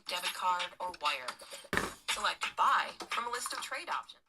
Debit card, or wire. Select Buy from a list of trade options.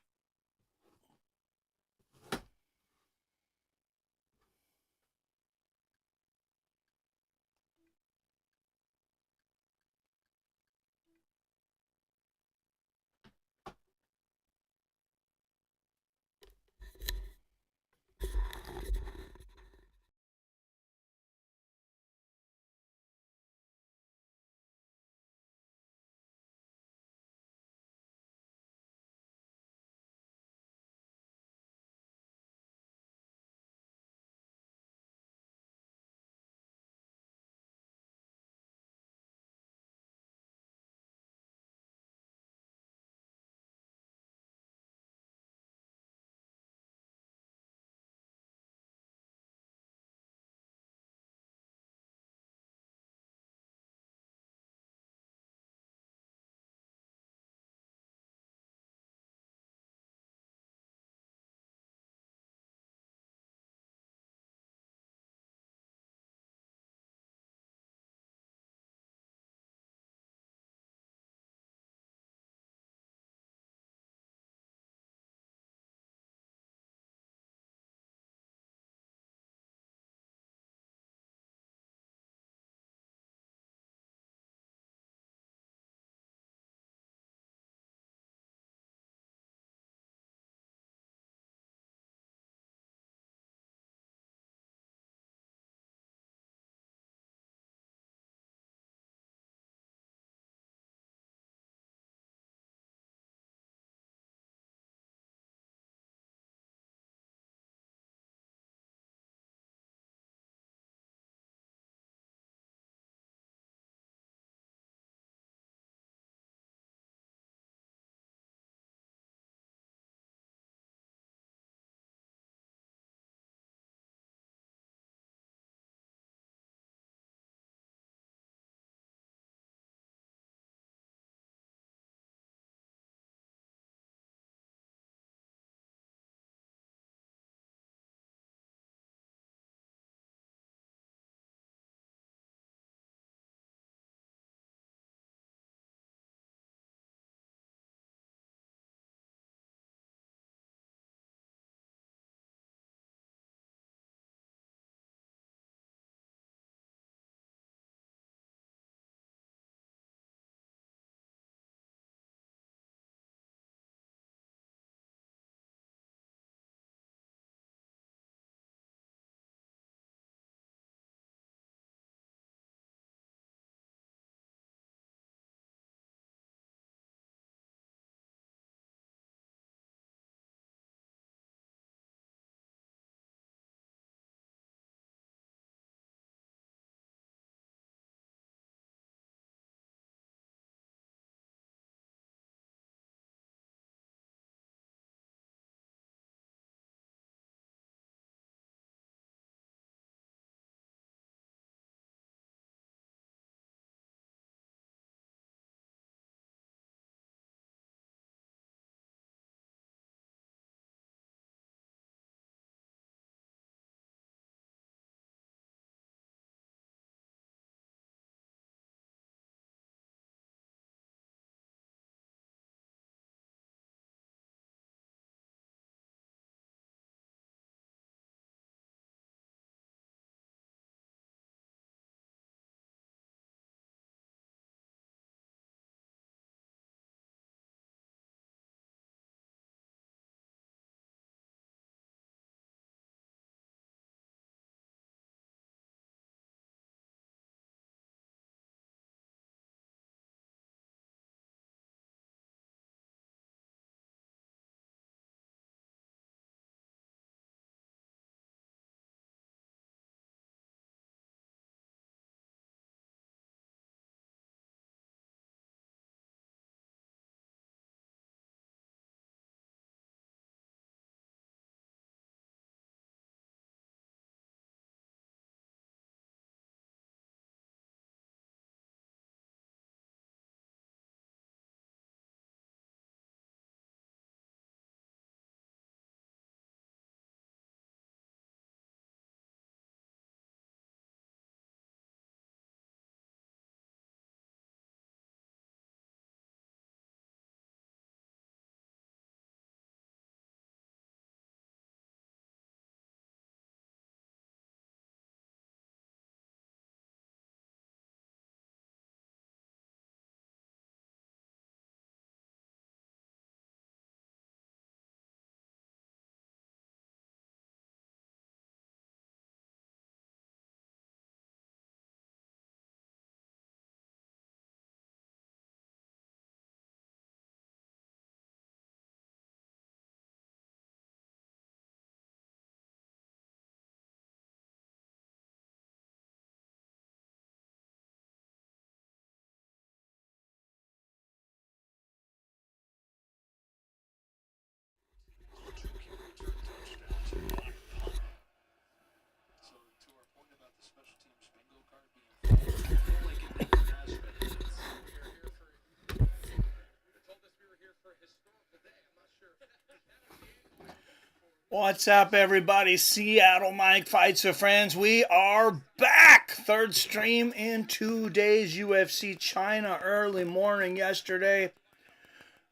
What's up, everybody? Seattle Mike Fights with Friends. We are back. Third stream in 2 days. UFC China early morning yesterday.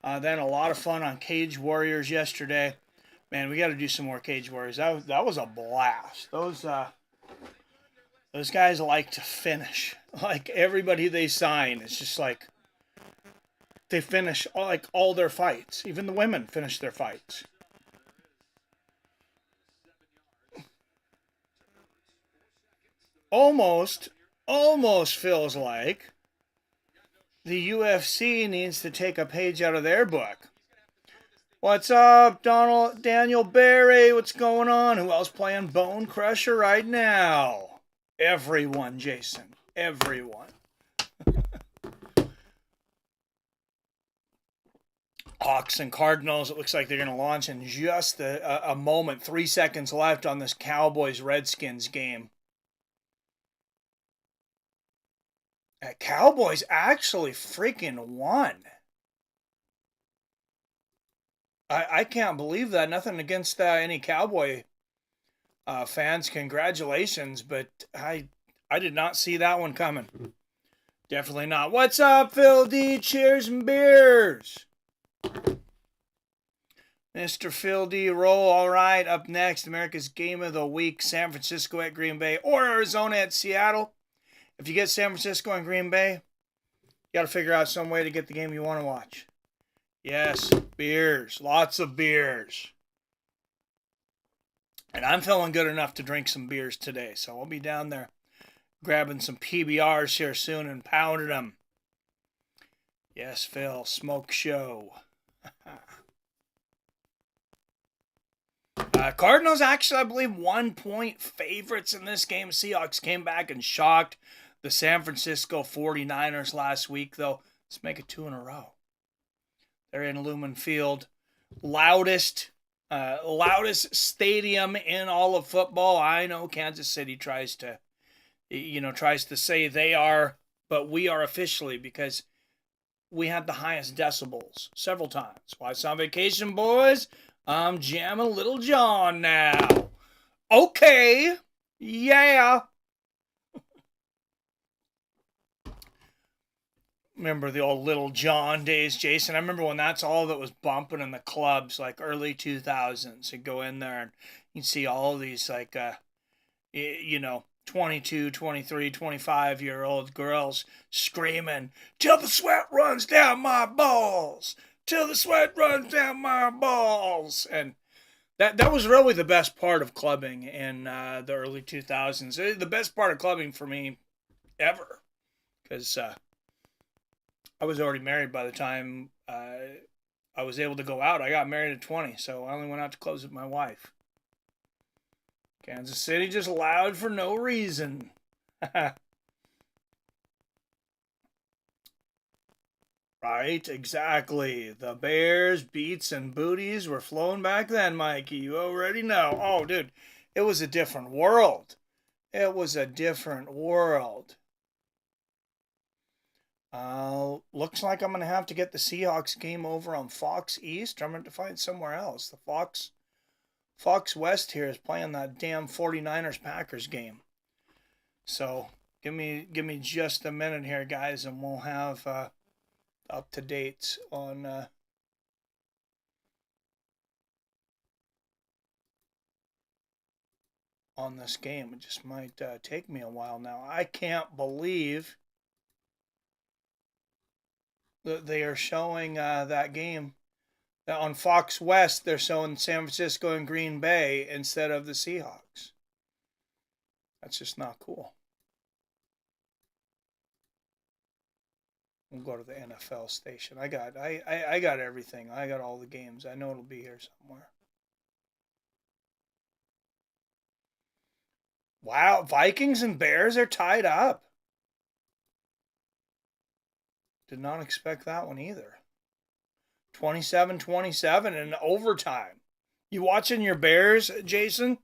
Then a lot of fun on Cage Warriors yesterday. Man, we got to do some more Cage Warriors. That was a blast. Those guys like to finish. Like everybody they sign, it's just like they finish all their fights. Even the women finish their fights. Almost feels like the UFC needs to take a page out of their book. What's up, Daniel Barry? What's going on? Who else playing Bone Crusher right now? Everyone, Jason. Everyone. Hawks and Cardinals, it looks like they're going to launch in just a moment. 3 seconds left on this Cowboys-Redskins game. Cowboys actually freaking won. I can't believe that. Nothing against any Cowboy fans. Congratulations, but I did not see that one coming. Definitely not. What's up, Phil D? Cheers and beers. Mr. Phil D. Roll. All right, up next, America's Game of the Week. San Francisco at Green Bay or Arizona at Seattle. If you get San Francisco and Green Bay, you got to figure out some way to get the game you want to watch. Yes, beers. Lots of beers. And I'm feeling good enough to drink some beers today, so I'll be down there grabbing some PBRs here soon and pounding them. Yes, Phil, smoke show. Cardinals actually, I believe, 1-point favorites in this game. Seahawks came back and shocked the San Francisco 49ers last week, though. Let's make it 2 in a row. They're in Lumen Field. Loudest stadium in all of football. I know Kansas City tries to say they are, but we are officially, because we had the highest decibels several times. While it's on vacation, boys, I'm jamming Little John now. Okay. Yeah. Remember the old Little John days, Jason? I remember when that's all that was bumping in the clubs, like early 2000s. You'd go in there and you'd see all these, 22, 23, 25-year-old girls screaming, "Till the sweat runs down my balls! Till the sweat runs down my balls!" And that was really the best part of clubbing in the early 2000s. The best part of clubbing for me ever. Because I was already married by the time I was able to go out. I got married at 20, so I only went out to clubs with my wife. Kansas City just loud for no reason. Right, exactly. The Bears, beats, and booties were flowing back then, Mikey. You already know. Oh, dude, it was a different world. It was a different world. Looks like I'm going to have to get the Seahawks game over on Fox East. I'm going to find somewhere else. The Fox West here is playing that damn 49ers Packers game. So give me just a minute here, guys, and we'll have up to dates on this game. It just might take me a while now. I can't believe that they are showing that game. On Fox West, they're showing San Francisco and Green Bay instead of the Seahawks. That's just not cool. We'll go to the NFL station. I got everything. I got all the games. I know it'll be here somewhere. Wow, Vikings and Bears are tied up. Did not expect that one either. 27-27 in overtime. You watching your Bears, Jason?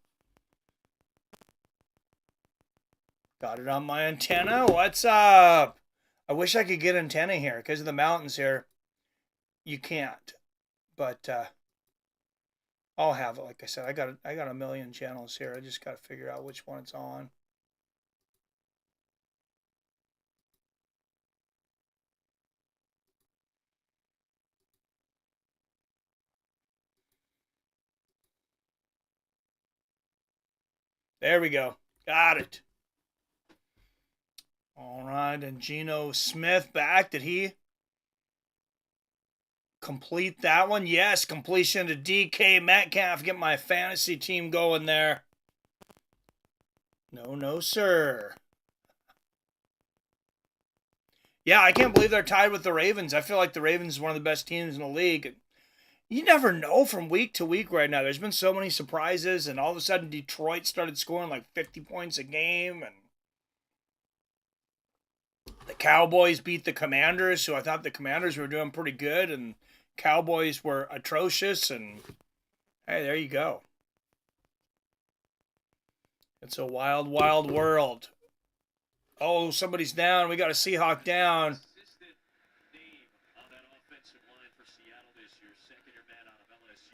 Got it on my antenna. What's up? I wish I could get antenna here. Because of the mountains here, you can't. But I'll have it. Like I said, I got a million channels here. I just got to figure out which one it's on. There we go. Got it. All right, and Geno Smith back. Did he complete that one? Yes, completion to DK Metcalf. Get my fantasy team going there. No, sir. Yeah, I can't believe they're tied with the Ravens. I feel like the Ravens is one of the best teams in the league. You never know from week to week right now. There's been so many surprises, and all of a sudden Detroit started scoring like 50 points a game, and the Cowboys beat the Commanders, who I thought the Commanders were doing pretty good, and Cowboys were atrocious, and hey, there you go. It's a wild, wild world. Oh, somebody's down. We got a Seahawk down.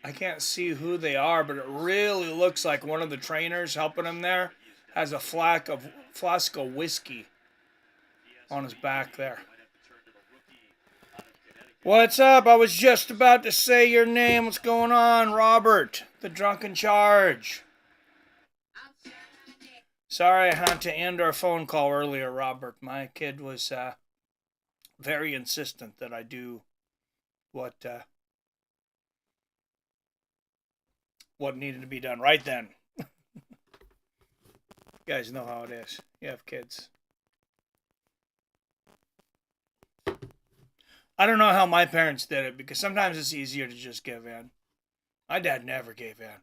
I can't see who they are, but it really looks like one of the trainers helping him there has a flask of whiskey on his back there. What's up? I was just about to say your name. What's going on, Robert? The drunken charge. Sorry I had to end our phone call earlier, Robert. My kid was very insistent that I do what needed to be done right then. You guys know how it is. You have kids. I don't know how my parents did it, because sometimes it's easier to just give in. My dad never gave in.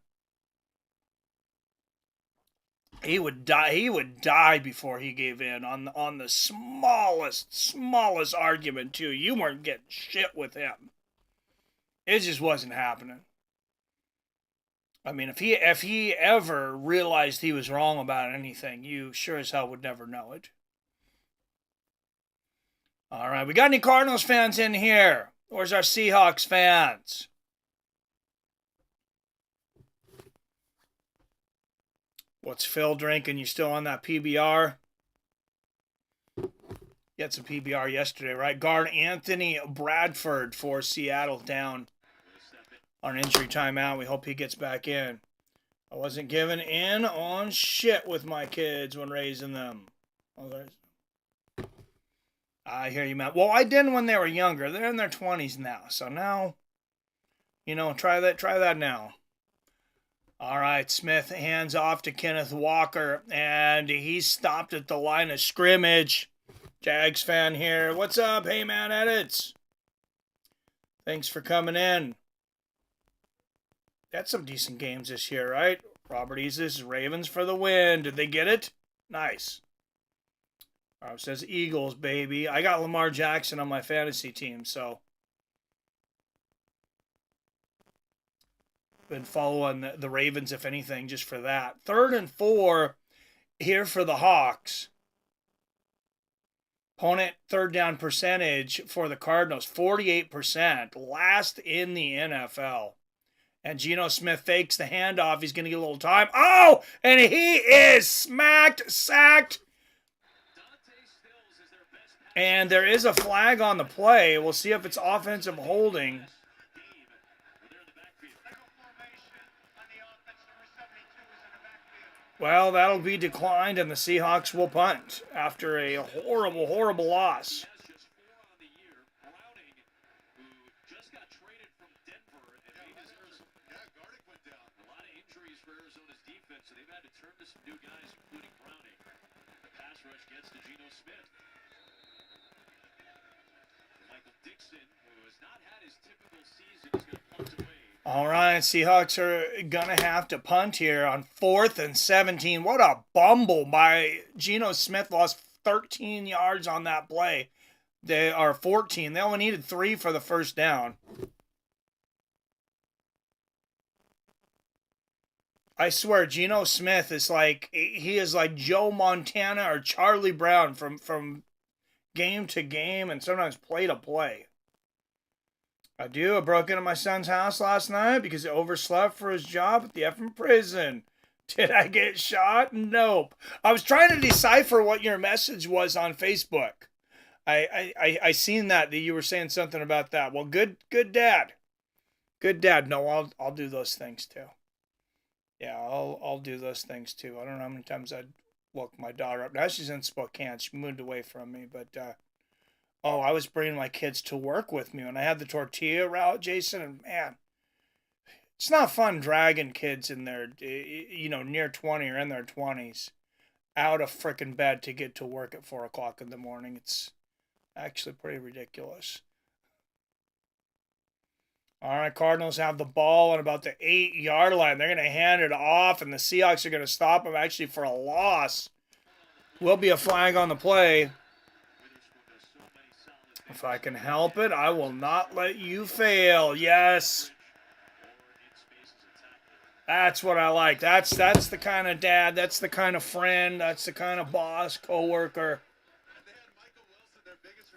He would die before he gave in on the smallest argument too. You weren't getting shit with him. It just wasn't happening. I mean, if he ever realized he was wrong about anything, you sure as hell would never know it. All right, we got any Cardinals fans in here? Where's our Seahawks fans? What's Phil drinking? You still on that PBR? You had some PBR yesterday, right? Guard Anthony Bradford for Seattle down on injury timeout. We hope he gets back in. I wasn't giving in on shit with my kids when raising them. I hear you, Matt. Well, I didn't when they were younger. They're in their 20s now. So now, try that now. All right, Smith hands off to Kenneth Walker, and he's stopped at the line of scrimmage. Jags fan here. What's up? Hey, man, edits. Thanks for coming in. Got some decent games this year, right? Robert Eases, Ravens for the win. Did they get it? Nice. Rob says Eagles, baby. I got Lamar Jackson on my fantasy team, so been following the Ravens, if anything, just for that. 3rd and 4 here for the Hawks. Opponent third down percentage for the Cardinals, 48%. Last in the NFL. And Geno Smith fakes the handoff. He's going to get a little time. Oh! And he is sacked. And there is a flag on the play. We'll see if it's offensive holding. Well, that'll be declined, and the Seahawks will punt after a horrible, horrible loss. All right, Seahawks are going to have to punt here on 4th and 17. What a bumble by Geno Smith. Lost 13 yards on that play. They are 14. They only needed 3 for the first down. I swear, Geno Smith is he is like Joe Montana or Charlie Brown from game to game and sometimes play to play. I do. I broke into my son's house last night because he overslept for his job at the effing prison. Did I get shot? Nope. I was trying to decipher what your message was on Facebook. I seen that you were saying something about that. Well, good dad. Good dad. No, I'll do those things too. Yeah, I'll do those things too. I don't know how many times I'd woke my daughter up. Now she's in Spokane. She moved away from me, but oh, I was bringing my kids to work with me when I had the tortilla route, Jason, and man, it's not fun dragging kids in their, near 20 or in their 20s out of frickin' bed to get to work at 4 o'clock in the morning. It's actually pretty ridiculous. All right, Cardinals have the ball on about the 8-yard line. They're going to hand it off, and the Seahawks are going to stop them actually for a loss. Will be a flag on the play. If I can help it, I will not let you fail. Yes. That's what I like. That's the kind of dad, that's the kind of friend, that's the kind of boss, coworker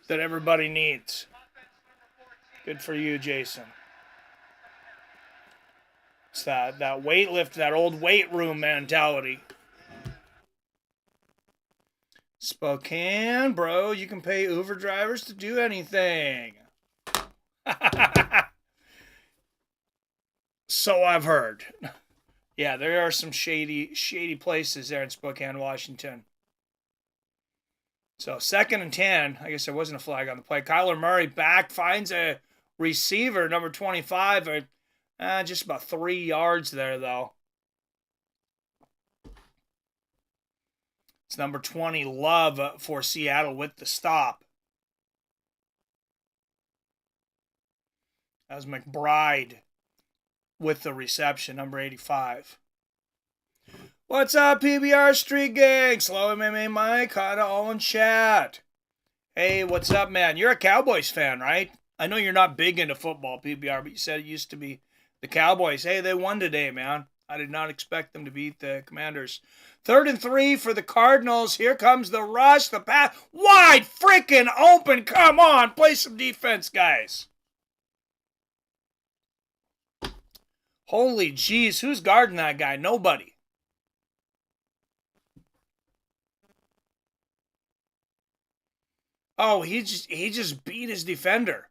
that everybody needs. Good for you, Jason. It's that weightlift, that old weight room mentality. Spokane, bro, you can pay Uber drivers to do anything. So I've heard. Yeah, there are some shady places there in Spokane, Washington. So 2nd and 10. I guess there wasn't a flag on the play. Kyler Murray back, finds a receiver, number 25. Just about 3 yards there, though. It's number 20, Love, for Seattle with the stop. That was McBride with the reception, number 85. What's up, PBR Street Gang? Slow MMA Mike, kinda all in chat. Hey, what's up, man? You're a Cowboys fan, right? I know you're not big into football, PBR, but you said it used to be the Cowboys. Hey, they won today, man. I did not expect them to beat the Commanders. 3rd and 3 for the Cardinals. Here comes the rush, the pass. Wide freaking open. Come on, play some defense, guys. Holy jeez, who's guarding that guy? Nobody. Oh, he just beat his defender.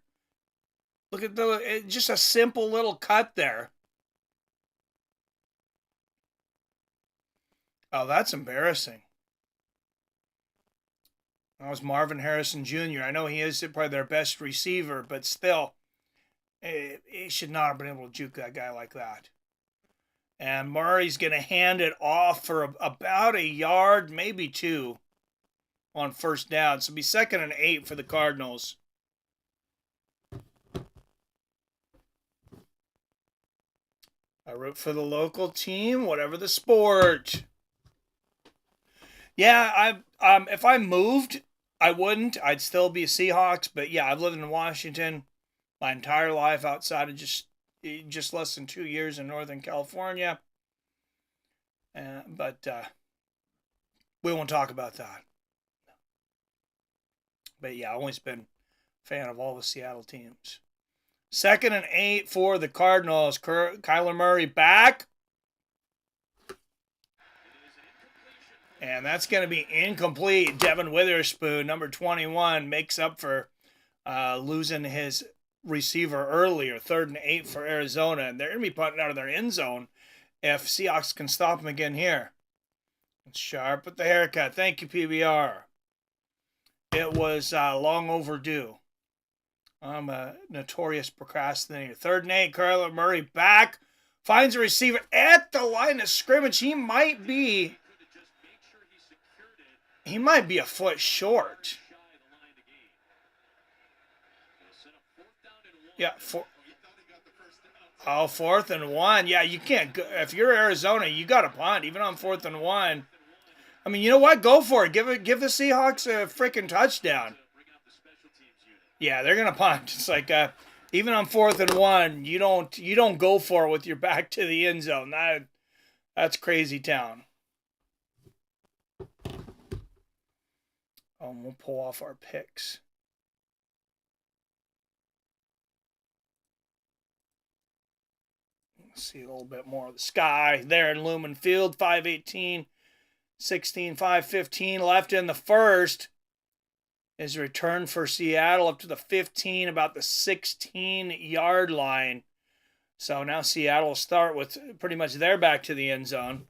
Look at just a simple little cut there. Oh, that's embarrassing. That was Marvin Harrison Jr. I know he is probably their best receiver, but still, he should not have been able to juke that guy like that. And Murray's going to hand it off for about a yard, maybe 2, on 1st down. So it'll be 2nd and 8 for the Cardinals. I root for the local team, whatever the sport. Yeah, if I moved, I wouldn't. I'd still be a Seahawks, but yeah, I've lived in Washington my entire life outside of just less than 2 years in Northern California. But we won't talk about that. But yeah, I've always been a fan of all the Seattle teams. 2nd and 8 for the Cardinals. Kyler Murray back. And that's going to be incomplete. Devin Witherspoon, number 21, makes up for losing his receiver earlier. 3rd and 8 for Arizona. And they're going to be putting out of their end zone if Seahawks can stop him again here. It's sharp with the haircut. Thank you, PBR. It was long overdue. I'm a notorious procrastinator. 3rd and 8, Kyler Murray back. Finds a receiver at the line of scrimmage. He might be a foot short. Yeah, 4th and 1. Yeah, you can't go. If you're Arizona, you got to punt, even on 4th and 1. I mean, you know what? Go for it. Give the Seahawks a freaking touchdown. Yeah, they're gonna punt. It's like even on 4th and 1, you don't go for it with your back to the end zone. That's crazy town. Oh, and we'll pull off our picks. See a little bit more of the sky there in Lumen Field. 5:18, 16, 5:15 left in the first. Is return for Seattle up to the 15, about the 16-yard line. So now Seattle will start with pretty much their back to the end zone.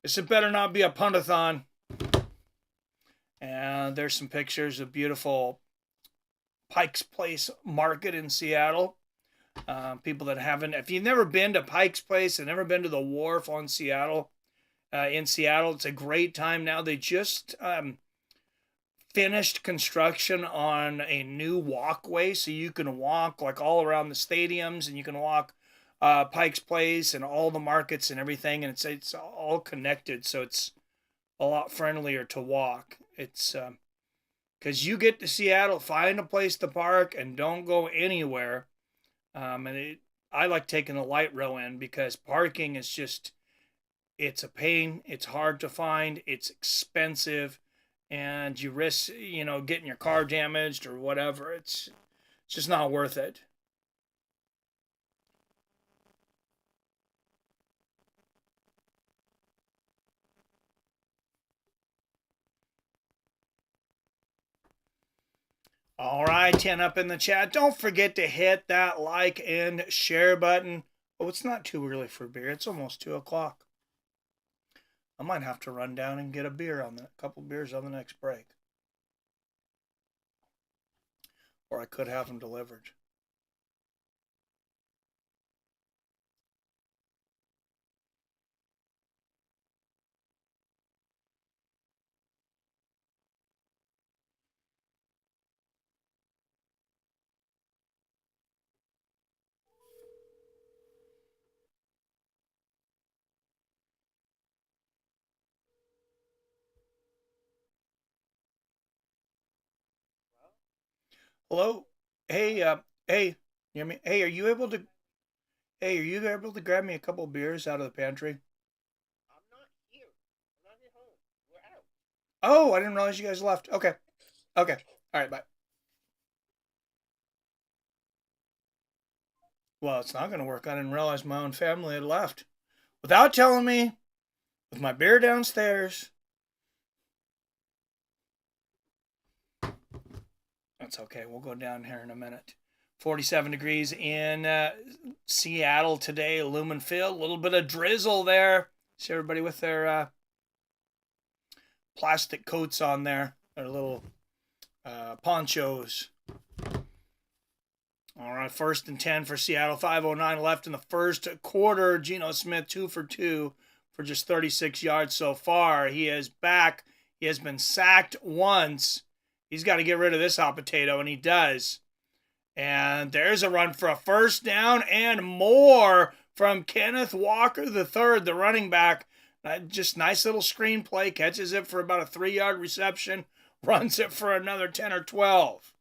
This had better not be a puntathon. And there's some pictures of beautiful Pike's Place Market in Seattle. People that haven't, if you've never been to Pike's Place and never been to the wharf on Seattle, in Seattle, it's a great time now. They just finished construction on a new walkway, so you can walk like all around the stadiums, and you can walk Pike's Place and all the markets and everything, and it's all connected, so it's a lot friendlier to walk. It's because you get to Seattle, find a place to park, and don't go anywhere. I like taking the light rail in because parking is just, it's a pain. It's hard to find. It's expensive, and you risk, getting your car damaged or whatever. It's just not worth it. All right, 10 up in the chat. Don't forget to hit that like and share button. Oh, it's not too early for beer. It's almost 2 o'clock. I might have to run down and get a couple beers on the next break. Or I could have them delivered. Hello? Hey, hey, you hear me? Hey, are you able to grab me a couple beers out of the pantry? I'm not here. I'm not at home. We're out. Oh, I didn't realize you guys left. Okay. Okay. All right, bye. Well, it's not going to work. I didn't realize my own family had left. Without telling me, with my beer downstairs. That's okay. We'll go down here in a minute. 47 degrees in Seattle today. Lumen Field. A little bit of drizzle there. See everybody with their plastic coats on there. Their little ponchos. All right, 1st and 10 for Seattle. 5:09 left in the first quarter. Geno Smith 2 for 2 for just 36 yards so far. He is back. He has been sacked once. He's got to get rid of this hot potato, and he does. And there's a run for a first down and more from Kenneth Walker III, the running back. Just nice little screenplay. Catches it for about a 3-yard reception. Runs it for another 10 or 12.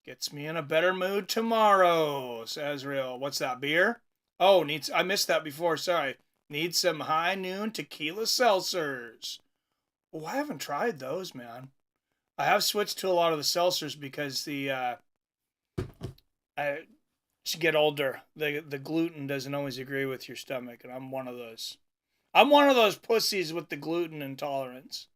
Gets me in a better mood tomorrow, says Real. What's that, beer? Oh, I missed that before, sorry. Need some high noon tequila seltzers. Oh, I haven't tried those, man. I have switched to a lot of the seltzers because as you get older, the gluten doesn't always agree with your stomach, and I'm one of those. I'm one of those pussies with the gluten intolerance.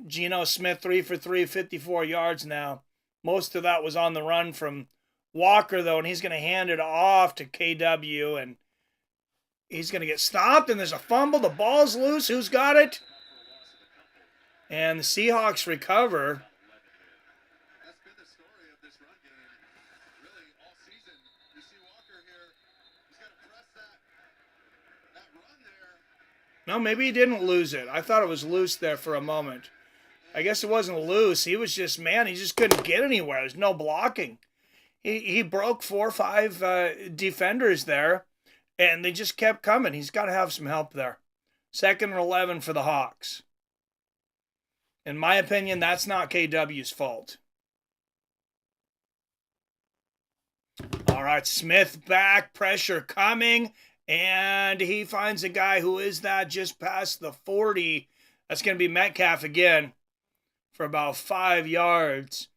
Geno Smith 3 for 3, 54 yards now. Most of that was on the run from Walker, though, and he's going to hand it off to KW, and he's going to get stopped, and there's a fumble. The ball's loose. Who's got it? And the Seahawks recover. That's been the story of this run game. Really, all season, you see Walker here. He's got to press that run there. No, maybe he didn't lose it. I thought it was loose there for a moment. I guess it wasn't loose. He was just, he just couldn't get anywhere. There's no blocking. He broke 4 or 5 defenders there, and they just kept coming. He's got to have some help there. 2nd and 11 for the Hawks. In my opinion, that's not KW's fault. All right, Smith back, pressure coming, and he finds a guy who is that just past the 40. That's going to be Metcalf again for about 5 yards.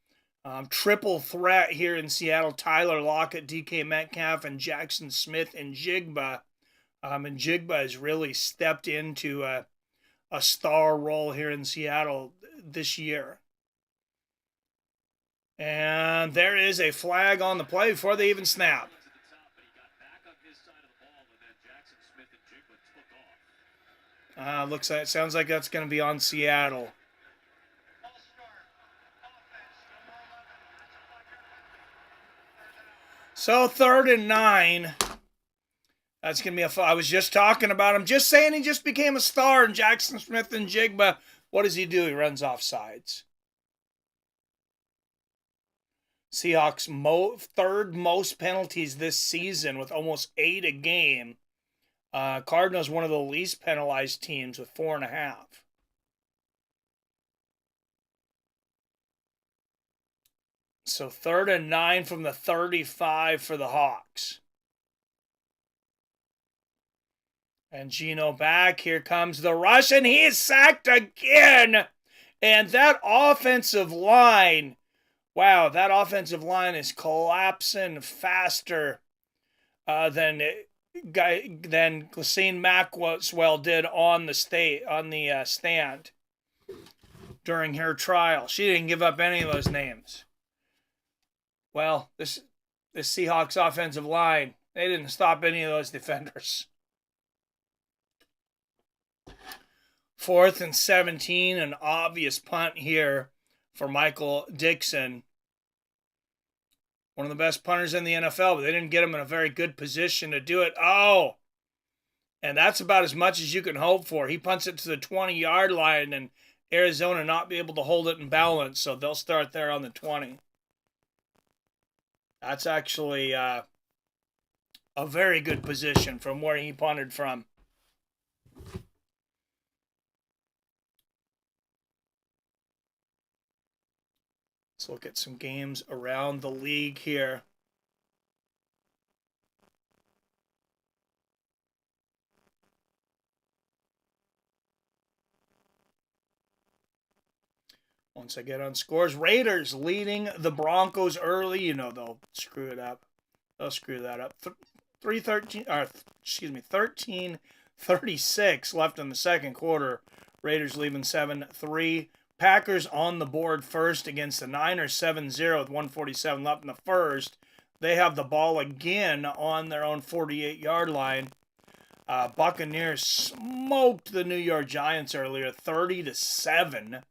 Triple threat here in Seattle. Tyler Lockett, DK Metcalf, and Jackson Smith and Jigba. And Jigba has really stepped into a star role here in Seattle this year. And there is a flag on the play before they even snap. Sounds like that's going to be on Seattle. So 3rd and 9. That's going to be I was just talking about him. Just saying he just became a star. And Jackson Smith and Jigba, what does he do? He runs off sides. Seahawks 3rd most penalties this season with almost 8 a game. Cardinals one of the least penalized teams with 4.5. So 3rd and 9 from the 35 for the Hawks. And Geno back. Here comes the rush, and he is sacked again. And that offensive line, wow, that offensive line is collapsing faster than Ghislaine Maxwell did on the stand during her trial. She didn't give up any of those names. Well, this Seahawks offensive line, they didn't stop any of those defenders. 4th and 17, an obvious punt here for Michael Dixon. One of the best punters in the NFL, but they didn't get him in a very good position to do it. Oh, and that's about as much as you can hope for. He punts it to the 20-yard line, and Arizona not be able to hold it in balance, so they'll start there on the 20. That's actually a very good position from where he punted from. Let's look at some games around the league here. Once I get on scores, Raiders leading the Broncos early. You know they'll screw it up. They'll screw that up. 13:36 left in the second quarter. Raiders leaving 7-3. Packers on the board first against the Niners 7-0 with 1:47 left in the first. They have the ball again on their own 48-yard line. Buccaneers smoked the New York Giants earlier 30-7.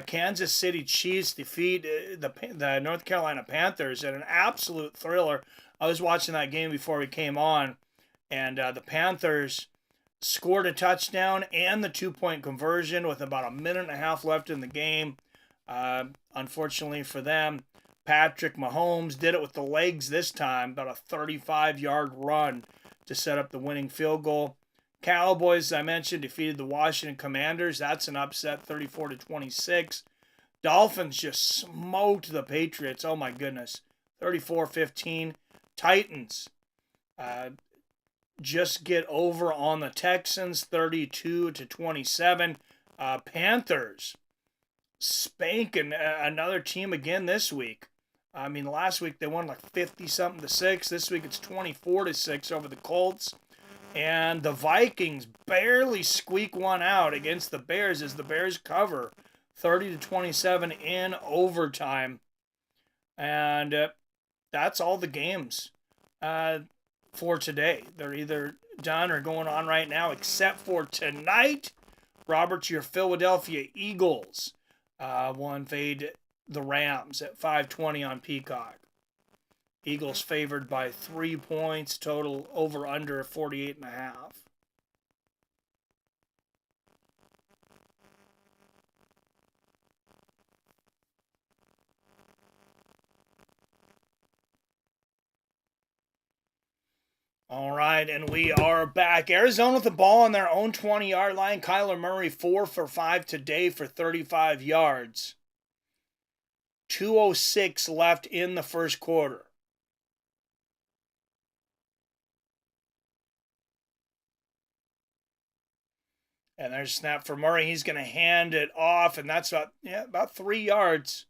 Kansas City Chiefs defeat the North Carolina Panthers in an absolute thriller. I was watching that game before we came on, and the Panthers scored a touchdown and the 2-point conversion with about a minute and a half left in the game. Unfortunately for them, Patrick Mahomes did it with the legs this time, about a 35-yard run to set up the winning field goal. Cowboys, as I mentioned, defeated the Washington Commanders. That's an upset, 34-26. Dolphins just smoked the Patriots. Oh, my goodness. 34-15. Titans just get over on the Texans, 32-27. Panthers spanking another team again this week. I mean, last week they won like 50-something to 6. This week it's 24-6 over the Colts. And the Vikings barely squeak one out against the Bears as the Bears cover 30-27 in overtime. And that's all the games for today. They're either done or going on right now, except for tonight. Roberts, your Philadelphia Eagles will invade the Rams at 5:20 on Peacock. Eagles favored by 3 points, total over under 48.5. All right, and we are back. Arizona with the ball on their own 20-yard line. Kyler Murray 4 for 5 today for 35 yards. 2:06 left in the first quarter. And there's a snap for Murray. He's going to hand it off, and that's about 3 yards.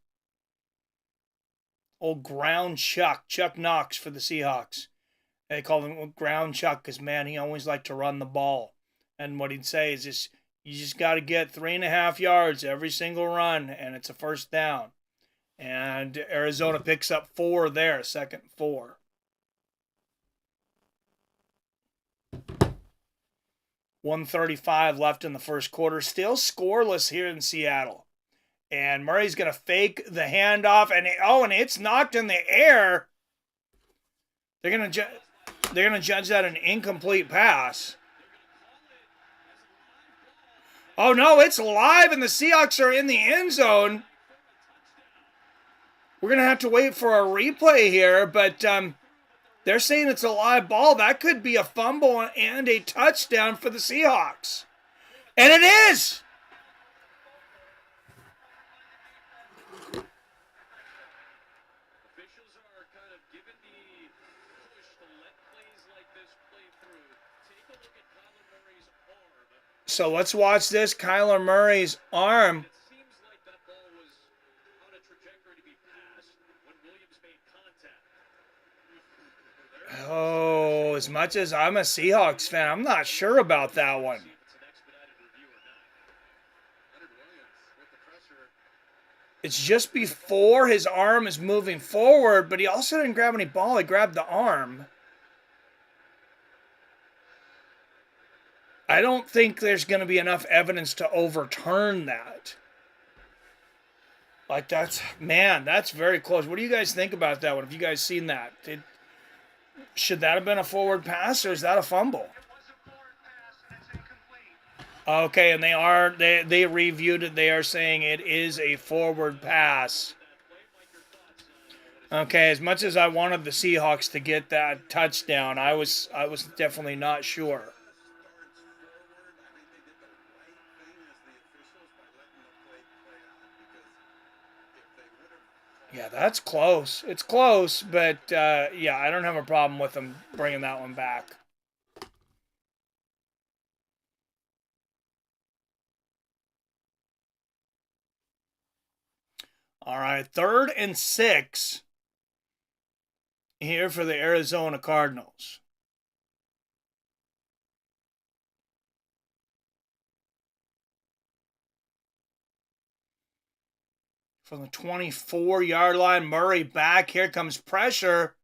Old ground Chuck. Chuck Knox for the Seahawks. They call him ground Chuck because, man, he always liked to run the ball. And what he'd say is just, you just got to get 3.5 yards every single run, and it's a first down. And Arizona picks up 4 there, second 4. 1:35 left in the first quarter. Still scoreless here in Seattle. And Murray's going to fake the handoff, and it's knocked in the air. They're going to judge that an incomplete pass. Oh no, it's live, and the Seahawks are in the end zone. We're going to have to wait for a replay here, but they're saying it's a live ball. That could be a fumble and a touchdown for the Seahawks. And it is! Officials are kind of giving the push to let plays like this play through. Take a look at Kyler Murray's arm. So let's watch this. Kyler Murray's arm. It seems like that ball was on a trajectory to be passed when Williams made contact. Oh, as much as I'm a Seahawks fan, I'm not sure about that one. See if it's an expedited review or not. Leonard Williams with the pressure. It's just before his arm is moving forward, but he also didn't grab any ball. He grabbed the arm. I don't think there's going to be enough evidence to overturn that. Like, that's very close. What do you guys think about that one? Have you guys seen that? Should that have been a forward pass, or is that a fumble? Okay, and they reviewed it. They are saying it is a forward pass. Okay, as much as I wanted the Seahawks to get that touchdown, I was definitely not sure. Yeah, that's close. It's close, but yeah, I don't have a problem with them bringing that one back. All right, 3rd and 6 here for the Arizona Cardinals. From the 24-yard line, Murray back. Here comes pressure.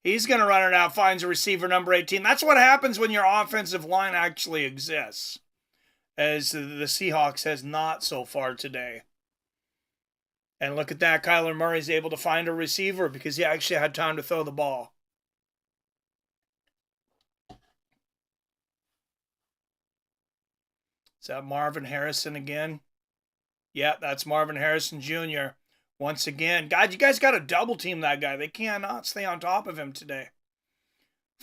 He's going to run it out, finds a receiver, number 18. That's what happens when your offensive line actually exists, as the Seahawks has not so far today. And look at that. Kyler Murray's able to find a receiver because he actually had time to throw the ball. Is that Marvin Harrison again? Yeah, that's Marvin Harrison Jr. Once again. God, you guys got to double team that guy. They cannot stay on top of him today.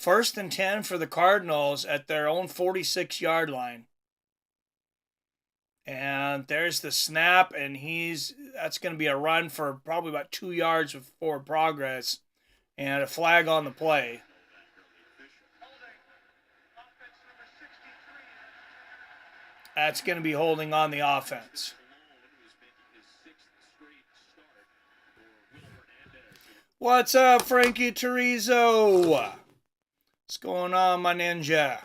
1st and 10 for the Cardinals at their own 46-yard line. And there's the snap, and that's going to be a run for probably about 2 yards of forward progress, and a flag on the play. That's going to be holding on the offense. What's up, Frankie Turizo? What's going on, my ninja?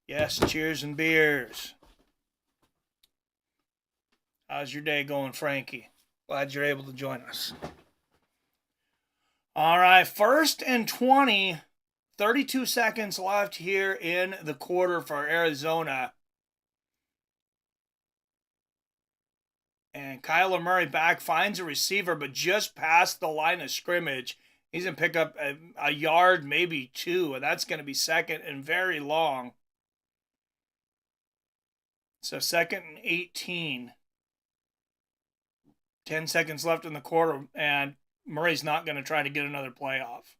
Yes, cheers and beers. How's your day going, Frankie? Glad you're able to join us. All right, 1st and 20. 32 seconds left here in the quarter for Arizona. And Kyler Murray back, finds a receiver, but just past the line of scrimmage. He's going to pick up a yard, maybe 2, and that's going to be 2nd and very long. So 2nd and 18. 10 seconds left in the quarter, and Murray's not going to try to get another play off.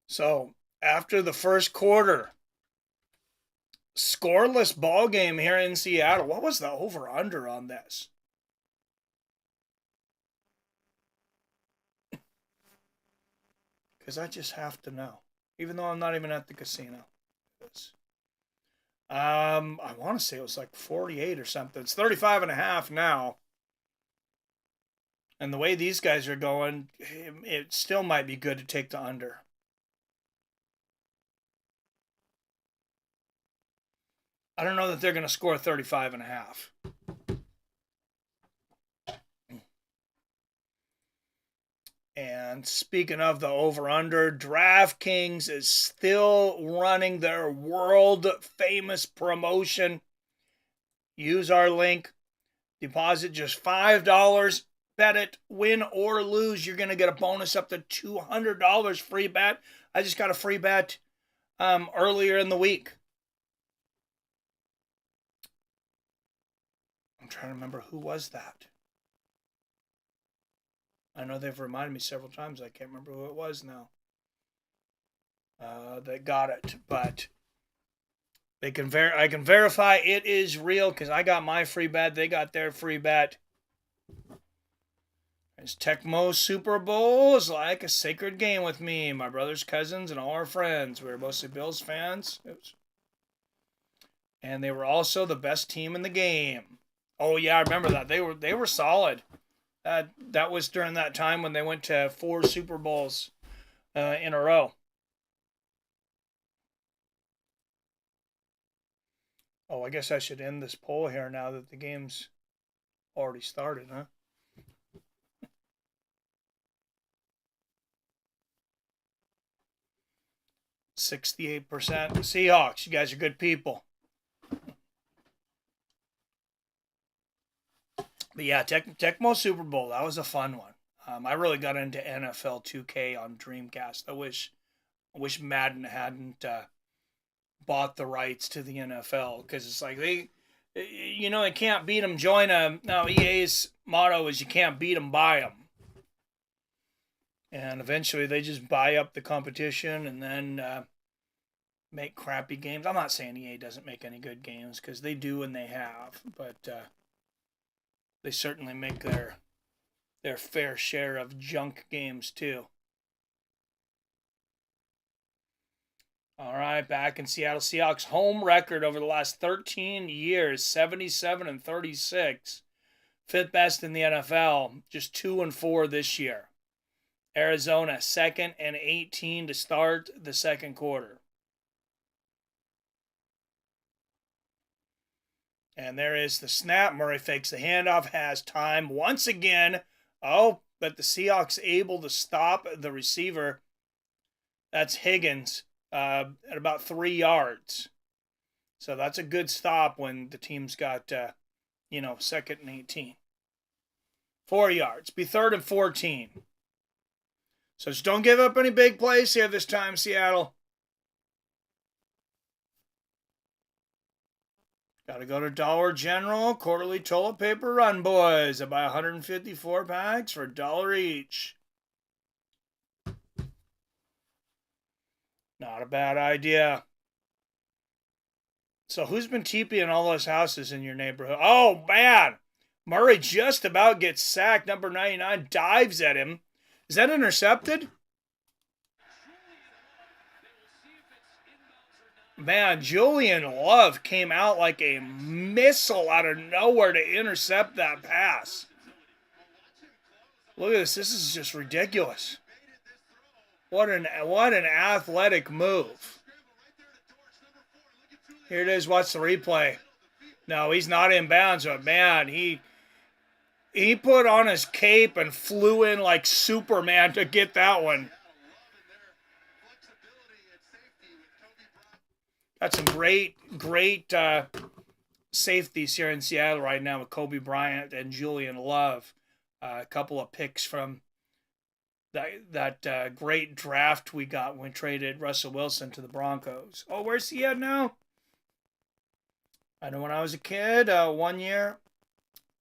So after the first quarter, scoreless ball game here in Seattle. What was the over-under on this? Because I just have to know, even though I'm not even at the casino. I want to say it was like 48 or something. It's 35.5 now. And the way these guys are going, it still might be good to take the under. I don't know that they're going to score 35.5. And speaking of the over-under, DraftKings is still running their world-famous promotion. Use our link. Deposit just $5. Bet it. Win or lose, you're going to get a bonus up to $200 free bet. I just got a free bet earlier in the week. I'm trying to remember who was that. I know they've reminded me several times. I can't remember who it was now. That got it, but I can verify it is real because I got my free bet. They got their free bet. It's Tecmo Super Bowl is like a sacred game with me, my brothers, cousins, and all our friends. We were mostly Bills fans. And they were also the best team in the game. Oh yeah, I remember that. They were solid. That was during that time when they went to 4 Super Bowls in a row. Oh, I guess I should end this poll here now that the game's already started, huh? %68% Seahawks. You guys are good people. But yeah, Tecmo Super Bowl, that was a fun one. I really got into NFL 2K on Dreamcast. I wish Madden hadn't bought the rights to the NFL because it's like they can't beat them, join them. Now EA's motto is you can't beat them, buy them. And eventually they just buy up the competition and then make crappy games. I'm not saying EA doesn't make any good games because they do and they have, but they certainly make their fair share of junk games too. All right, back in Seattle Seahawks, home record over the last 13 years, 77-36. 5th best in the NFL, just 2-4 this year. Arizona, 2nd and 18 to start the second quarter. And there is the snap. Murray fakes the handoff, has time once again. Oh, but the Seahawks able to stop the receiver. That's Higgins at about 3 yards. So that's a good stop when the team's got, 2nd and 18. 4 yards. Be 3rd and 14. So just don't give up any big plays here this time, Seattle. Got to go to Dollar General. Quarterly toilet paper run, boys. I buy 154 packs for $1 each. Not a bad idea. So who's been TPing all those houses in your neighborhood? Oh, man. Murray just about gets sacked. Number 99 dives at him. Is that intercepted? Man, Julian Love came out like a missile out of nowhere to intercept that pass. Look at this. This is just ridiculous. What an athletic move. Here it is. Watch the replay. No, he's not in bounds, but man, he put on his cape and flew in like Superman to get that one. Got some great safeties here in Seattle right now with Kobe Bryant and Julian Love. A couple of picks from that great draft we got when we traded Russell Wilson to the Broncos. Oh, where's he at now? I know when I was a kid, 1 year,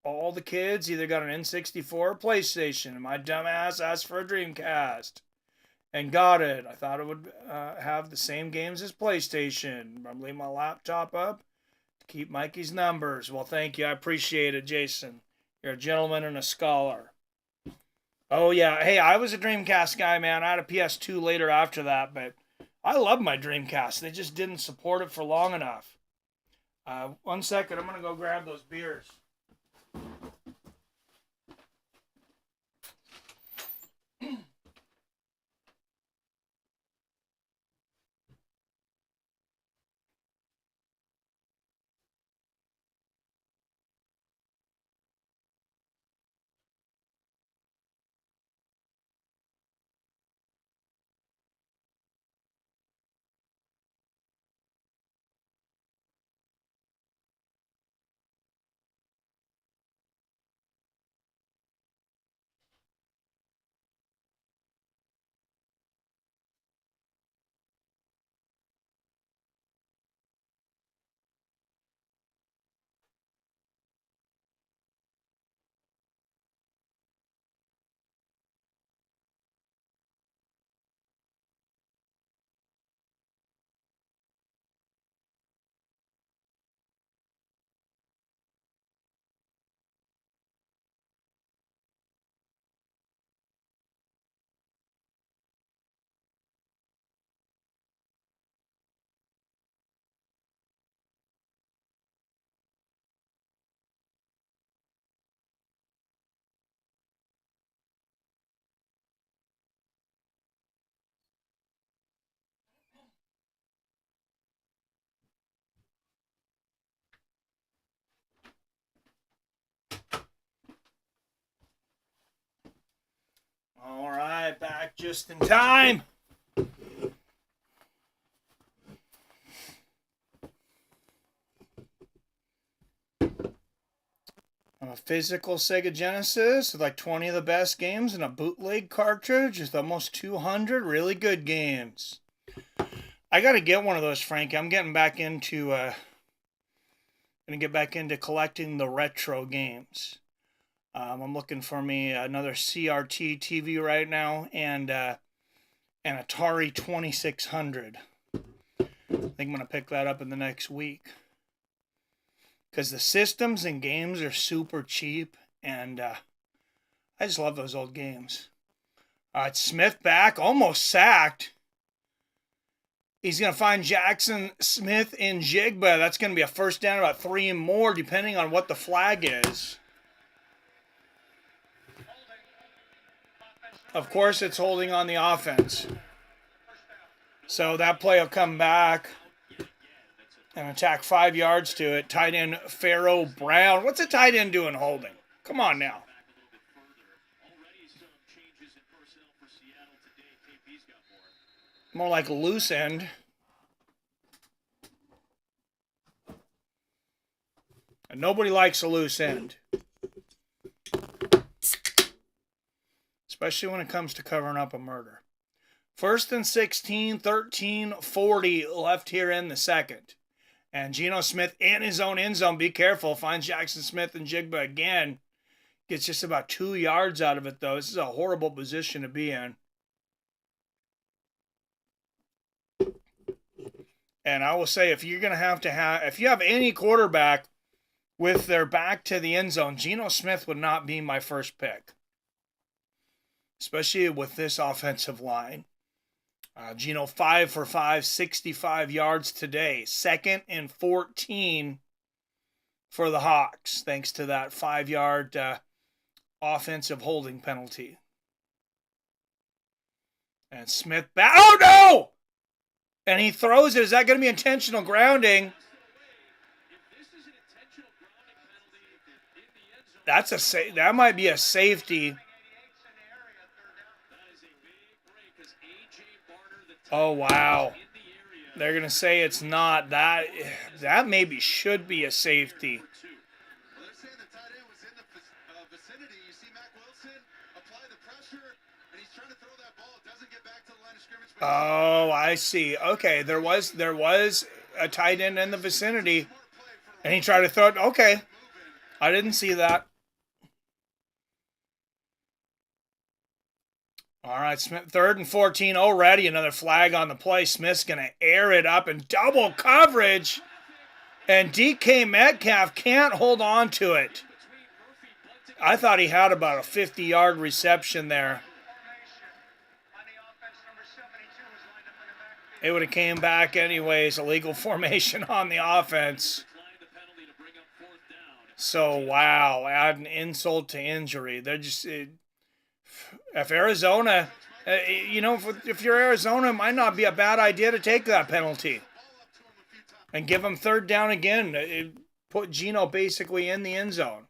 all the kids either got an N64 or PlayStation, and my dumb ass asked for a Dreamcast. And got it. I thought it would have the same games as PlayStation. I'm leaving my laptop up to keep Mikey's numbers. Well, thank you. I appreciate it, Jason. You're a gentleman and a scholar. Oh, yeah. Hey, I was a Dreamcast guy, man. I had a PS2 later after that, but I love my Dreamcast. They just didn't support it for long enough. 1 second. I'm going to go grab those beers. All right, back just in time. A physical Sega Genesis with like 20 of the best games and a bootleg cartridge with almost 200 really good games. I got to get one of those, Frankie. I'm getting back into gonna get back into collecting the retro games. I'm looking for me another CRT TV right now and an Atari 2600. I think I'm gonna pick that up in the next week. Because the systems and games are super cheap, and I just love those old games. It's Smith back, almost sacked. He's going to find Jackson Smith in Jigba. That's going to be a first down, about 3 and more, depending on what the flag is. Of course, it's holding on the offense. So that play will come back and attack 5 yards to it. Tight end Pharaoh Brown. What's a tight end doing holding? Come on now. More like a loose end. And nobody likes a loose end. Especially when it comes to covering up a murder. 1st and 16, 13-40 left here in the second. And Geno Smith in his own end zone. Be careful. Finds Jackson Smith and Jigba again. Gets just about 2 yards out of it, though. This is a horrible position to be in. And I will say, if you're going to have, if you have any quarterback with their back to the end zone, Geno Smith would not be my first pick. Especially with this offensive line. Geno 5 for 5, 65 yards today. 2nd and 14 for the Hawks, thanks to that 5-yard offensive holding penalty. And Smith back. Oh, no! And he throws it. Is that going to be intentional grounding? That might be a safety. Oh, wow. They're going to say it's not. That maybe should be a safety. Well, they're saying the tight end was in the vicinity. You see Mac Wilson apply the pressure, and he's trying to throw that ball. It doesn't get back to the line of scrimmage. Oh, I see. Okay, there was a tight end in the vicinity, and he tried to throw it. Okay, I didn't see that. All right, Smith, 3rd and 14 already. Another flag on the play. Smith's going to air it up in double coverage. And DK Metcalf can't hold on to it. I thought he had about a 50-yard reception there. It would have came back anyways. Illegal formation on the offense. So, wow, add an insult to injury. They're just, if Arizona, if you're Arizona, it might not be a bad idea to take that penalty and give them third down again. Put Geno basically in the end zone.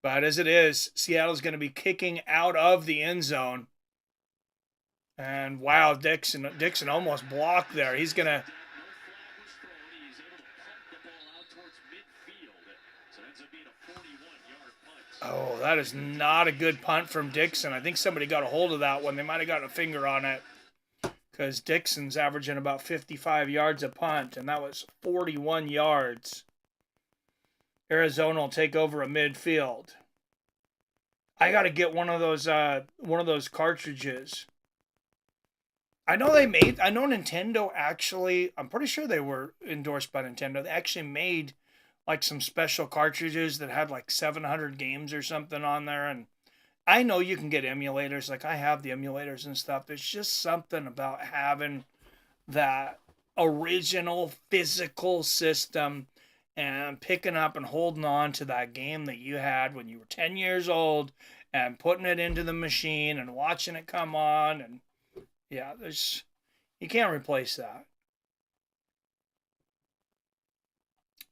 But as it is, Seattle's going to be kicking out of the end zone. And wow, Dixon almost blocked there. He's going to. Oh, that is not a good punt from Dixon. I think somebody got a hold of that one. They might have gotten a finger on it because Dixon's averaging about 55 yards a punt, and that was 41 yards. Arizona will take over a midfield. I got to get one of those cartridges. I know Nintendo actually, I'm pretty sure they were endorsed by Nintendo. They actually made like some special cartridges that had like 700 games or something on there. And I know you can get emulators. Like I have the emulators and stuff. There's just something about having that original physical system and picking up and holding on to that game that you had when you were 10 years old and putting it into the machine and watching it come on. And yeah, you can't replace that.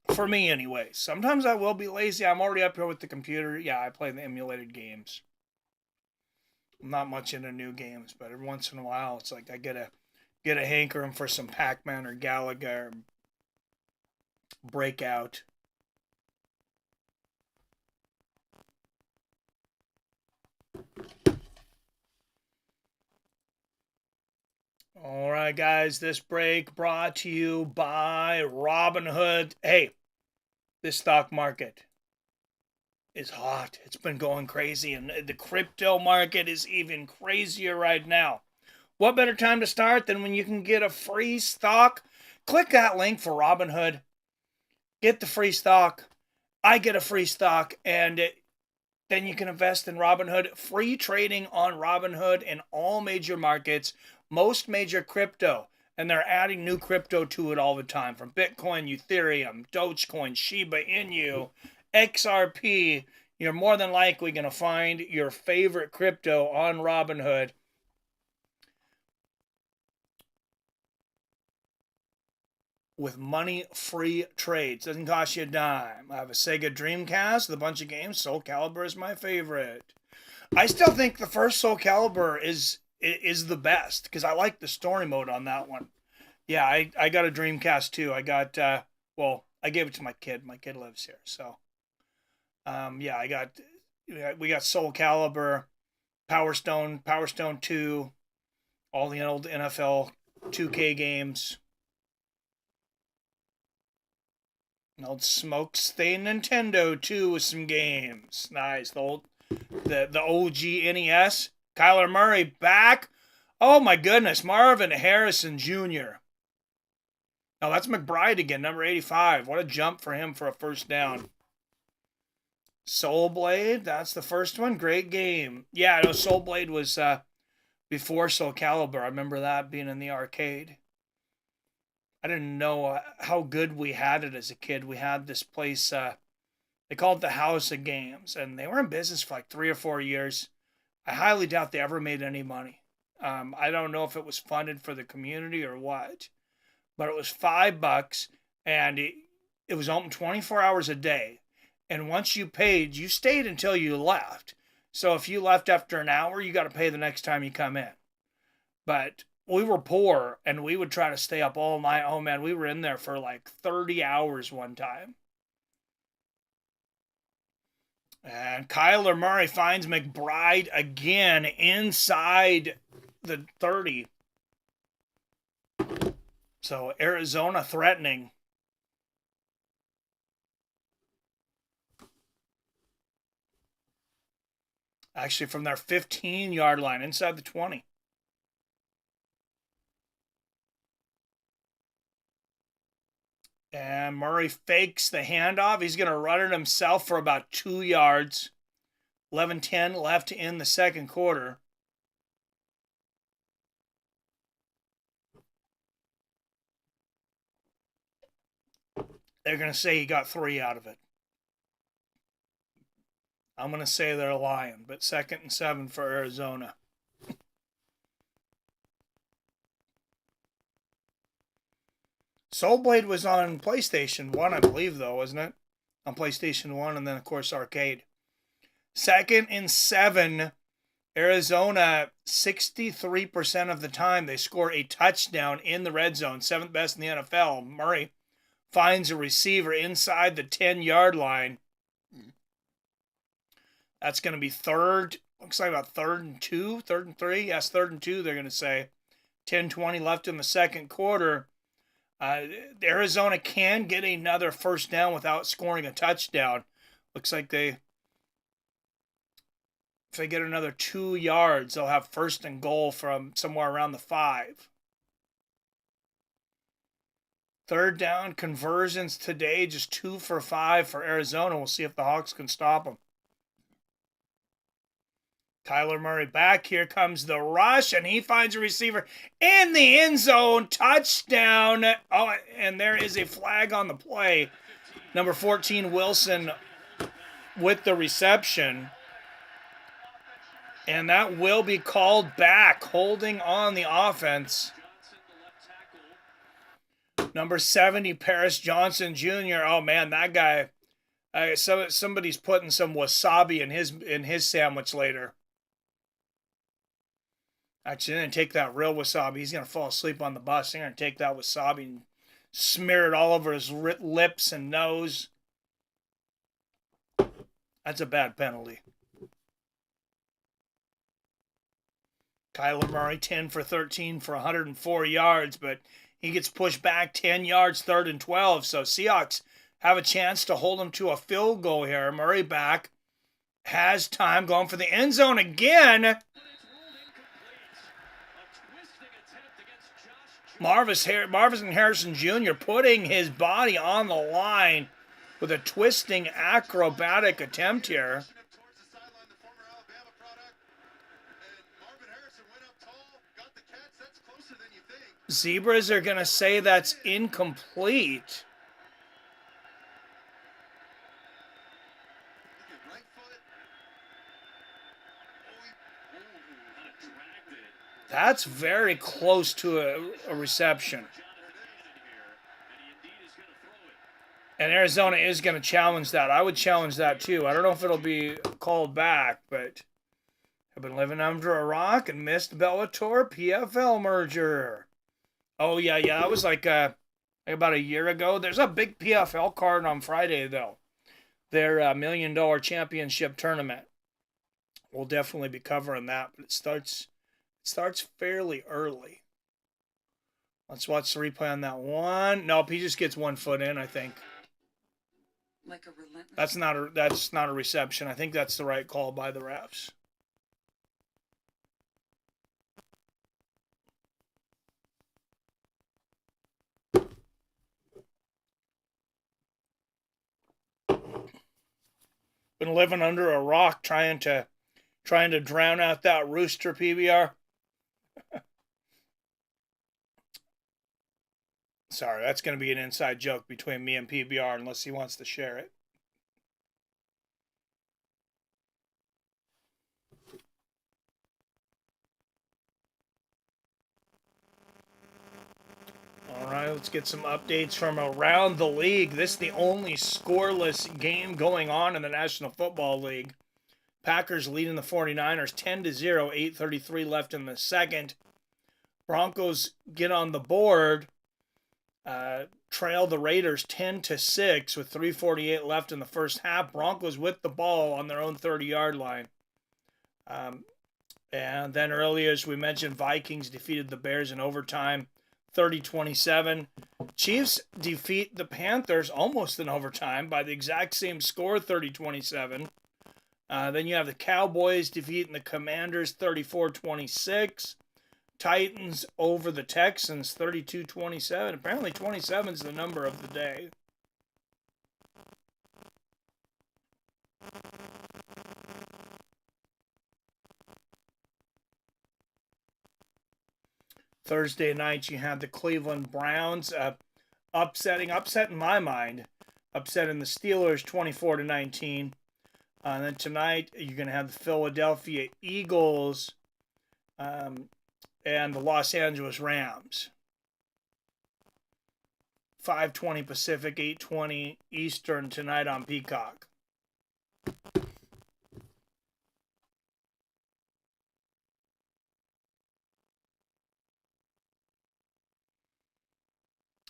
For me, anyway. Sometimes I will be lazy. I'm already up here with the computer. Yeah, I play the emulated games. I'm not much into new games, but every once in a while, it's like I get a hankering for some Pac-Man or Galaga or Breakout. All right, guys, this break brought to you by Robinhood. Hey, this stock market is hot. It's been going crazy, and the crypto market is even crazier right now. What better time to start than when you can get a free stock? Click that link for Robinhood. Get the free stock. I get a free stock, and then you can invest in Robinhood. Free trading on Robinhood in all major markets, most major crypto. And they're adding new crypto to it all the time, from Bitcoin, Ethereum, Dogecoin, Shiba Inu, XRP. You're more than likely going to find your favorite crypto on Robinhood. With money-free trades. Doesn't cost you a dime. I have a Sega Dreamcast with a bunch of games. Soul Calibur is my favorite. I still think the first Soul Calibur is the best because I like the story mode on that one. Yeah, I got a Dreamcast too. I got I gave it to my kid. My kid lives here, so yeah, we got Soul Calibur, Power Stone 2, all the old NFL 2K games. An old smoke stain Nintendo too with some games. Nice. The OG NES. Kyler Murray back. Oh my goodness. Marvin Harrison Jr. Oh, that's McBride again, number 85. What a jump for him for a first down. Soul Blade, that's the first one. Great game. Yeah, I know Soul Blade was before Soul Calibur. I remember that being in the arcade. I didn't know how good we had it as a kid. We had this place, they called it the House of Games, and they were in business for like 3 or 4 years. I highly doubt they ever made any money. I don't know if it was funded for the community or what, but it was $5, and it was open 24 hours a day. And once you paid, you stayed until you left. So if you left after an hour, you got to pay the next time you come in. But we were poor, and we would try to stay up all night. Oh, man, we were in there for like 30 hours one time. And Kyler Murray finds McBride again inside the 30. So Arizona threatening. Actually, from their 15-yard line, inside the 20. And Murray fakes the handoff. He's going to run it himself for about 2 yards. 11:10 left in the second quarter. They're going to say he got 3 out of it. I'm going to say they're lying, but 2nd and 7 for Arizona. Soul Blade was on PlayStation 1, I believe, though, wasn't it? On PlayStation 1 and then, of course, arcade. 2nd and 7, Arizona, 63% of the time they score a touchdown in the red zone. 7th best in the NFL. Murray finds a receiver inside the 10-yard line. That's going to be third. Looks like about 3rd and 2, 3rd and 3. Yes, 3rd and 2, they're going to say. 10:20 left in the second quarter. Arizona can get another first down without scoring a touchdown. Looks like if they get another 2 yards, they'll have 1st and goal from somewhere around the 5. 3rd down conversions today, just 2 for 5 for Arizona. We'll see if the Hawks can stop them. Kyler Murray back. Here comes the rush, and he finds a receiver in the end zone. Touchdown. Oh, and there is a flag on the play. Number 14, Wilson, with the reception. And that will be called back, holding on the offense. Number 70, Paris Johnson Jr. Oh, man, that guy. Somebody's putting some wasabi in his sandwich later. Actually, they're going to take that real wasabi. He's going to fall asleep on the bus. They're going to take that wasabi and smear it all over his lips and nose. That's a bad penalty. Kyler Murray, 10 for 13 for 104 yards, but he gets pushed back 10 yards, 3rd and 12. So Seahawks have a chance to hold him to a field goal here. Murray back, has time, going for the end zone again. Marvin Harrison Jr. putting his body on the line with a twisting acrobatic attempt here. Zebras are going to say that's incomplete. That's very close to a reception. And Arizona is going to challenge that. I would challenge that too. I don't know if it'll be called back, but I've been living under a rock and missed Bellator PFL merger. Oh, yeah. That was like about a year ago. There's a big PFL card on Friday, though. Their $1 million championship tournament. We'll definitely be covering that, but it starts fairly early. Let's watch the replay on that one. Nope, he just gets 1 foot in, I think. Like a relentless... That's not a reception. I think that's the right call by the refs. Been living under a rock trying to drown out that rooster, PBR. Sorry, that's going to be an inside joke between me and PBR unless he wants to share it. All right, let's get some updates from around the league. This is the only scoreless game going on in the National Football League. Packers leading the 49ers 10-0, 8:33 left in the second. Broncos get on the board, trail the Raiders 10-6 with 3:48 left in the first half. Broncos with the ball on their own 30-yard line. And then earlier, as we mentioned, Vikings defeated the Bears in overtime, 30-27. Chiefs defeat the Panthers almost in overtime by the exact same score, 30-27. Then you have the Cowboys defeating the Commanders 34-26. Titans over the Texans 32-27. Apparently 27 is the number of the day. Thursday night you had the Cleveland Browns upset in my mind, upsetting the Steelers 24-19. And then tonight, you're going to have the Philadelphia Eagles and the Los Angeles Rams. 5:20 Pacific, 8:20 Eastern tonight on Peacock.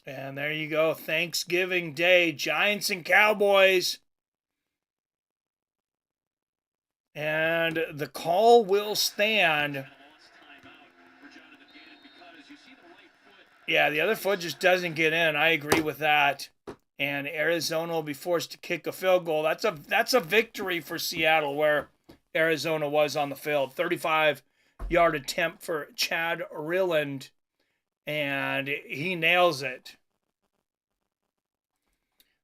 And there you go, Thanksgiving Day, Giants and Cowboys. And the call will stand. Yeah, the other foot just doesn't get in. I agree with that. And Arizona will be forced to kick a field goal. That's a victory for Seattle, where Arizona was on the field. 35-yard attempt for Chad Rilland, and he nails it.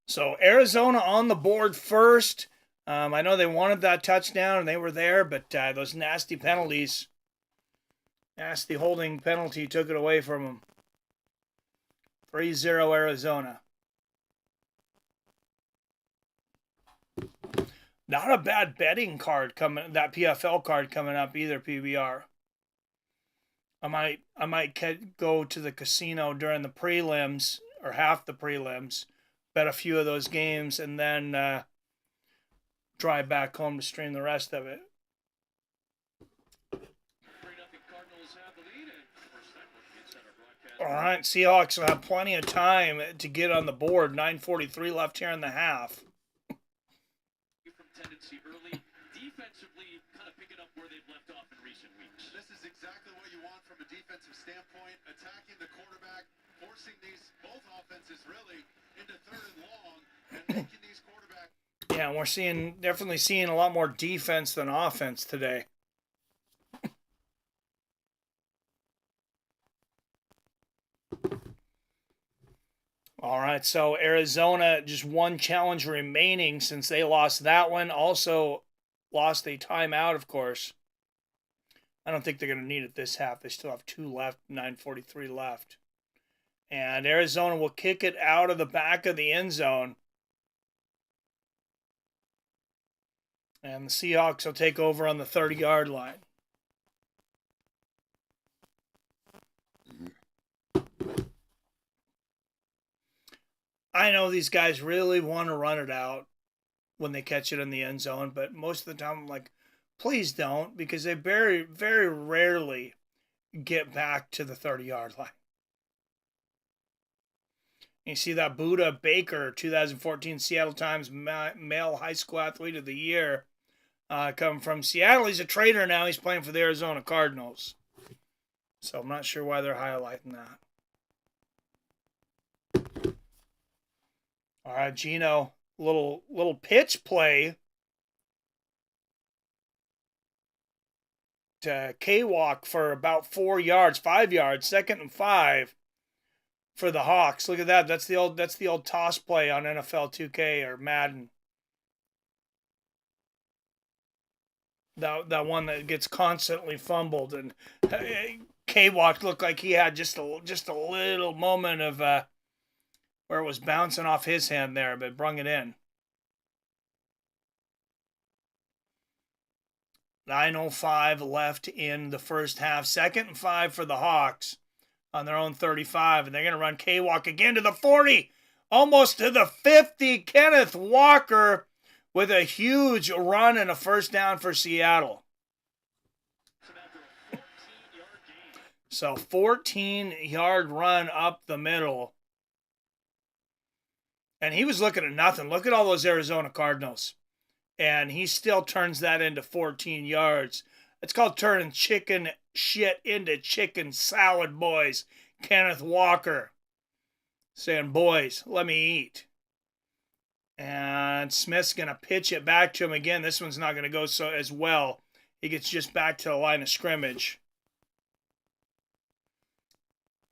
So Arizona on the board first. I know they wanted that touchdown, and they were there, but those nasty penalties, nasty holding penalty took it away from them. 3-0 Arizona. Not a bad betting card coming, that PFL card coming up either, PBR. I might go to the casino during the prelims, or half the prelims, bet a few of those games, and then drive back home to stream the rest of it. All right, Seahawks will have plenty of time to get on the board. 9:43 left here in the half. Tendency early, defensively, kind of picking up where they've left off in recent weeks. This is exactly what you want from a defensive standpoint, attacking the quarterback, forcing both offenses really into third and long, and making these quarterbacks. Yeah, we're definitely seeing a lot more defense than offense today. All right, so Arizona, just one challenge remaining since they lost that one. Also lost a timeout, of course. I don't think they're going to need it this half. They still have 2 left, 9:43 left. And Arizona will kick it out of the back of the end zone. And the Seahawks will take over on the 30-yard line. I know these guys really want to run it out when they catch it in the end zone, but most of the time I'm like, please don't, because they very, very rarely get back to the 30-yard line. You see that Buda Baker, 2014 Seattle Times Male High School Athlete of the Year, coming from Seattle. He's a trader now. He's playing for the Arizona Cardinals. So I'm not sure why they're highlighting that. All right, Geno, little pitch play to K-Walk for about 5 yards, 2nd and 5 for the Hawks. Look at that. That's the old toss play on NFL 2K or Madden. That one that gets constantly fumbled, and K-Walk looked like he had just a little moment of where it was bouncing off his hand there, but brung it in. 9:05 left in the first half. 2nd and 5 for the Hawks on their own 35, and they're going to run K-Walk again to the 40, almost to the 50. Kenneth Walker with a huge run and a first down for Seattle. So 14-yard run up the middle. And he was looking at nothing. Look at all those Arizona Cardinals. And he still turns that into 14 yards. It's called turning chicken shit into chicken salad, boys. Kenneth Walker saying, boys, let me eat. And Smith's going to pitch it back to him again. This one's not going to go so as well. He gets just back to the line of scrimmage.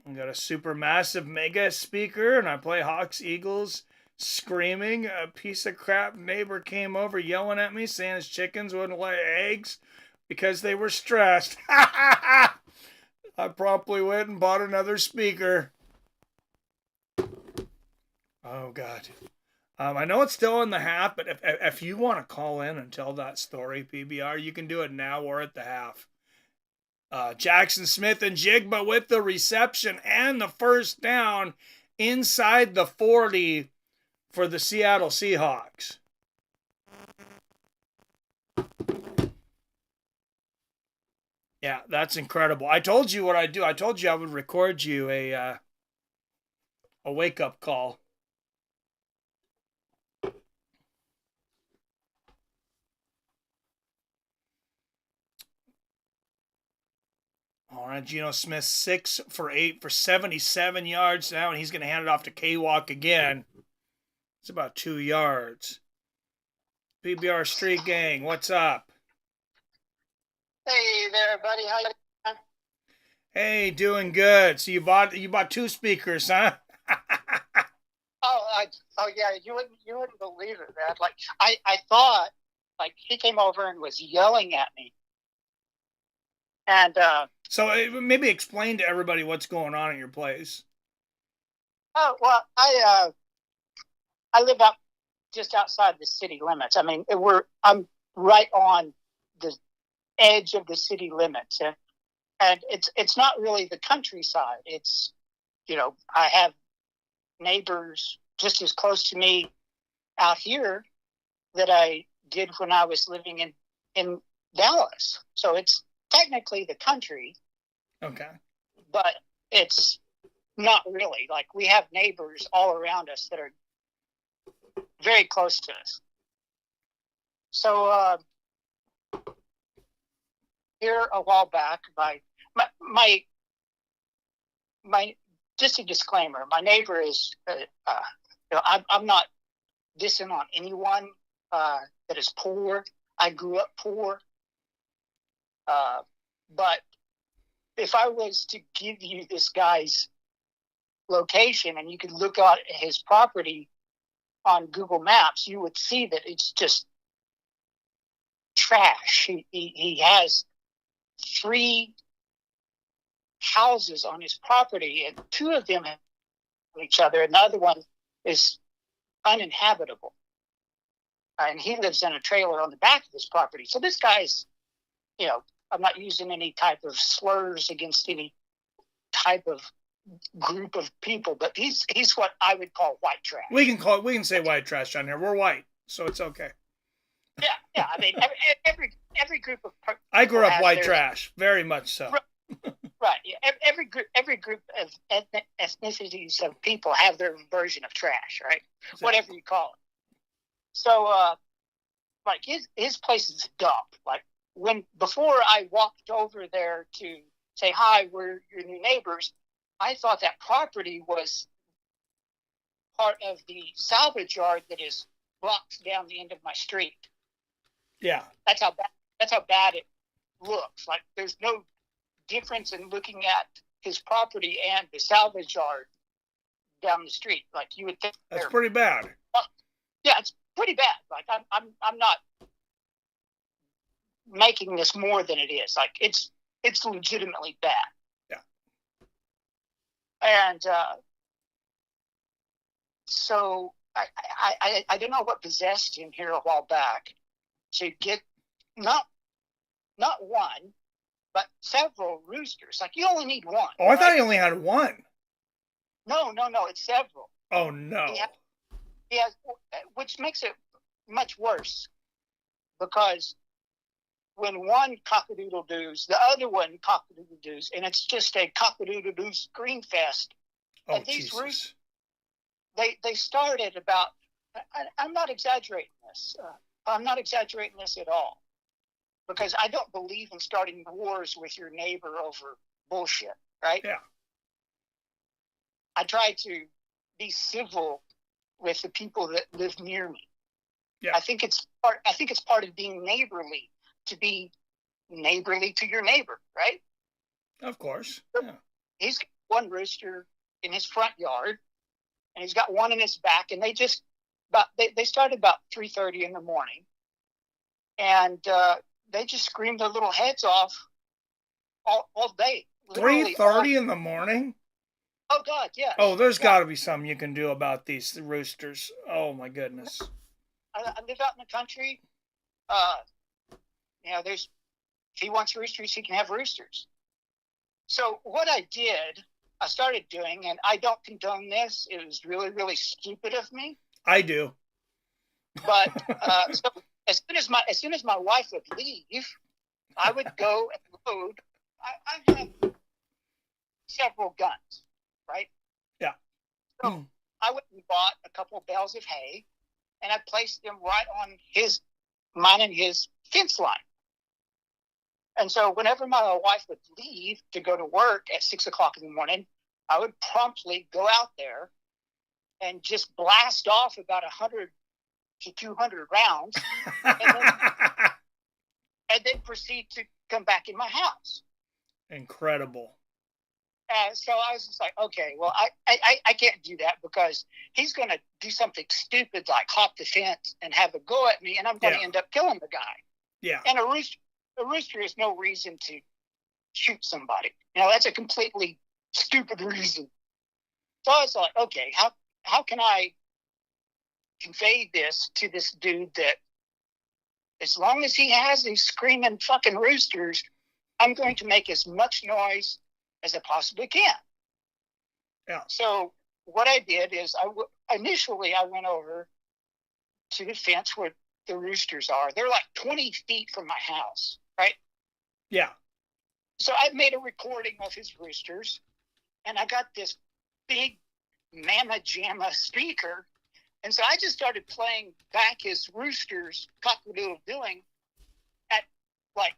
I got a super massive mega speaker, and I play Hawks Eagles screaming. A piece of crap neighbor came over yelling at me saying his chickens wouldn't lay eggs because they were stressed. I promptly went and bought another speaker. Oh, God. I know it's still in the half, but if you want to call in and tell that story, PBR, you can do it now or at the half. Jackson Smith and Jigba with the reception and the first down inside the 40 for the Seattle Seahawks. Yeah, that's incredible. I told you what I'd do. I told you I would record you a wake-up call. All right, Geno Smith 6 for 8 for 77 yards now, and he's going to hand it off to K-Walk again. It's about 2 yards. PBR Street Gang, what's up? Hey there, buddy. How you doing? Hey, doing good. So you bought 2 speakers, huh? Oh yeah, you wouldn't believe it, man. Like I thought, like he came over and was yelling at me, and So maybe explain to everybody what's going on at your place. oh well, I live out just outside the city limits. I mean, I'm right on the edge of the city limits, and it's not really the countryside. It's, I have neighbors just as close to me out here that I did when I was living in Dallas. So it's technically the country, Okay. but it's not really. Like, we have neighbors all around us that are very close to us. So here a while back, my just a disclaimer, my neighbor is I'm not dissing on anyone that is poor. I grew up poor, but if I was to give you this guy's location and you could look at his property on Google Maps, you would see that it's just trash. He has 3 houses on his property, and 2 of them have each other, and the other one is uninhabitable. And he lives in a trailer on the back of his property. So this guy's, I'm not using any type of slurs against any type of group of people, but he's what I would call white trash. We can say white trash on here. We're white, so it's okay. Yeah. I mean, every group of I grew up white trash, very much so. Right. Yeah. Every group of ethnicities of people have their version of trash, right? Exactly. Whatever you call it. So, like his place is a dump. Like, before I walked over there to say hi, we're your new neighbors, I thought that property was part of the salvage yard that is blocked down the end of my street. Yeah. That's how bad it looks. Like, there's no difference in looking at his property and the salvage yard down the street. Like, you would think that's pretty bad. Yeah, it's pretty bad. Like, I'm not making this more than it is. Like, it's legitimately bad. Yeah. And so I don't know what possessed him here a while back to get not one, but several roosters. Like, you only need one. Oh, I thought he only had one. No, it's several. Oh, no. He has, which makes it much worse, because when one cock-a-doodle-doos, the other one cock-a-doodle-doos, and it's just a cock-a-doodle-doo scream fest. Oh, and these Jesus. roosters, they started about, I'm not exaggerating this. I'm not exaggerating this at all, because I don't believe in starting wars with your neighbor over bullshit, right? Yeah. I try to be civil with the people that live near me. Yeah. I think it's part of being neighborly to be neighborly to your neighbor, right? Of course. Yeah. He's got one rooster in his front yard, and he's got one in his back, and they started about 3:30 in the morning, and they just screamed their little heads off all day. 3:30 in the morning? Oh God, yes. Oh, there's Yeah. got to be something you can do about these roosters. Oh my goodness. I live out in the country. There's if he wants roosters, he can have roosters. So what I did, I started doing, and I don't condone this. It was really, really stupid of me. I do. But so as soon as my wife would leave, I would go and load. I have several guns, right? Yeah. So I went and bought a couple of bales of hay, and I placed them right on mine and his fence line. And so whenever my wife would leave to go to work at 6 o'clock in the morning, I would promptly go out there and just blast off about 100 to 200 rounds and then proceed to come back in my house. Incredible. So I was just like, okay, well, I can't do that because he's going to do something stupid like hop the fence and have a go at me, and I'm going to end up killing the guy. Yeah. And a rooster is no reason to shoot somebody. That's a completely stupid reason. So I was like, okay, how can I convey this to this dude that as long as he has these screaming fucking roosters, I'm going to make as much noise as I possibly can. Yeah. So what I did is initially I went over to the fence where the roosters are. They're like 20 feet from my house, right? Yeah. So I made a recording of his roosters, and I got this big mamma jamma speaker. And so I just started playing back his roosters, cock-a-doodle-doing, at like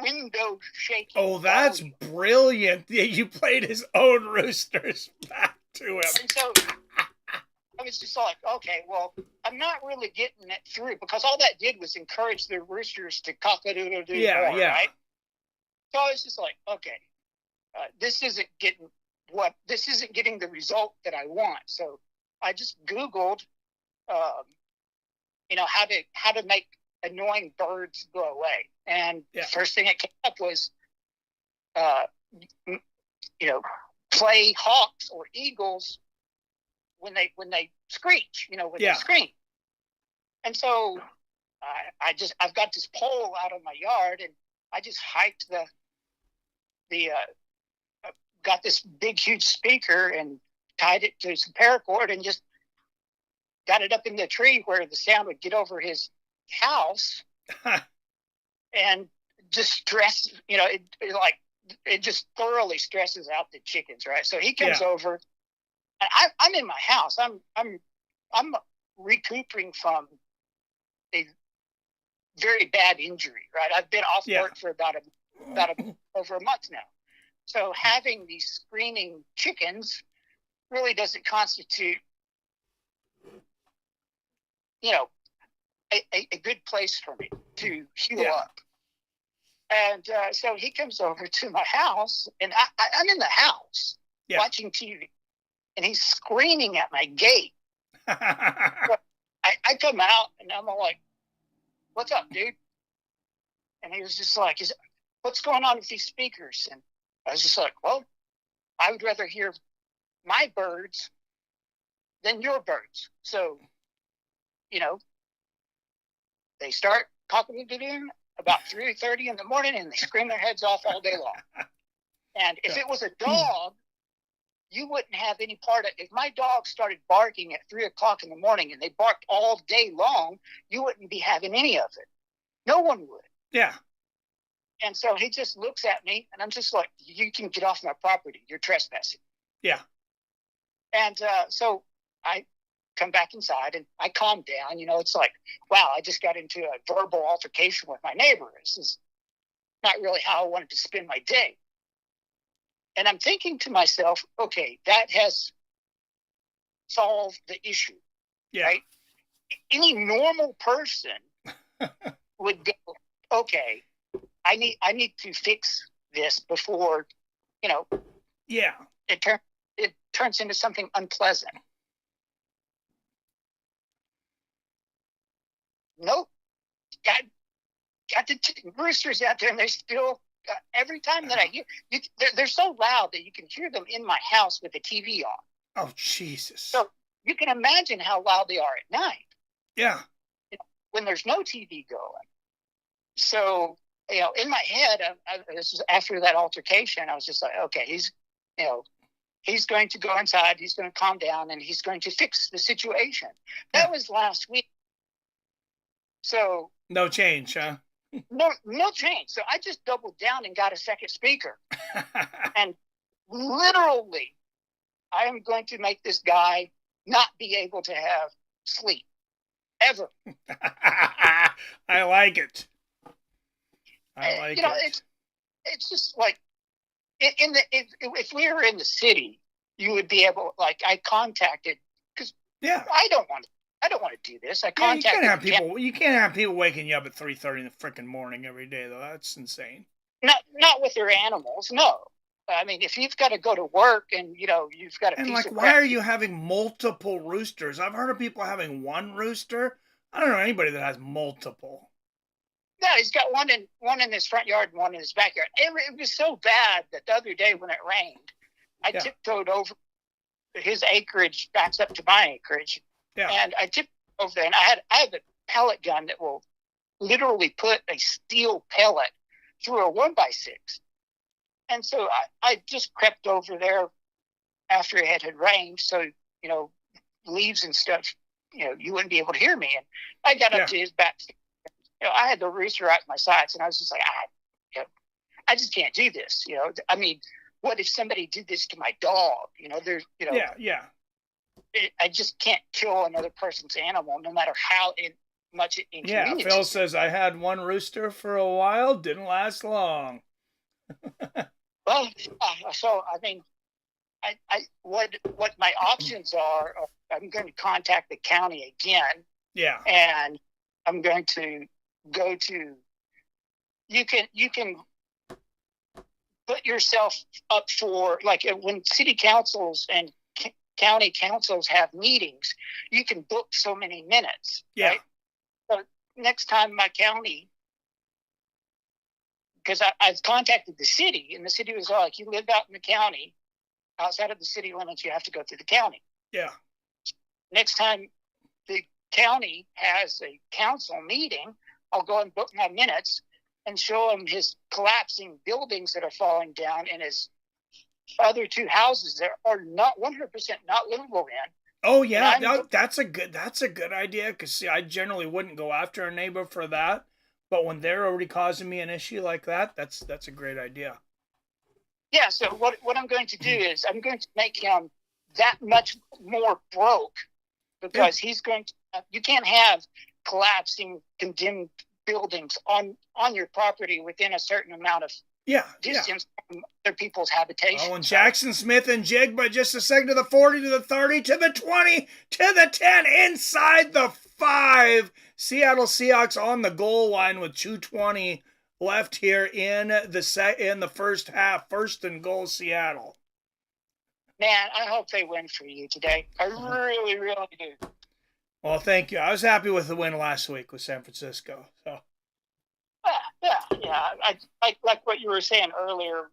window shaking. Oh, that's volume. brilliant. You played his own roosters back to him. And so I was just like, okay, well, I'm not really getting it through because all that did was encourage the roosters to cock-a-doodle-doo more, right? So I was just like, okay, this isn't getting the result that I want. So I just Googled, how to make annoying birds go away. And the first thing that came up was, play hawks or eagles when they screech, when they scream. And so I've got this pole out of my yard, and I just hiked got this big, huge speaker and tied it to some paracord and just got it up in the tree where the sound would get over his house and just stress, it just thoroughly stresses out the chickens, right? So he comes over, and I'm in my house. I'm recouping from a very bad injury, right? I've been off work for about over a month now. So having these screaming chickens really doesn't constitute, a good place for me to heal up. And so he comes over to my house, and I'm in the house watching TV, and he's screaming at my gate. So I come out, and I'm like, "What's up, dude?" And he was just like, "What's going on with these speakers?" And I was just like, "Well, I would rather hear my birds than your birds." So, they start cock-a-doodle-doo about 3:30 in the morning, and they scream their heads off all day long. And if it was a dog, you wouldn't have any part of it. If my dog started barking at 3 o'clock in the morning and they barked all day long, you wouldn't be having any of it. No one would. Yeah. And so he just looks at me, and I'm just like, "You can get off my property. You're trespassing." Yeah. And so I come back inside, and I calm down. It's like, wow, I just got into a verbal altercation with my neighbor. This is not really how I wanted to spend my day. And I'm thinking to myself, okay, that has solved the issue, right? Any normal person would go, okay, I need to fix this before, it turns into something unpleasant. Nope. Got the roosters out there, and they're still every time that I hear, they're so loud that you can hear them in my house with the TV on. Oh, Jesus. So you can imagine how loud they are at night. Yeah. When there's no TV going. So, in my head, this is after that altercation, I was just like, okay, he's going to go inside, he's going to calm down, and he's going to fix the situation. That was last week. So no change, huh? No change. So I just doubled down and got a second speaker. And literally, I am going to make this guy not be able to have sleep ever. I like it. I like it. It's just like if we were in the city, you would be able. Like I contacted because I don't want to do this. I contacted. You can't have people waking you up at 3:30 in the freaking morning every day, though. That's insane. Not with their animals. No. I mean, if you've got to go to work and you've got a piece of why are you having multiple roosters? I've heard of people having one rooster. I don't know anybody that has multiple. No, he's got one in his front yard and one in his backyard. It was so bad that the other day when it rained, I tiptoed over. His acreage backs up to my acreage, and I tiptoed over there, and I have a pellet gun that will literally put a steel pellet through a 1x6. And so I just crept over there after it had rained, so leaves and stuff, you wouldn't be able to hear me. And I got up to his back. I had the rooster out my sides, and I was just like, I just can't do this. I mean, what if somebody did this to my dog? I just can't kill another person's animal, no matter how much it inconveniences. Yeah, Phil says I had one rooster for a while, didn't last long. Well, so I mean, what my options are? I'm going to contact the county again. Yeah, and I'm going to go to. You can put yourself up for, like, when city councils and county councils have meetings, you can book so many minutes. Yeah. Right? So next time my county. Because I've contacted the city, and the city was like, you live out in the county, outside of the city limits, you have to go through the county. Yeah. Next time the county has a council meeting, I'll go and book my minutes and show him his collapsing buildings that are falling down and his other two houses that are not 100% not livable in. Oh, yeah, that's a good idea, because I generally wouldn't go after a neighbor for that. But when they're already causing me an issue like that, that's a great idea. Yeah, so what I'm going to do is I'm going to make him that much more broke, because he's going to. You can't have collapsing, condemned buildings on your property within a certain amount of distance from other people's habitation. Oh, and Jackson Smith and Jig by just a second, to the 40, to the 30, to the 20, to the 10, inside the 5. Seattle Seahawks on the goal line with 2:20 left here in the first half. First and goal, Seattle. Man, I hope they win for you today. I really, really do. Well, thank you. I was happy with the win last week with San Francisco. So. Yeah. I like what you were saying earlier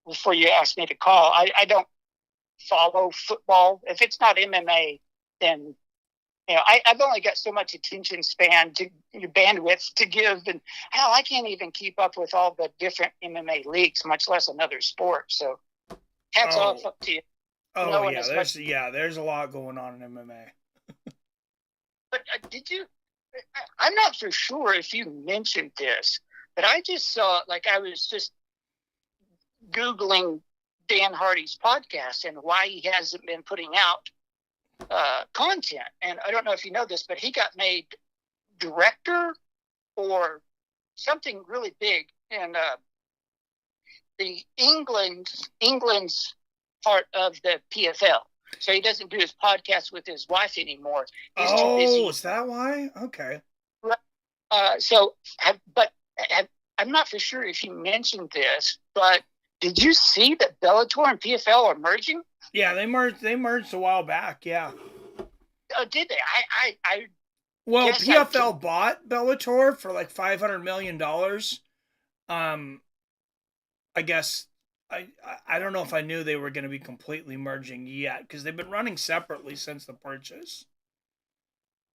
before you asked me to call. I don't follow football. If it's not MMA, then I've only got so much attention span to bandwidth to give, and hell, I can't even keep up with all the different MMA leagues, much less another sport. So, hats off up to you. Oh yeah, there's a lot going on in MMA. But did you? I'm not for sure if you mentioned this, but I just saw, like, I was just Googling Dan Hardy's podcast and why he hasn't been putting out content. And I don't know if you know this, but he got made director or something really big in the England's part of the PFL. So he doesn't do his podcast with his wife anymore. He's too busy. Is that why? Okay. I'm not for sure if you mentioned this, but did you see that Bellator and PFL are merging? Yeah, they merged a while back. Yeah. Oh, did they? Well, PFL bought Bellator for like $500 million. I guess I don't know if I knew they were going to be completely merging yet, because they've been running separately since the purchase.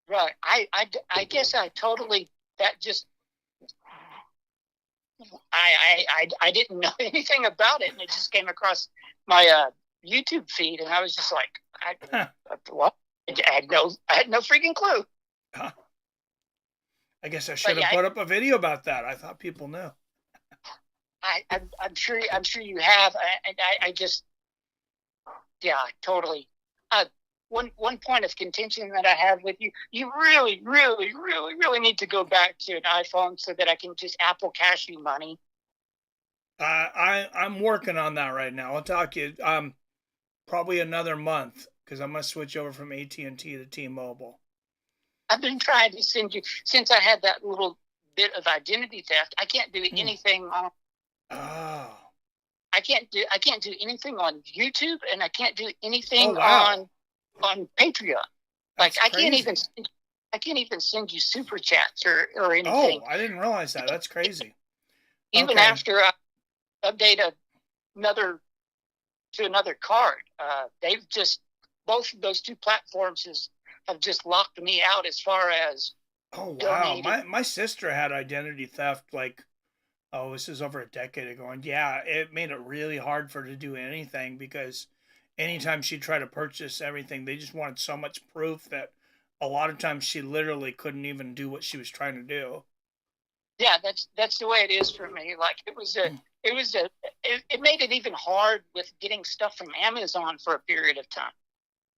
Right. I guess I totally, that just, I didn't know anything about it, and it just came across my YouTube feed, and I was just like, what? I had no freaking clue. Huh. I guess I should have put up a video about that. I thought people knew. I'm sure you have. I just, yeah, totally. One point of contention that I have with you, you really, really, really, really need to go back to an iPhone so that I can just Apple Cash you money. I'm working on that right now. I'll talk to you probably another month, because I'm going to switch over from AT&T to T-Mobile. I've been trying to send you, since I had that little bit of identity theft, I can't do anything on. Oh. I can't do anything on YouTube, and I can't do anything on Patreon. Like, I can't even send you super chats or anything. Oh, I didn't realize that. That's crazy. Even after I update another card, they've just, both of those two platforms have just locked me out as far as. Oh wow, my sister had identity theft this is over a decade ago, and yeah, it made it really hard for her to do anything, because anytime she tried to purchase everything, they just wanted so much proof that a lot of times she literally couldn't even do what she was trying to do. Yeah, that's the way it is for me. Like, it made it even hard with getting stuff from Amazon for a period of time.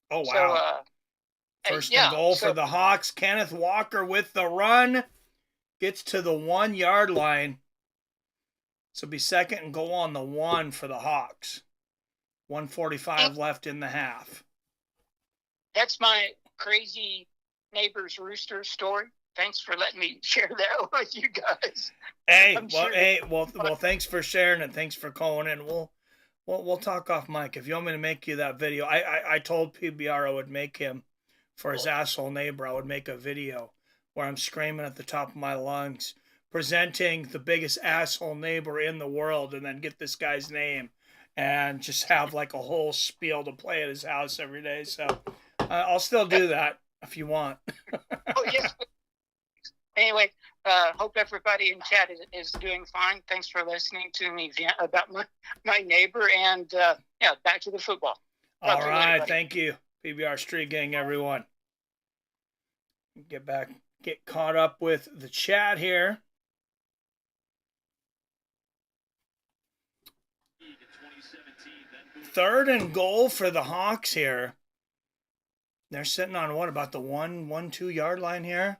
Oh wow. So, first and goal for the Hawks. Kenneth Walker with the run. Gets to the 1 yard line. So it'll be second and goal on the 1 for the Hawks. 1:45 left in the half. That's my crazy neighbor's rooster story. Thanks for letting me share that with you guys. Well, thanks for sharing it. Thanks for calling in. We'll talk off mic. If you want me to make you that video, I told PBR I would make him, for his asshole neighbor, I would make a video where I'm screaming at the top of my lungs, presenting the biggest asshole neighbor in the world, and then get this guy's name and just have like a whole spiel to play at his house every day. So I'll still do that if you want. Oh, yes. Anyway, hope everybody in chat is doing fine. Thanks for listening to me about my neighbor, and back to the football. All right, thank you, PBR Street Gang, everyone. Get caught up with the chat here. Third and goal for the Hawks here. They're sitting on what, about the 2 yard line here?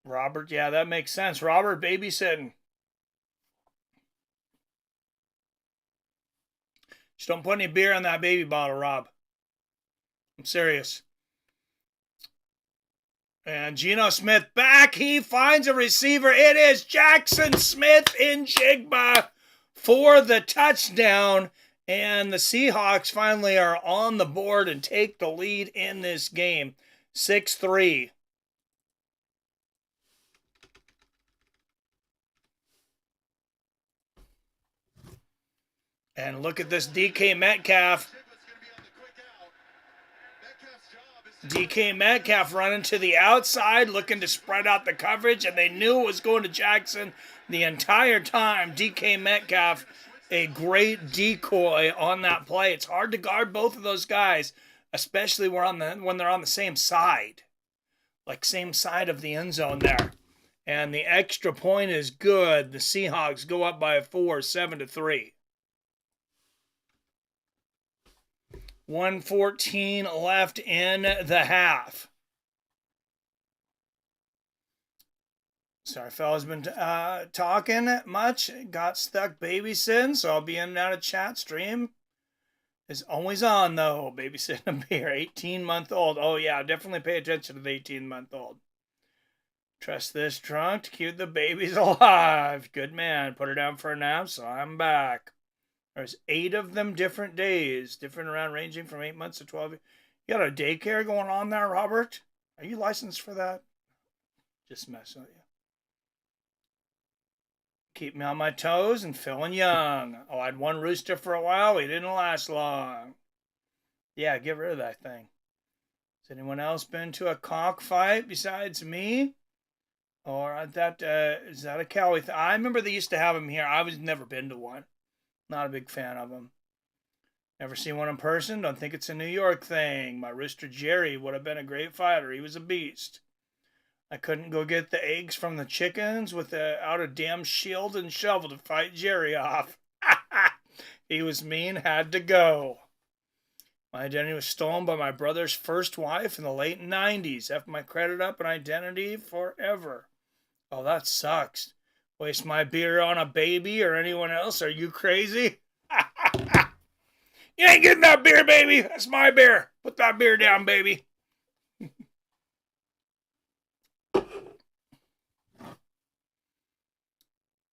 Robert, yeah, that makes sense. Robert babysitting. Just don't put any beer in that baby bottle, Rob. I'm serious. And Geno Smith back. He finds a receiver. It is Jackson Smith in Jigba for the touchdown. And the Seahawks finally are on the board and take the lead in this game. 6-3. And look at this DK Metcalf. DK Metcalf running to the outside, looking to spread out the coverage, and they knew it was going to Jackson the entire time. DK Metcalf, a great decoy on that play. It's hard to guard both of those guys, especially when they're on the same side, like same side of the end zone there. And the extra point is good. The Seahawks go up by 4, 7-3. 1:14 left in the half. Sorry, fellas, been talking much. Got stuck babysitting, so I'll be in and out of chat. Stream is always on, though. Babysitting a beer, 18-month-old. Oh, yeah, definitely pay attention to the 18-month-old. Trust this trunk to keep the babies alive. Good man. Put her down for a nap, so I'm back. There's 8 of them, different days, different around, ranging from 8 months to 12. You got a daycare going on there, Robert? Are you licensed for that? Just messing with you. Keep me on my toes and feeling young. Oh, I had one rooster for a while. He didn't last long. Yeah, get rid of that thing. Has anyone else been to a cockfight besides me? Or is that a Cali thing? I remember they used to have them here. I was never been to one. Not a big fan of them. Never seen one in person. Don't think it's a New York thing. My rooster Jerry would have been a great fighter. He was a beast. I couldn't go get the eggs from the chickens without a damn shield and shovel to fight Jerry off. He was mean, had to go. My identity was stolen by my brother's first wife in the late 90s. F my credit up and identity forever. Oh, that sucks. Waste my beer on a baby or anyone else? Are you crazy? You ain't getting that beer, baby. That's my beer. Put that beer down, baby.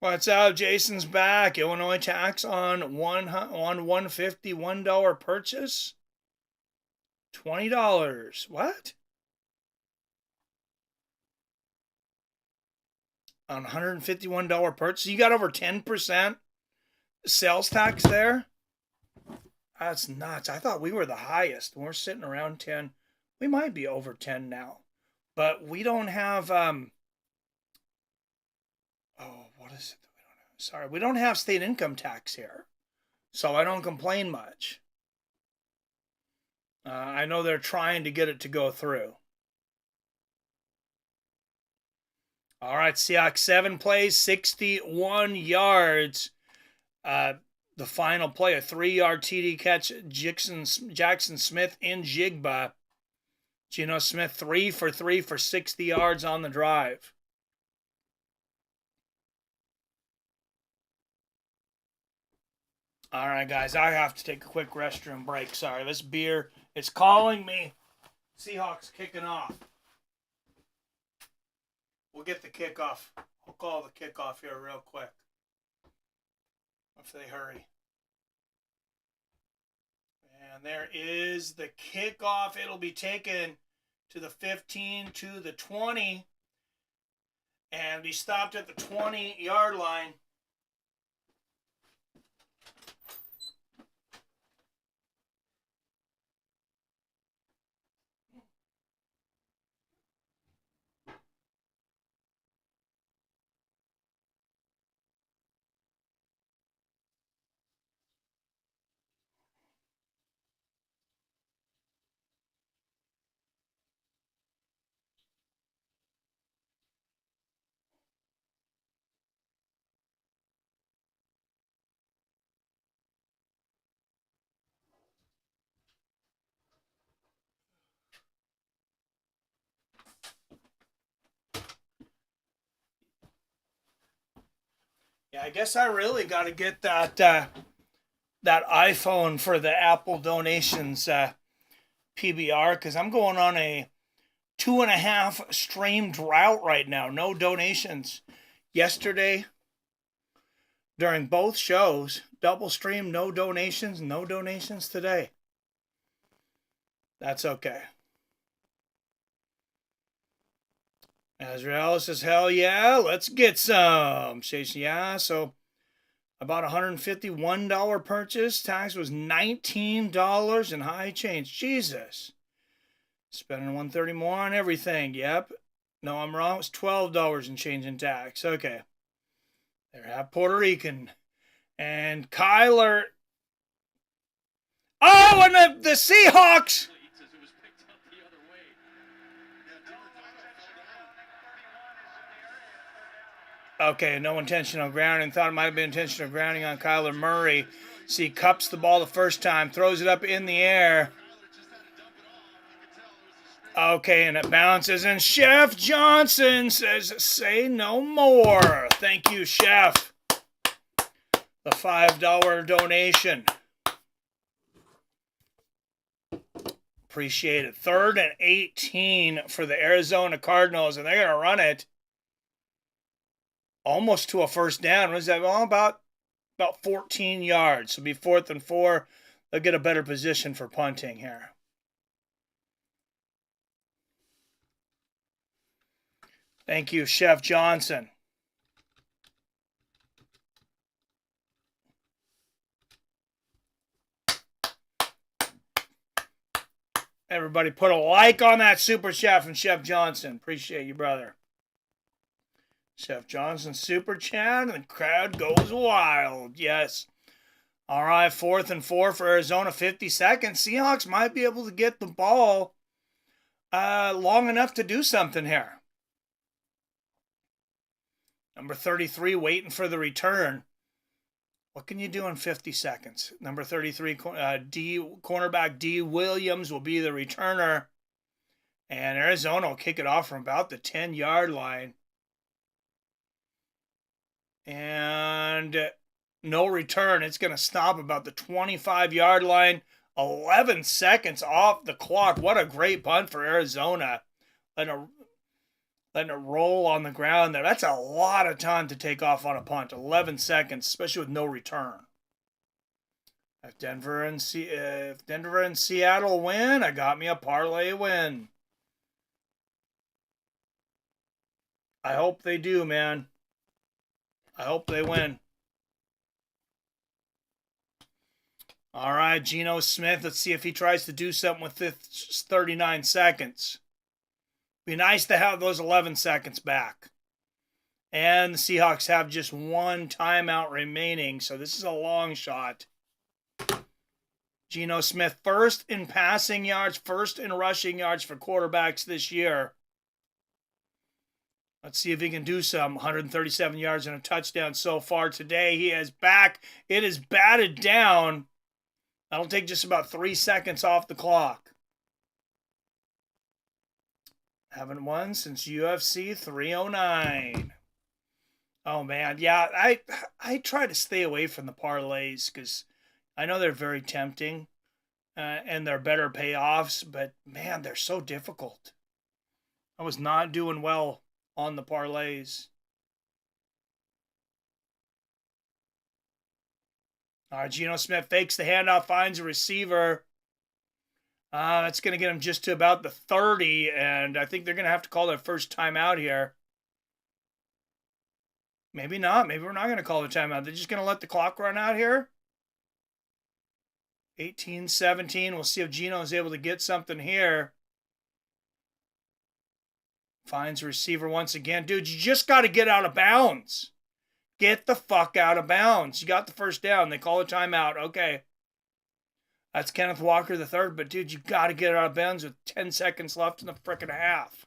What's up? Jason's back. Illinois tax on 150 $1 purchase. $20. What? On $151 purchase? You got over 10% sales tax there? That's nuts. I thought we were the highest. We're sitting around 10. We might be over 10 now. But we don't have what is it that we don't have? Sorry, we don't have state income tax here. So I don't complain much. I know they're trying to get it to go through. All right, Seahawks 7 plays, 61 yards. The final play, a 3-yard TD catch, Jackson Smith in Jigba. Geno Smith 3 for 3 for 60 yards on the drive. All right, guys, I have to take a quick restroom break. Sorry, this beer is calling me. Seahawks kicking off. We'll get the kickoff. I'll call the kickoff here real quick. If they hurry. And there is the kickoff. It'll be taken to the 15, to the 20. And be stopped at the 20-yard line. Yeah, I guess I really got to get that iPhone for the Apple donations PBR, because I'm going on a 2.5 stream drought right now. No donations. Yesterday, during both shows, double stream, no donations. No donations today. That's okay. Azrael says, hell yeah, let's get some. Says, yeah, so about $151 purchase. Tax was $19 and high change. Jesus. Spending $130 more on everything. Yep. No, I'm wrong. It was $12 and change in tax. Okay. There have Puerto Rican. And Kyler. Oh, and the Seahawks. Okay, no intentional grounding. Thought it might have been intentional grounding on Kyler Murray. See, cups the ball the first time, throws it up in the air. Okay, and it bounces, and Chef Johnson says, say no more. Thank you, Chef. The $5 donation. Appreciate it. 3rd and 18 for the Arizona Cardinals, and they're going to run it almost to a first down. What is that? Well, about 14 yards. So it'll be 4th and 4. They'll get a better position for punting here. Thank you, Chef Johnson. Everybody put a like on that Super Chef and Chef Johnson. Appreciate you, brother. Chef Johnson Super Chat, and the crowd goes wild. Yes. All right, 4th and 4 for Arizona, 50 seconds. Seahawks might be able to get the ball long enough to do something here. Number 33 waiting for the return. What can you do in 50 seconds? Number 33, cornerback D. Williams will be the returner. And Arizona will kick it off from about the 10-yard line. And no return. It's going to stop about the 25-yard line. 11 seconds off the clock. What a great punt for Arizona. Letting it roll on the ground there. That's a lot of time to take off on a punt. 11 seconds, especially with no return. If Denver and Seattle win, I got me a parlay win. I hope they do, man. I hope they win. All right, Geno Smith. Let's see if he tries to do something with this 39 seconds. Be nice to have those 11 seconds back. And the Seahawks have just one timeout remaining, so this is a long shot. Geno Smith, first in passing yards, first in rushing yards for quarterbacks this year. Let's see if he can do some. 137 yards and a touchdown so far today. He is back. It is batted down. That'll take just about 3 seconds off the clock. Haven't won since UFC 309. Oh, man. Yeah, I try to stay away from the parlays because I know they're very tempting and they're better payoffs, but, man, they're so difficult. I was not doing well on the parlays. All right, Geno Smith fakes the handoff, finds a receiver. That's going to get him just to about the 30, and I think they're going to have to call their first timeout here. Maybe not. Maybe we're not going to call the timeout. They're just going to let the clock run out here. 18-17. We'll see if Geno is able to get something here. Finds a receiver once again. Dude, you just got to get out of bounds. Get the fuck out of bounds. You got the first down. They call a timeout. Okay. That's Kenneth Walker III. But, dude, you got to get out of bounds with 10 seconds left in the frickin' half.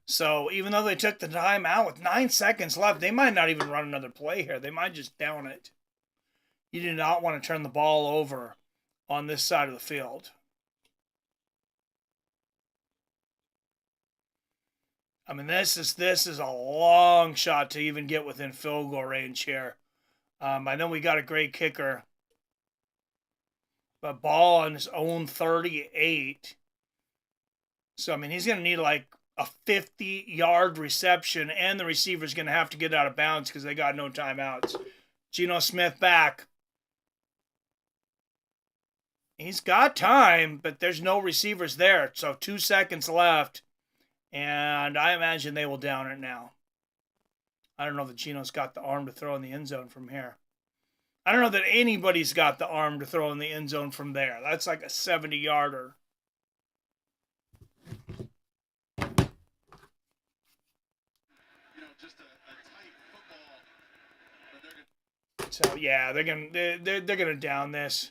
So, even though they took the timeout with 9 seconds left, they might not even run another play here. They might just down it. You do not want to turn the ball over on this side of the field. I mean, this is a long shot to even get within field goal range here. I know we got a great kicker, but ball on his own 38. So, I mean, he's going to need like a 50-yard reception, and the receiver's going to have to get out of bounds because they got no timeouts. Geno Smith back. He's got time, but there's no receivers there. So 2 seconds left. And I imagine they will down it now. I don't know that Geno's got the arm to throw in the end zone from here. I don't know that anybody's got the arm to throw in the end zone from there. That's like a 70-yarder. Just a tight football. So yeah, they're gonna down this,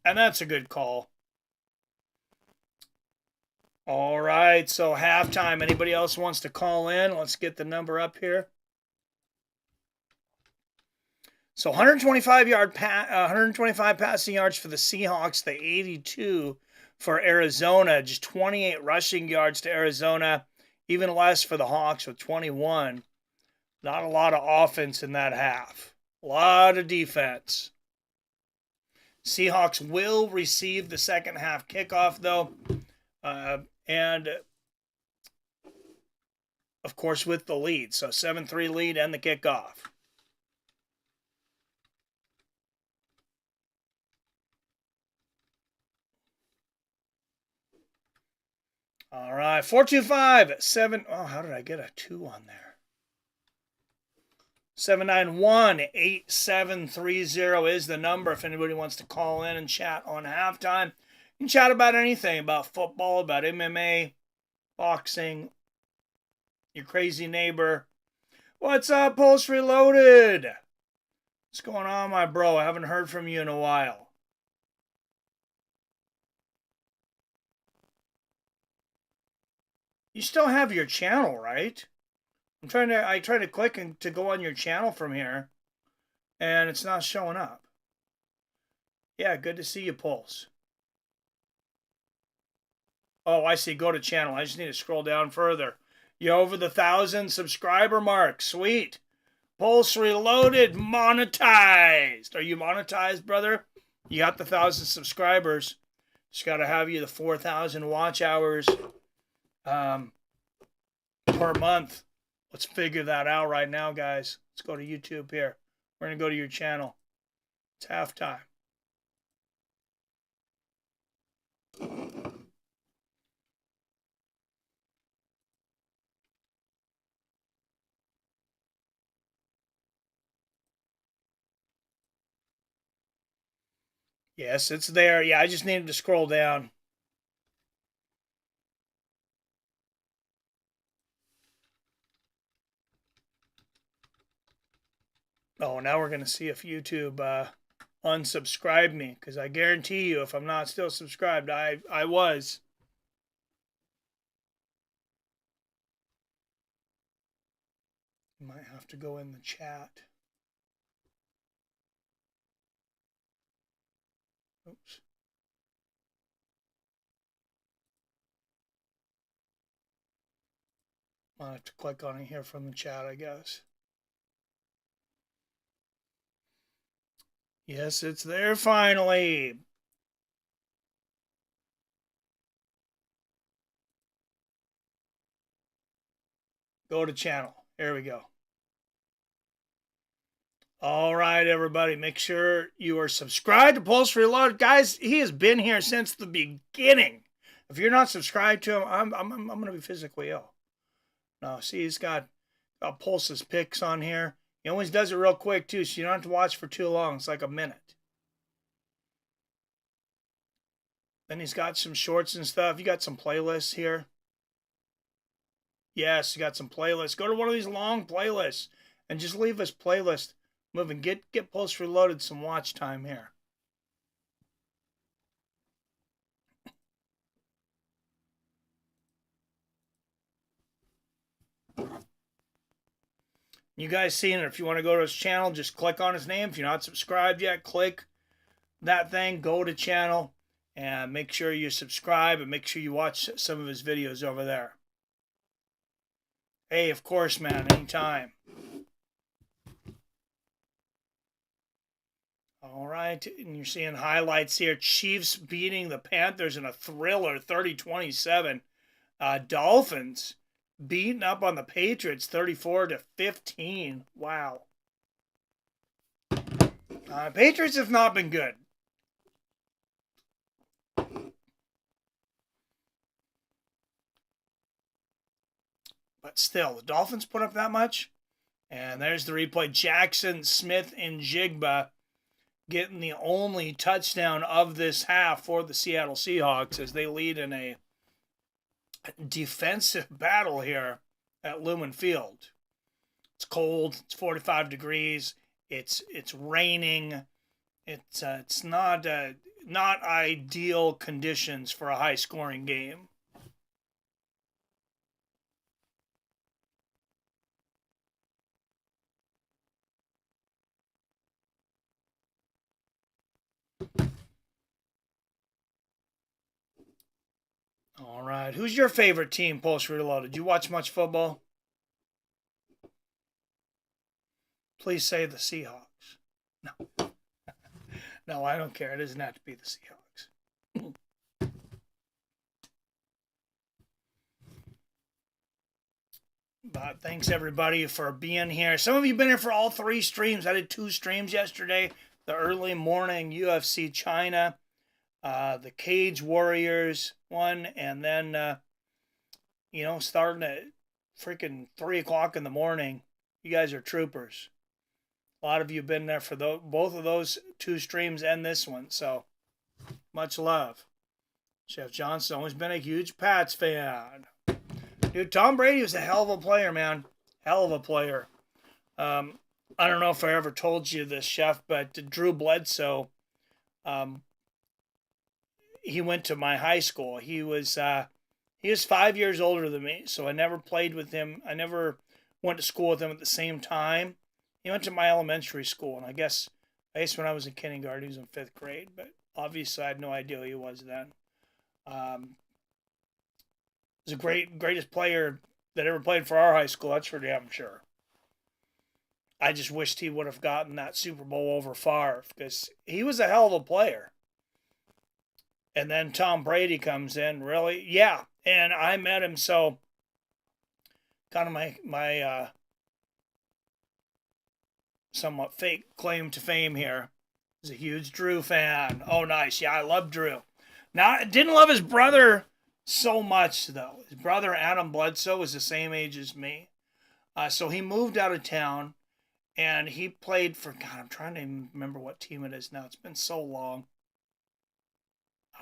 and that's a good call. All right, so halftime. Anybody else wants to call in? Let's get the number up here. So 125 passing yards for the Seahawks, the 82 for Arizona. Just 28 rushing yards to Arizona, even less for the Hawks with 21. Not a lot of offense in that half. A lot of defense. Seahawks will receive the second half kickoff, though. And, of course, with the lead. So 7-3 lead and the kickoff. All right, 425-7. Oh, how did I get a 2 on there? 791-8730 is the number if anybody wants to call in and chat on halftime. You can chat about anything, about football, about MMA, boxing, your crazy neighbor. What's up, Pulse Reloaded? What's going on, my bro? I haven't heard from you in a while. You still have your channel, right? I try to click to go on your channel from here, and it's not showing up. Yeah, good to see you, Pulse. Oh, I see. Go to channel. I just need to scroll down further. You're over the 1,000 subscriber mark. Sweet. Pulse Reloaded monetized. Are you monetized, brother? You got the 1,000 subscribers. Just got to have you the 4,000 watch hours per month. Let's figure that out right now, guys. Let's go to YouTube here. We're going to go to your channel. It's halftime. Yes, it's there. Yeah, I just needed to scroll down. Oh, now we're going to see if YouTube unsubscribed me, because I guarantee you if I'm not still subscribed, I was. You might have to go in the chat. Oops. I'll have to click on it here from the chat, I guess. Yes, it's there finally. Go to channel. Here we go. All right, everybody. Make sure you are subscribed to Pulse Reloaded. Guys, he has been here since the beginning. If you're not subscribed to him, I'm going to be physically ill. No, see, he's got Pulse's picks on here. He always does it real quick, too, so you don't have to watch for too long. It's like a minute. Then he's got some shorts and stuff. You got some playlists here. Yes, you got some playlists. Go to one of these long playlists and just leave this playlist moving. Get Pulse Reloaded some watch time here. You guys seen it. If you want to go to his channel, just click on his name. If you're not subscribed yet, click that thing, go to channel, and make sure you subscribe and make sure you watch some of his videos over there. Hey, of course, man, anytime. All right, and you're seeing highlights here. Chiefs beating the Panthers in a thriller, 30-27. Dolphins beating up on the Patriots, 34-15. Wow. Patriots have not been good. But still, the Dolphins put up that much. And there's the replay. Jackson, Smith, and Jigba getting the only touchdown of this half for the Seattle Seahawks as they lead in a defensive battle here at Lumen Field. It's cold. It's 45 degrees. It's raining. It's not ideal conditions for a high-scoring game. All right. Who's your favorite team, Pulse Reloaded? Did you watch much football? Please say the Seahawks. No. No, I don't care. It doesn't have to be the Seahawks. But thanks, everybody, for being here. Some of you have been here for all 3 streams. I did 2 streams yesterday. The early morning UFC China, the Cage Warriors one, and then you know, starting at freaking 3 o'clock in the morning. You guys are troopers. A lot of you have been there for both of those 2 streams and this one. So, much love. Chef Johnson always been a huge Pats fan. Dude, Tom Brady was a hell of a player, man. Hell of a player. I don't know if I ever told you this, Chef, but Drew Bledsoe, he went to my high school. He was 5 years older than me, so I never played with him. I never went to school with him at the same time. He went to my elementary school, and I guess when I was in kindergarten, he was in 5th grade, but obviously I had no idea who he was then. He was the greatest player that ever played for our high school, that's for damn sure. I just wished he would have gotten that Super Bowl over Favre, because he was a hell of a player. And then Tom Brady comes in, really? Yeah, and I met him, so kind of my somewhat fake claim to fame here. He's a huge Drew fan. Oh, nice. Yeah, I love Drew. Now, I didn't love his brother so much, though. His brother, Adam Bledsoe, was the same age as me. So he moved out of town, and he played for, God, I'm trying to remember what team it is now. It's been so long.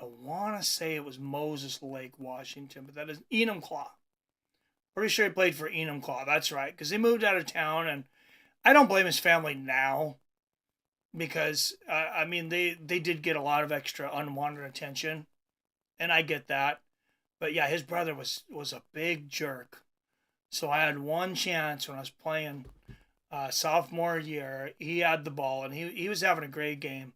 I want to say it was Moses Lake, Washington, but that is Enumclaw. Pretty sure he played for Enumclaw. That's right, because he moved out of town, and I don't blame his family now, because, I mean, they did get a lot of extra unwanted attention, and I get that. But, yeah, his brother was a big jerk. So I had one chance when I was playing sophomore year. He had the ball, and he was having a great game.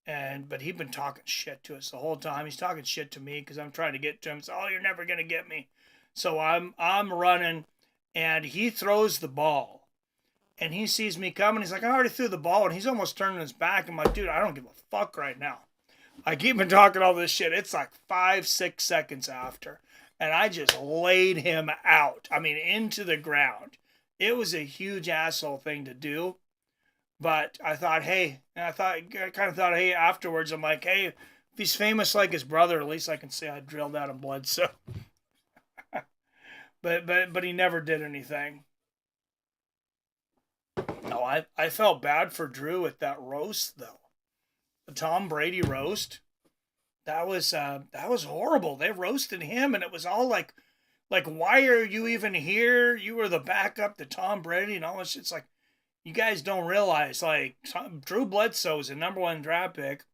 But he'd been talking shit to us the whole time. He's talking shit to me because I'm trying to get to him. So, oh, you're never going to get me. So I'm running, and he throws the ball. And he sees me coming. He's like, I already threw the ball. And he's almost turning his back. I'm like, dude, I don't give a fuck right now. I keep been talking all this shit. It's like 5-6 seconds after. And I just laid him out. I mean, into the ground. It was a huge asshole thing to do. But I thought, hey, afterwards, I'm like, hey, if he's famous like his brother, at least I can say I drilled out of blood. So, but he never did anything. No, I felt bad for Drew at that roast though. The Tom Brady roast. That was horrible. They roasted him, and it was all like, why are you even here? You were the backup to Tom Brady and all this. It's like, you guys don't realize, like, Drew Bledsoe is a #1 draft pick.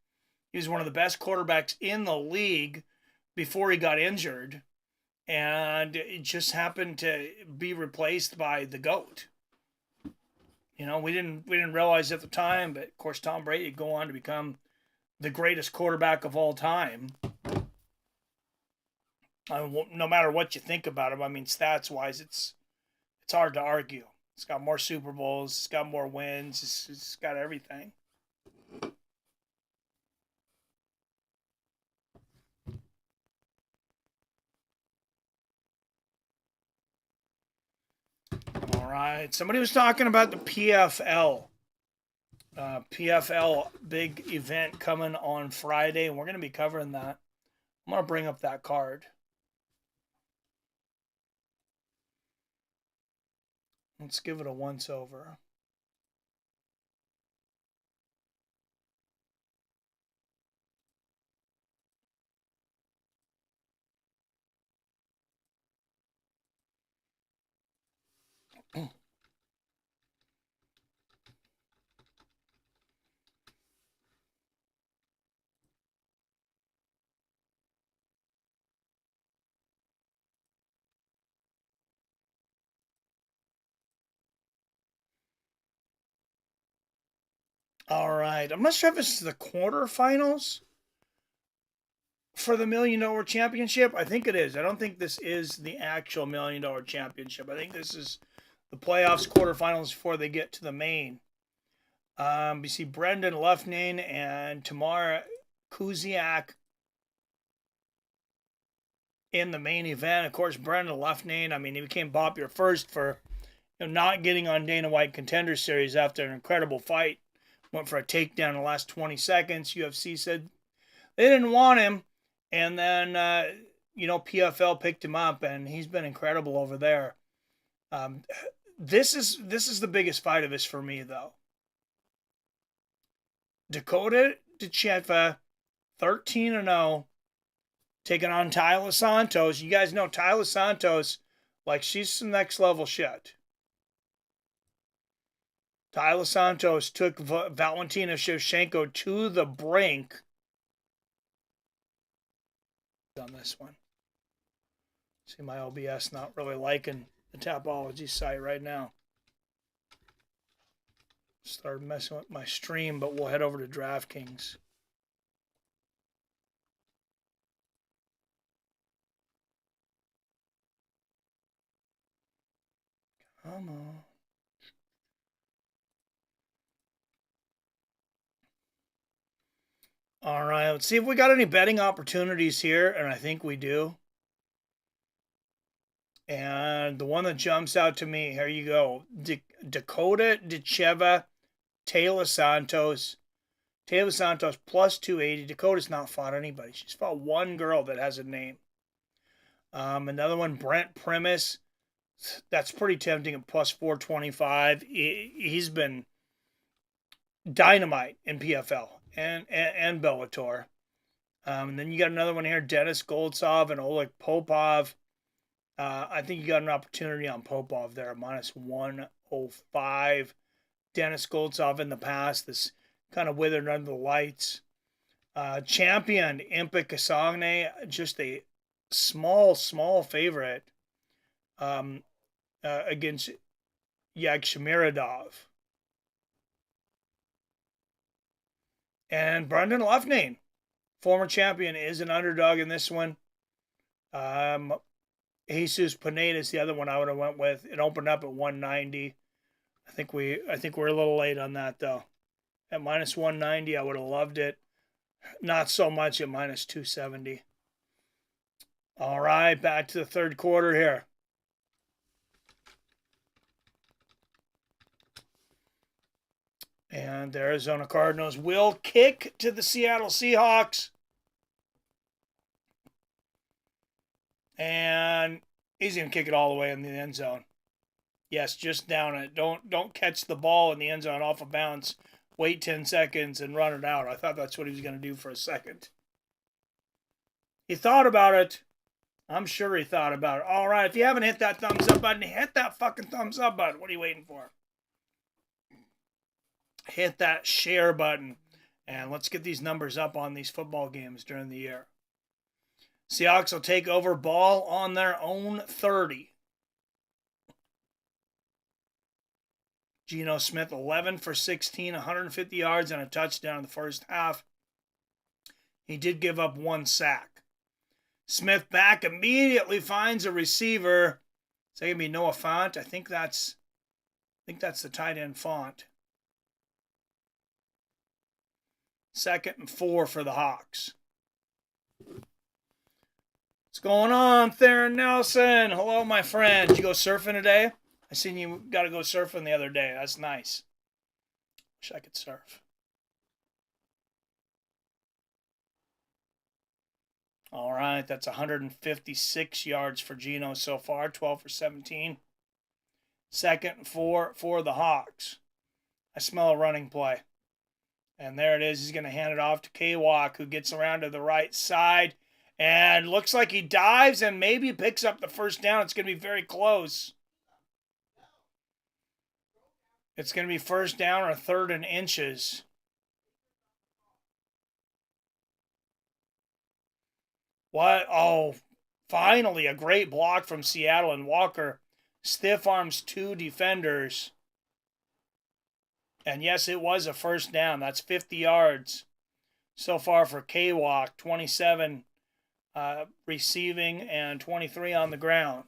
He was one of the best quarterbacks in the league before he got injured, and it just happened to be replaced by the GOAT. You know, we didn't realize at the time, but of course Tom Brady would go on to become the greatest quarterback of all time. No matter what you think about him, I mean, stats-wise, it's hard to argue. It's got more Super Bowls. It's got more wins. It's got everything. All right. Somebody was talking about the PFL. PFL big event coming on Friday, and we're going to be covering that. I'm going to bring up that card. Let's give it a once over. All right. I'm not sure if this is the quarterfinals for the $1 Million Championship. I think it is. I don't think this is the actual $1 Million Championship. I think this is the playoffs quarterfinals before they get to the main. You see Brendan Lufnane and Tamara Kuziak in the main event. Of course, Brendan Lufnane, I mean, he became popular first for not getting on Dana White Contender Series after an incredible fight. Went for a takedown in the last 20 seconds. UFC said they didn't want him. And then PFL picked him up, and he's been incredible over there. This is the biggest fight of this for me, though. Dakota Decheva, 13-0, taking on Tyler Santos. You guys know Tyler Santos, like, she's some next level shit. Tyler Santos took Valentina Shevchenko to the brink on this one. See my OBS not really liking the Tapology site right now. Started messing with my stream, but we'll head over to DraftKings. Come on. All right, let's see if we got any betting opportunities here, and I think we do. And the one that jumps out to me, here you go. Dakota Decheva, Taylor Santos. Taylor Santos plus 280. Dakota's not fought anybody. She's fought one girl that has a name. Another one, Brent Primus. That's pretty tempting at plus 425. He's been dynamite in PFL and Bellator. And then you got another one here, Denis Goltsov and Oleg Popov. I think you got an opportunity on Popov there, minus 105. Denis Goltsov in the past, this kind of withered under the lights. Champion Impa Kasangne, just a small favorite against Yagshimuradov. And Brendan Loughnane, former champion, is an underdog in this one. Jesus Pineda is the other one I would have went with. It opened up at 190. I think we're a little late on that, though. At minus 190, I would have loved it. Not so much at minus 270. All right, back to the third quarter here. And the Arizona Cardinals will kick to the Seattle Seahawks. And he's going to kick it all the way in the end zone. Yes, just down it. Don't catch the ball in the end zone off of bounds. Wait 10 seconds and run it out. I thought that's what he was going to do for a second. He thought about it. I'm sure he thought about it. All right, if you haven't hit that thumbs up button, hit that fucking thumbs up button. What are you waiting for? Hit that share button. And let's get these numbers up on these football games during the year. Seahawks will take over, ball on their own 30. Geno Smith, 11 for 16, 150 yards and a touchdown in the first half. He did give up one sack. Smith back immediately finds a receiver. Is that going to be Noah Fant? I think that's the tight end Font. 2nd and 4 for the Hawks. What's going on, Theron Nelson? Hello, my friend. Did you go surfing today? I seen you got to go surfing the other day. That's nice. Wish I could surf. All right, that's 156 yards for Geno so far, 12 for 17. 2nd and 4 for the Hawks. I smell a running play. And there it is. He's going to hand it off to K-Walk, who gets around to the right side. And looks like he dives and maybe picks up the first down. It's going to be very close. It's going to be first down or 3rd and inches. What? Oh, finally a great block from Seattle, and Walker stiff arms 2 defenders. And yes, it was a first down. That's 50 yards so far for K-Walk. 27 receiving and 23 on the ground.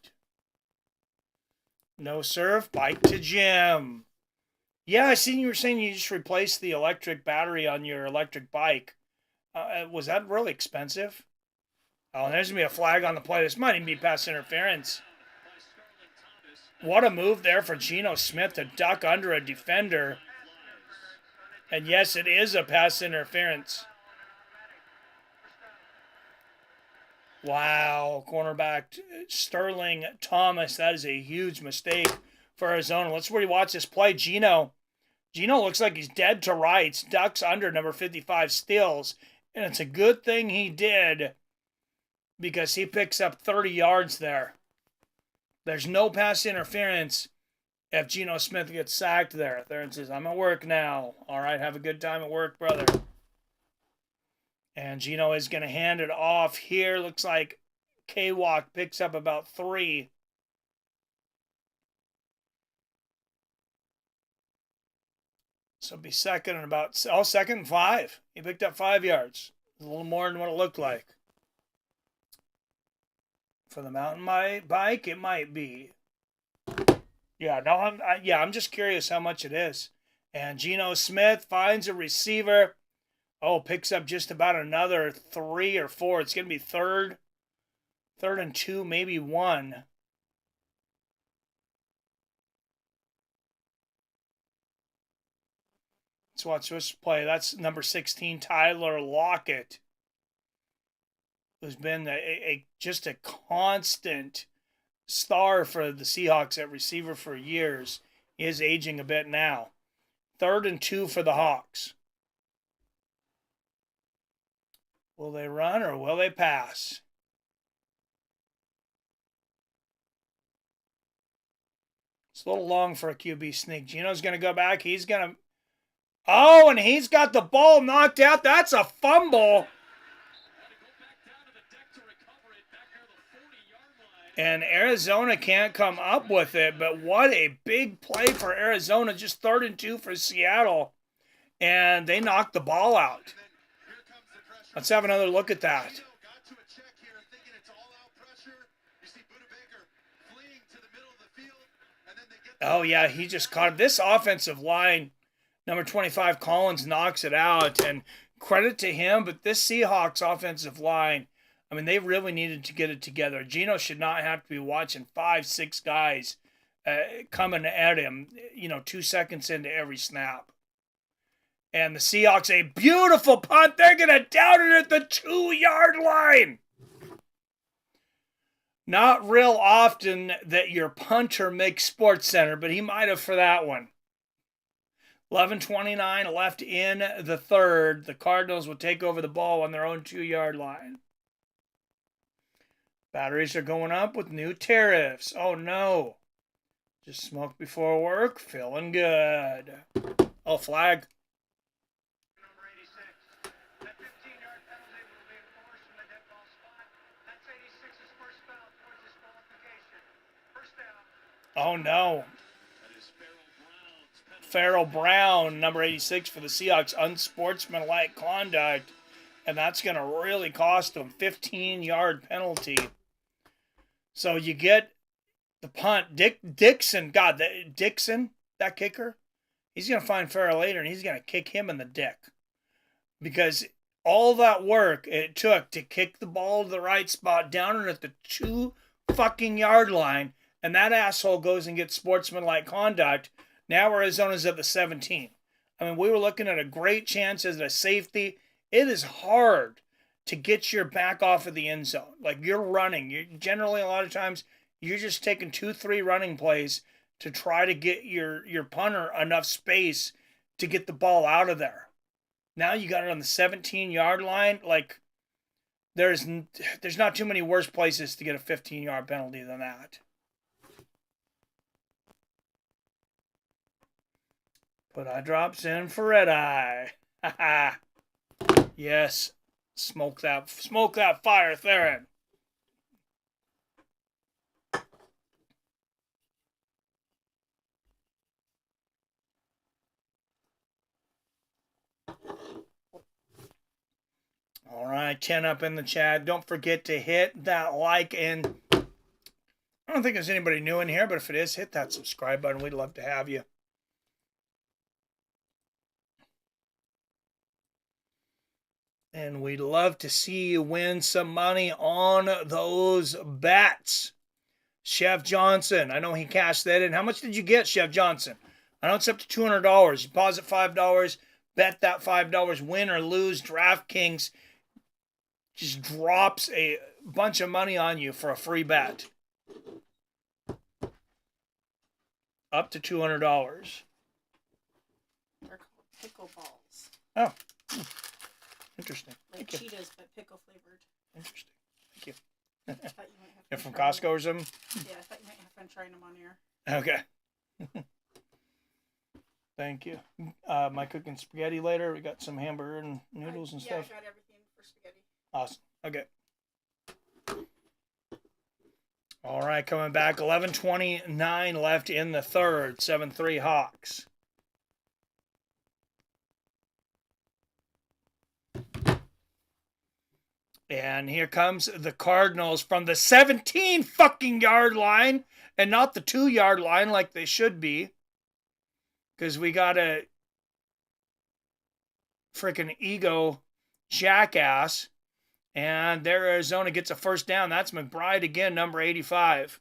No serve. Bike to Jim. Yeah, I seen you were saying you just replaced the electric battery on your electric bike. Was that really expensive? Oh, and there's going to be a flag on the play. This might even be pass interference. What a move there for Geno Smith to duck under a defender. And yes, it is a pass interference. Wow, cornerback Sterling Thomas. That is a huge mistake for Arizona. Let's rewatch this play. Geno looks like he's dead to rights. Ducks under number 55 steals. And it's a good thing he did because he picks up 30 yards there. There's no pass interference if Geno Smith gets sacked there. Thurman says, I'm at work now. All right, have a good time at work, brother. And Geno is going to hand it off here. Looks like K-Walk picks up about 3. So it'll be second and 5. He picked up 5 yards. A little more than what it looked like. For the mountain bike, it might be. Yeah, no, I'm just curious how much it is. And Geno Smith finds a receiver. Oh, picks up just about another 3 or 4. It's going to be third and 2, maybe 1. Let's watch this play. That's number 16, Tyler Lockett, who's been just a constant star for the Seahawks at receiver for years. He is aging a bit now. 3rd and 2 for the Hawks. Will they run or will they pass? It's a little long for a QB sneak. Geno's going to go back. He's going to... Oh, and he's got the ball knocked out. That's a fumble. And Arizona can't come up with it, but what a big play for Arizona. Just 3rd and 2 for Seattle. And they knocked the ball out. Let's have another look at that. Oh, yeah, he just caught it. This offensive line, number 25, Collins, knocks it out. And credit to him, but this Seahawks offensive line, I mean, they really needed to get it together. Geno should not have to be watching 5, 6 guys coming at him, 2 seconds into every snap. And the Seahawks, a beautiful punt. They're going to down it at the 2-yard line. Not real often that your punter makes Sports Center, but he might have for that one. 11:29 left in the 3rd. The Cardinals will take over the ball on their own 2-yard line. Batteries are going up with new tariffs. Oh, no. Just smoked before work. Feeling good. Oh, flag. Number 86. That 15-yard penalty will be enforced from the dead ball spot. That's 86's first foul towards disqualification. First down. Oh, no. Farrell Brown, number 86 for the Seahawks, unsportsmanlike conduct. And that's going to really cost them 15-yard penalty. So you get the punt. Dixon, that kicker, he's going to find Farrell later, and he's going to kick him in the dick. Because all that work it took to kick the ball to the right spot down at the 2-yard line, and that asshole goes and gets sportsmanlike conduct. Now Arizona's at the 17. I mean, we were looking at a great chance as a safety. It is hard to get your back off of the end zone. Like, you're running. You're generally, a lot of times, you're just taking 2-3 running plays to try to get your punter enough space to get the ball out of there. Now you got it on the 17-yard line. Like, there's not too many worse places to get a 15-yard penalty than that. Put eye drops in for red eye. Ha ha. Yes. Smoke that fire, Theron. All right, 10 up in the chat. Don't forget to hit that like, and I don't think there's anybody new in here, but if it is, hit that subscribe button. We'd love to have you. And we'd love to see you win some money on those bets. Chef Johnson, I know he cashed that in. How much did you get, Chef Johnson? I know it's up to $200. You deposit $5, bet that $5, win or lose. DraftKings just drops a bunch of money on you for a free bet. Up to $200. They're called pickle balls. Oh. Interesting. Like Thank you. Cheetos, but pickle flavored. Interesting. Thank you. I thought you might have You're fun from trying Costco or something? them. Yeah, I thought you might have fun trying them on air. Okay. Thank you. Am I cooking spaghetti later? We got some hamburger and noodles and stuff. Yeah, I got everything for spaghetti. Awesome. Okay. All right, coming back. 11:29 left in the third. 7-3 Hawks. And here comes the Cardinals from the 17 fucking yard line and not the 2-yard line like they should be. Because we got a freaking ego jackass. And there Arizona gets a first down. That's McBride again, number 85.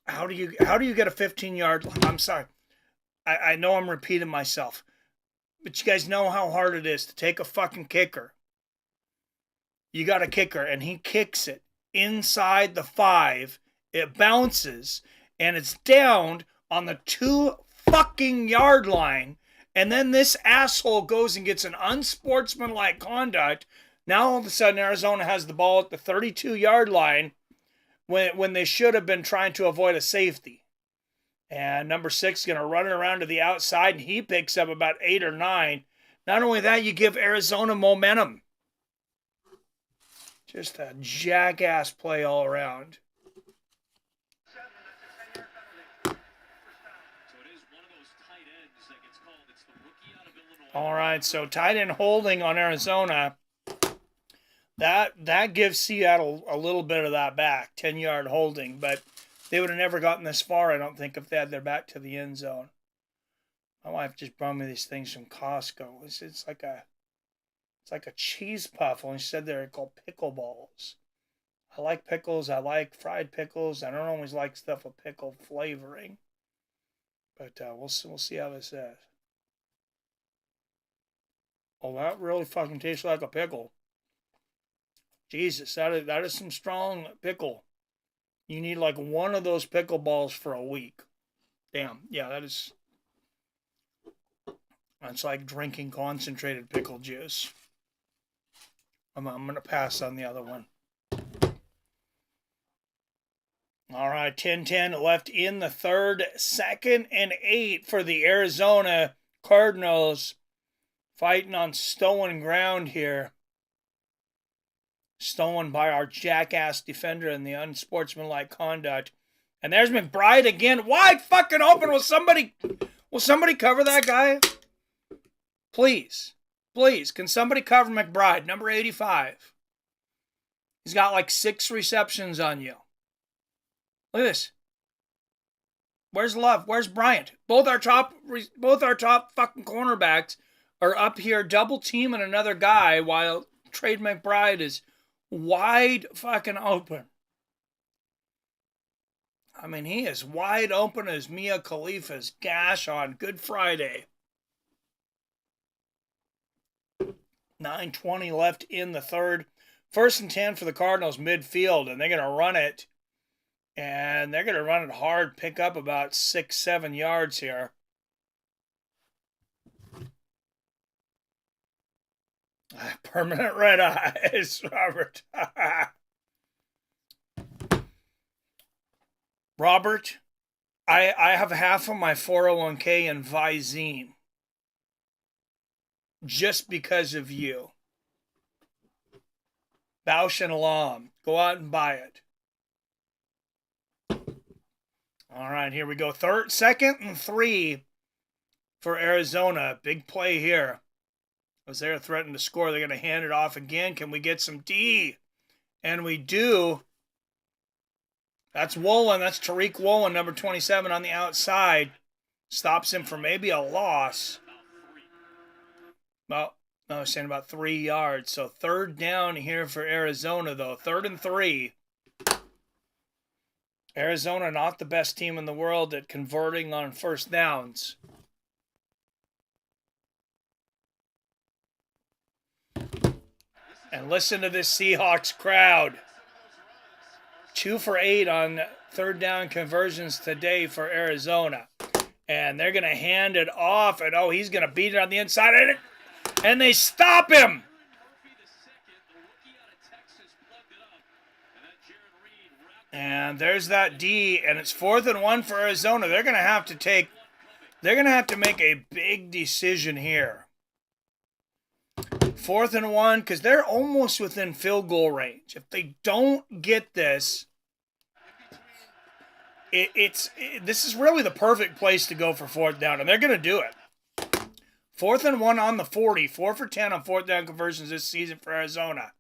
How do you get a 15-yard line? I'm sorry. I know I'm repeating myself. But you guys know how hard it is to take a fucking kicker. You got a kicker, and he kicks it inside the 5. It bounces, and it's down on the 2 fucking yard line. And then this asshole goes and gets an unsportsmanlike conduct. Now all of a sudden Arizona has the ball at the 32-yard line when they should have been trying to avoid a safety. And number 6 is going to run it around to the outside, and he picks up about 8 or 9. Not only that, you give Arizona momentum. Just a jackass play all around. All right, so tight end holding on Arizona. That gives Seattle a little bit of that back, 10-yard holding, but they would have never gotten this far, I don't think, if they had their back to the end zone. My wife just brought me these things from Costco. It's like a cheese puff. When she said they're called pickle balls. I like pickles. I like fried pickles. I don't always like stuff with pickle flavoring, but we'll see how this is. Oh, that really fucking tastes like a pickle. Jesus, that is some strong pickle. You need like one of those pickle balls for a week. Damn, yeah, that's like drinking concentrated pickle juice. I'm going to pass on the other one. All right, 10-10 left in the third. 2nd and 8 for the Arizona Cardinals. Fighting on stolen ground here. Stolen by our jackass defender in the unsportsmanlike conduct. And there's McBride again. Wide fucking open. Will somebody cover that guy? Please. Please. Can somebody cover McBride? Number 85. He's got like 6 receptions on you. Look at this. Where's Love? Where's Bryant? Both our top fucking cornerbacks are up here double teaming another guy while Trade McBride is wide fucking open. I mean, he is wide open as Mia Khalifa's gash on Good Friday. 9:20 left in the third. 1st and 10 for the Cardinals midfield, and they're going to run it. And they're going to run it hard, pick up about 6-7 yards here. Permanent red eyes, Robert. Robert, I have half of my 401k in Visine. Just because of you. Bausch and Lomb. Go out and buy it. All right, here we go. 2nd and 3 for Arizona. Big play here. As they're threatening to score, they're going to hand it off again. Can we get some D? And we do. That's Woolen. That's Tariq Woolen, number 27 on the outside. Stops him for maybe a loss. Well, no, I was saying about 3 yards. So 3rd down here for Arizona, though. 3rd and 3. Arizona, not the best team in the world at converting on first downs. And listen to this Seahawks crowd. 2 for 8 on third down conversions today for Arizona. And they're going to hand it off. And, oh, he's going to beat it on the inside. And they stop him. And there's that D. And it's 4th and 1 for Arizona. They're going to have to make a big decision here. 4th and 1, because they're almost within field goal range. If they don't get this, this is really the perfect place to go for 4th down, and they're going to do it. 4th and 1 on the 40, 4 for 10 on 4th down conversions this season for Arizona.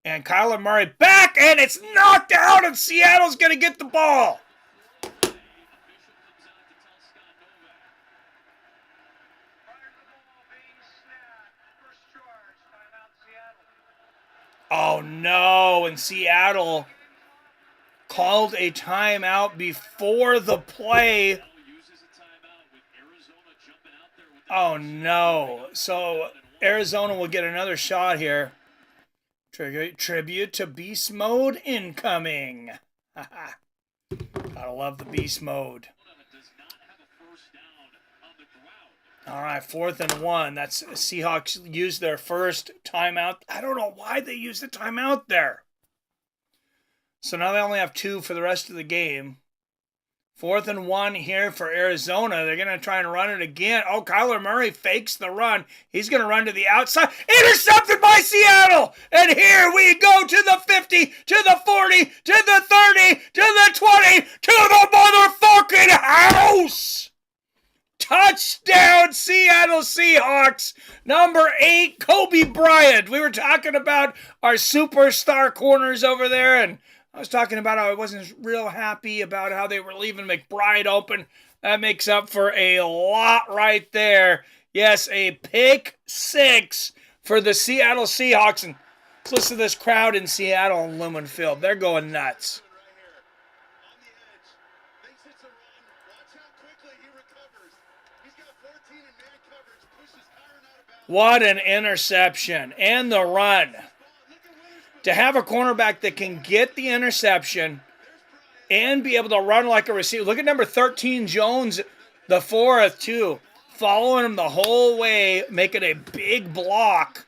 And Kyler Murray back, and it's knocked out, and Seattle's going to get the ball. Oh, no, and Seattle called a timeout before the play. Oh, no. So Arizona will get another shot here. Tribute to Beast Mode incoming. Gotta love the Beast Mode. All right, 4th and 1. That's Seahawks used their first timeout. I don't know why they used the timeout there. So now they only have 2 for the rest of the game. 4th and 1 here for Arizona. They're going to try and run it again. Oh, Kyler Murray fakes the run. He's going to run to the outside. Intercepted by Seattle. And here we go to the 50, to the 40, to the 30, to the 20, to the motherfucking house. Touchdown, Seattle Seahawks. Number 8, Kobe Bryant. We were talking about our superstar corners over there, and I was talking about how I wasn't real happy about how they were leaving McBride open. That makes up for a lot right there. Yes, a pick 6 for the Seattle Seahawks. And listen to this crowd in Seattle and Lumen Field. They're going nuts. What an interception. And the run. To have a cornerback that can get the interception and be able to run like a receiver. Look at number 13, Jones, the 4th, too. Following him the whole way, making a big block.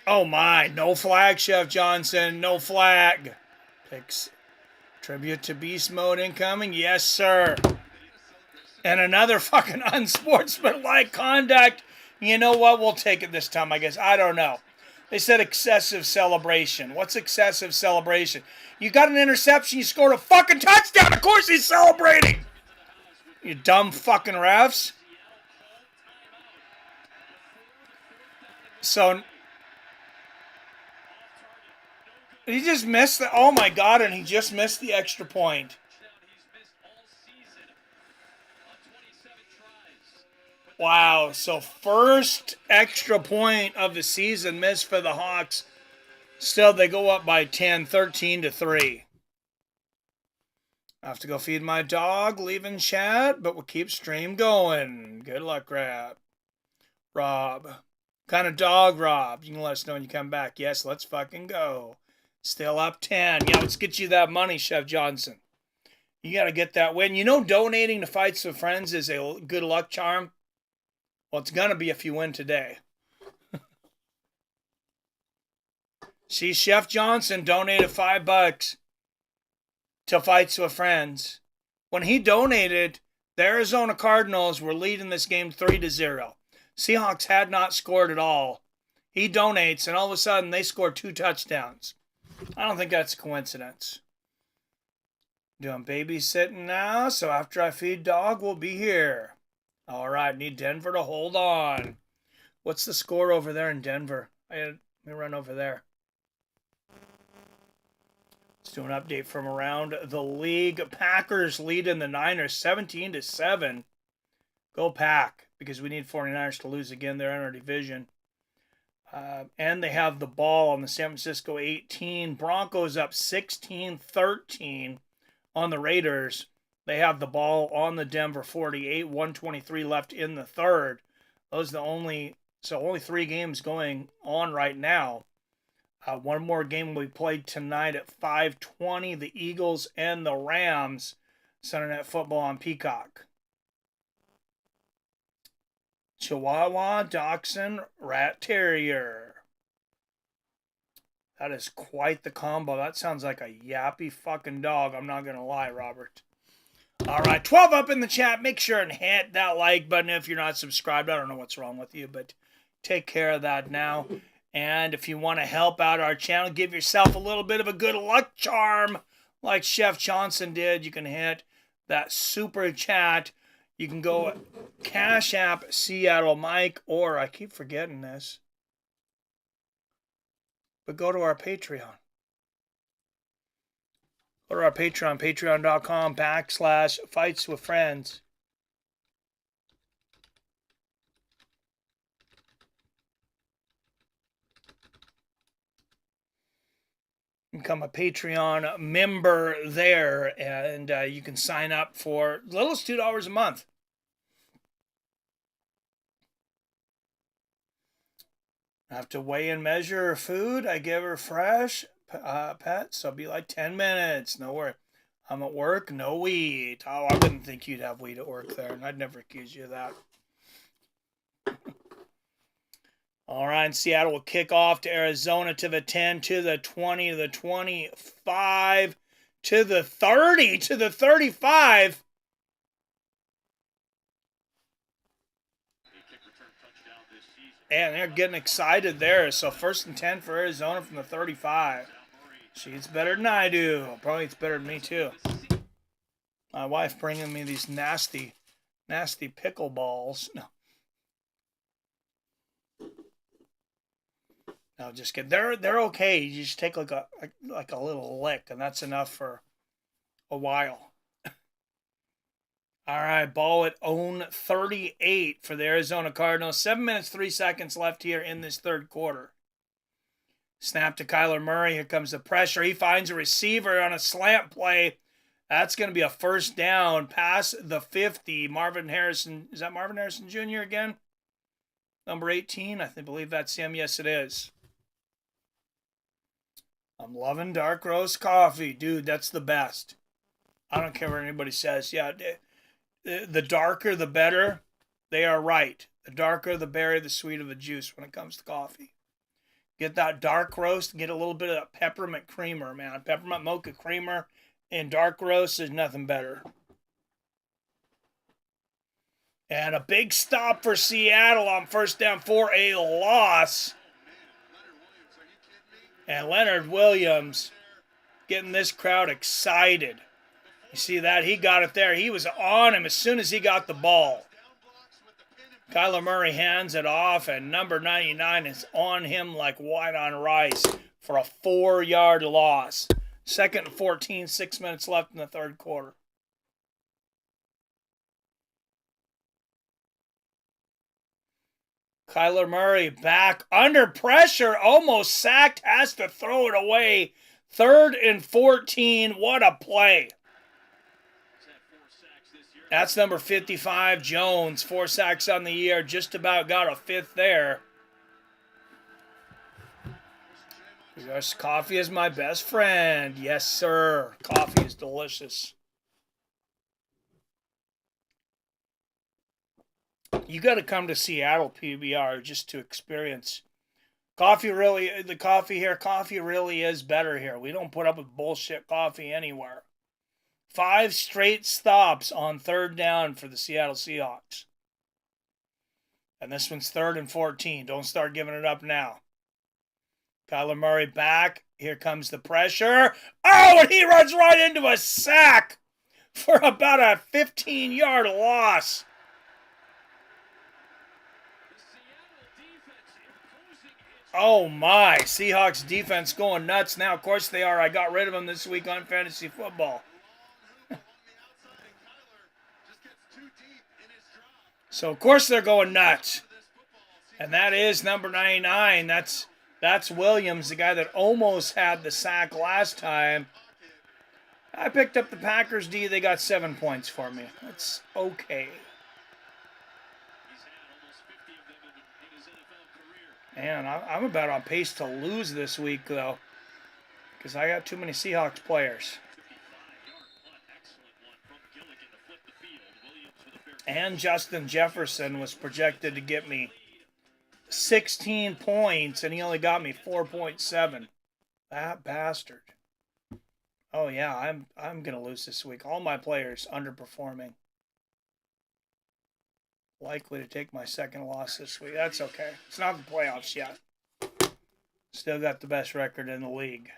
Oh, my. No flag, Chef Johnson. No flag. Picks. Tribute to Beast Mode incoming. Yes, sir. And another fucking unsportsmanlike conduct. You know what? We'll take it this time, I guess. I don't know. They said excessive celebration. What's excessive celebration? You got an interception. You scored a fucking touchdown. Of course he's celebrating. You dumb fucking refs. So he just missed the... Oh, my God. And he just missed the extra point. Wow, so first extra point of the season missed for the Hawks. Still, they go up by 10, 13-3. I have to go feed my dog, leaving chat, but we'll keep stream going. Good luck, Rob. What kind of dog, Rob? You can let us know when you come back. Yes, let's fucking go. Still up 10. Yeah, let's get you that money, Chef Johnson. You got to get that win. You know, donating to Fights with Friends is a good luck charm. Well, it's going to be if you win today. See, Chef Johnson donated $5 to Fights with Friends. When he donated, the Arizona Cardinals were leading this game 3-0. Seahawks had not scored at all. He donates, and all of a sudden, they scored 2 touchdowns. I don't think that's a coincidence. Doing babysitting now, so after I feed dog, we'll be here. All right, need Denver to hold on. What's the score over there in Denver? Let me run over there. Let's do an update from around the league. Packers lead in the Niners 17-7. Go Pack, because we need 49ers to lose again. They're in our division. And they have the ball on the San Francisco 18. Broncos up 16-13 on the Raiders. They have the ball on the Denver 48, 123 left in the third. Those are the only So only 3 games going on right now. One more game will be played tonight at 5:20. The Eagles and the Rams. Sunday Night Football on Peacock. Chihuahua, Dachshund, Rat Terrier. That is quite the combo. That sounds like a yappy fucking dog. I'm not going to lie, Robert. All right, 12 up in the chat. Make sure and hit that like button if you're not subscribed. I don't know what's wrong with you, but take care of that now. And if you want to help out our channel, give yourself a little bit of a good luck charm like Chef Johnson did. You can hit that super chat. You can go Cash App Seattle Mike, or I keep forgetting this, but go to our Patreon. Go to our Patreon, patreon.com/fightswithfriends. Become a Patreon member there, and you can sign up for as little as $2 a month. I have to weigh and measure her food. I give her fresh pets, so it'll be like 10 minutes. No worry. I'm at work, no weed. Oh, I wouldn't think you'd have weed at work there, and I'd never accuse you of that. All right, Seattle will kick off to Arizona to the 10, to the 20, to the 25, to the 30, to the 35. And they're getting excited there. So 1st and 10 for Arizona from the 35. She eats better than I do. Probably eats better than me too. My wife bringing me these nasty pickle balls. No, just kidding. They're okay. You just take like a little lick, and that's enough for a while. All right, ball at own 38 for the Arizona Cardinals. 7 minutes, 3 seconds left here in this third quarter. Snap to Kyler Murray. Here comes the pressure. He finds a receiver on a slant play. That's going to be a first down past the 50. Marvin Harrison. Is that Marvin Harrison Jr. again? Number 18? I believe that's him. Yes, it is. I'm loving dark roast coffee. Dude, that's the best. I don't care what anybody says. Yeah, the darker, the better. They are right. The darker, the berry, the sweeter the juice when it comes to coffee. Get that dark roast, get a little bit of peppermint creamer, man. Peppermint mocha creamer and dark roast is nothing better. And a big stop for Seattle on first down for a loss. And Leonard Williams getting this crowd excited. You see that? He got it there. He was on him as soon as he got the ball. Kyler Murray hands it off, and number 99 is on him like white on rice for a 4-yard loss. 2nd and 14, 6 minutes left in the third quarter. Kyler Murray back under pressure, almost sacked, has to throw it away. 3rd and 14, what a play. That's number 55, Jones. 4 sacks on the year. Just about got a 5th there. Yes, coffee is my best friend. Yes, sir. Coffee is delicious. You got to come to Seattle PBR just to experience. The coffee really is better here. We don't put up with bullshit coffee anywhere. 5 straight stops on 3rd down for the Seattle Seahawks. And this one's 3rd and 14. Don't start giving it up now. Kyler Murray back. Here comes the pressure. Oh, and he runs right into a sack for about a 15-yard loss. Oh my, Seahawks defense going nuts now. Of course they are. I got rid of them this week on fantasy football. So, of course, they're going nuts. And that is number 99. That's Williams, the guy that almost had the sack last time. I picked up the Packers D. They got 7 points for me. That's okay. Man, I'm about on pace to lose this week, though, because I got too many Seahawks players. And Justin Jefferson was projected to get me 16 points, and he only got me 4.7. That bastard. Oh yeah, I'm gonna lose this week. All my players underperforming. Likely to take my second loss this week. That's okay. It's not the playoffs yet. Still got the best record in the league.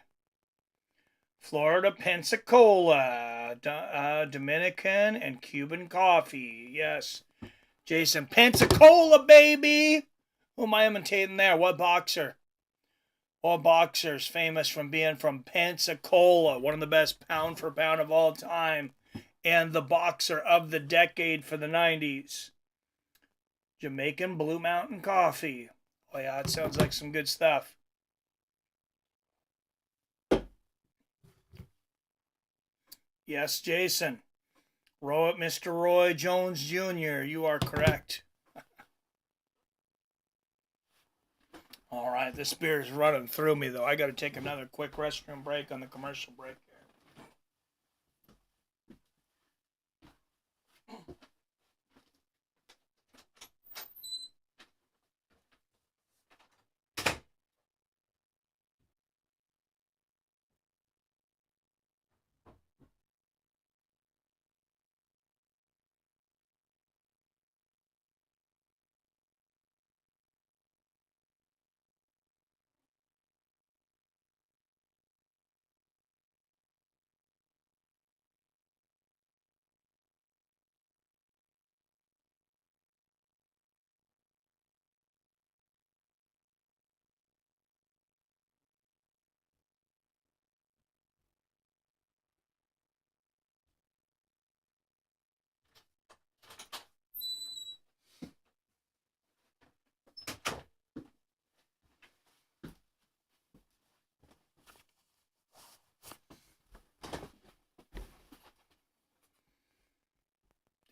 Florida, Pensacola, Dominican, and Cuban coffee. Yes. Jason, Pensacola, baby! Who am I imitating there? What boxer? What boxer's famous from being from Pensacola? One of the best pound for pound of all time. And the boxer of the decade for the 90s. Jamaican Blue Mountain coffee. Oh yeah, it sounds like some good stuff. Yes, Jason. Mr. Roy Jones Jr., you are correct. All right, this beer is running through me, though. I got to take another quick restroom break on the commercial break here.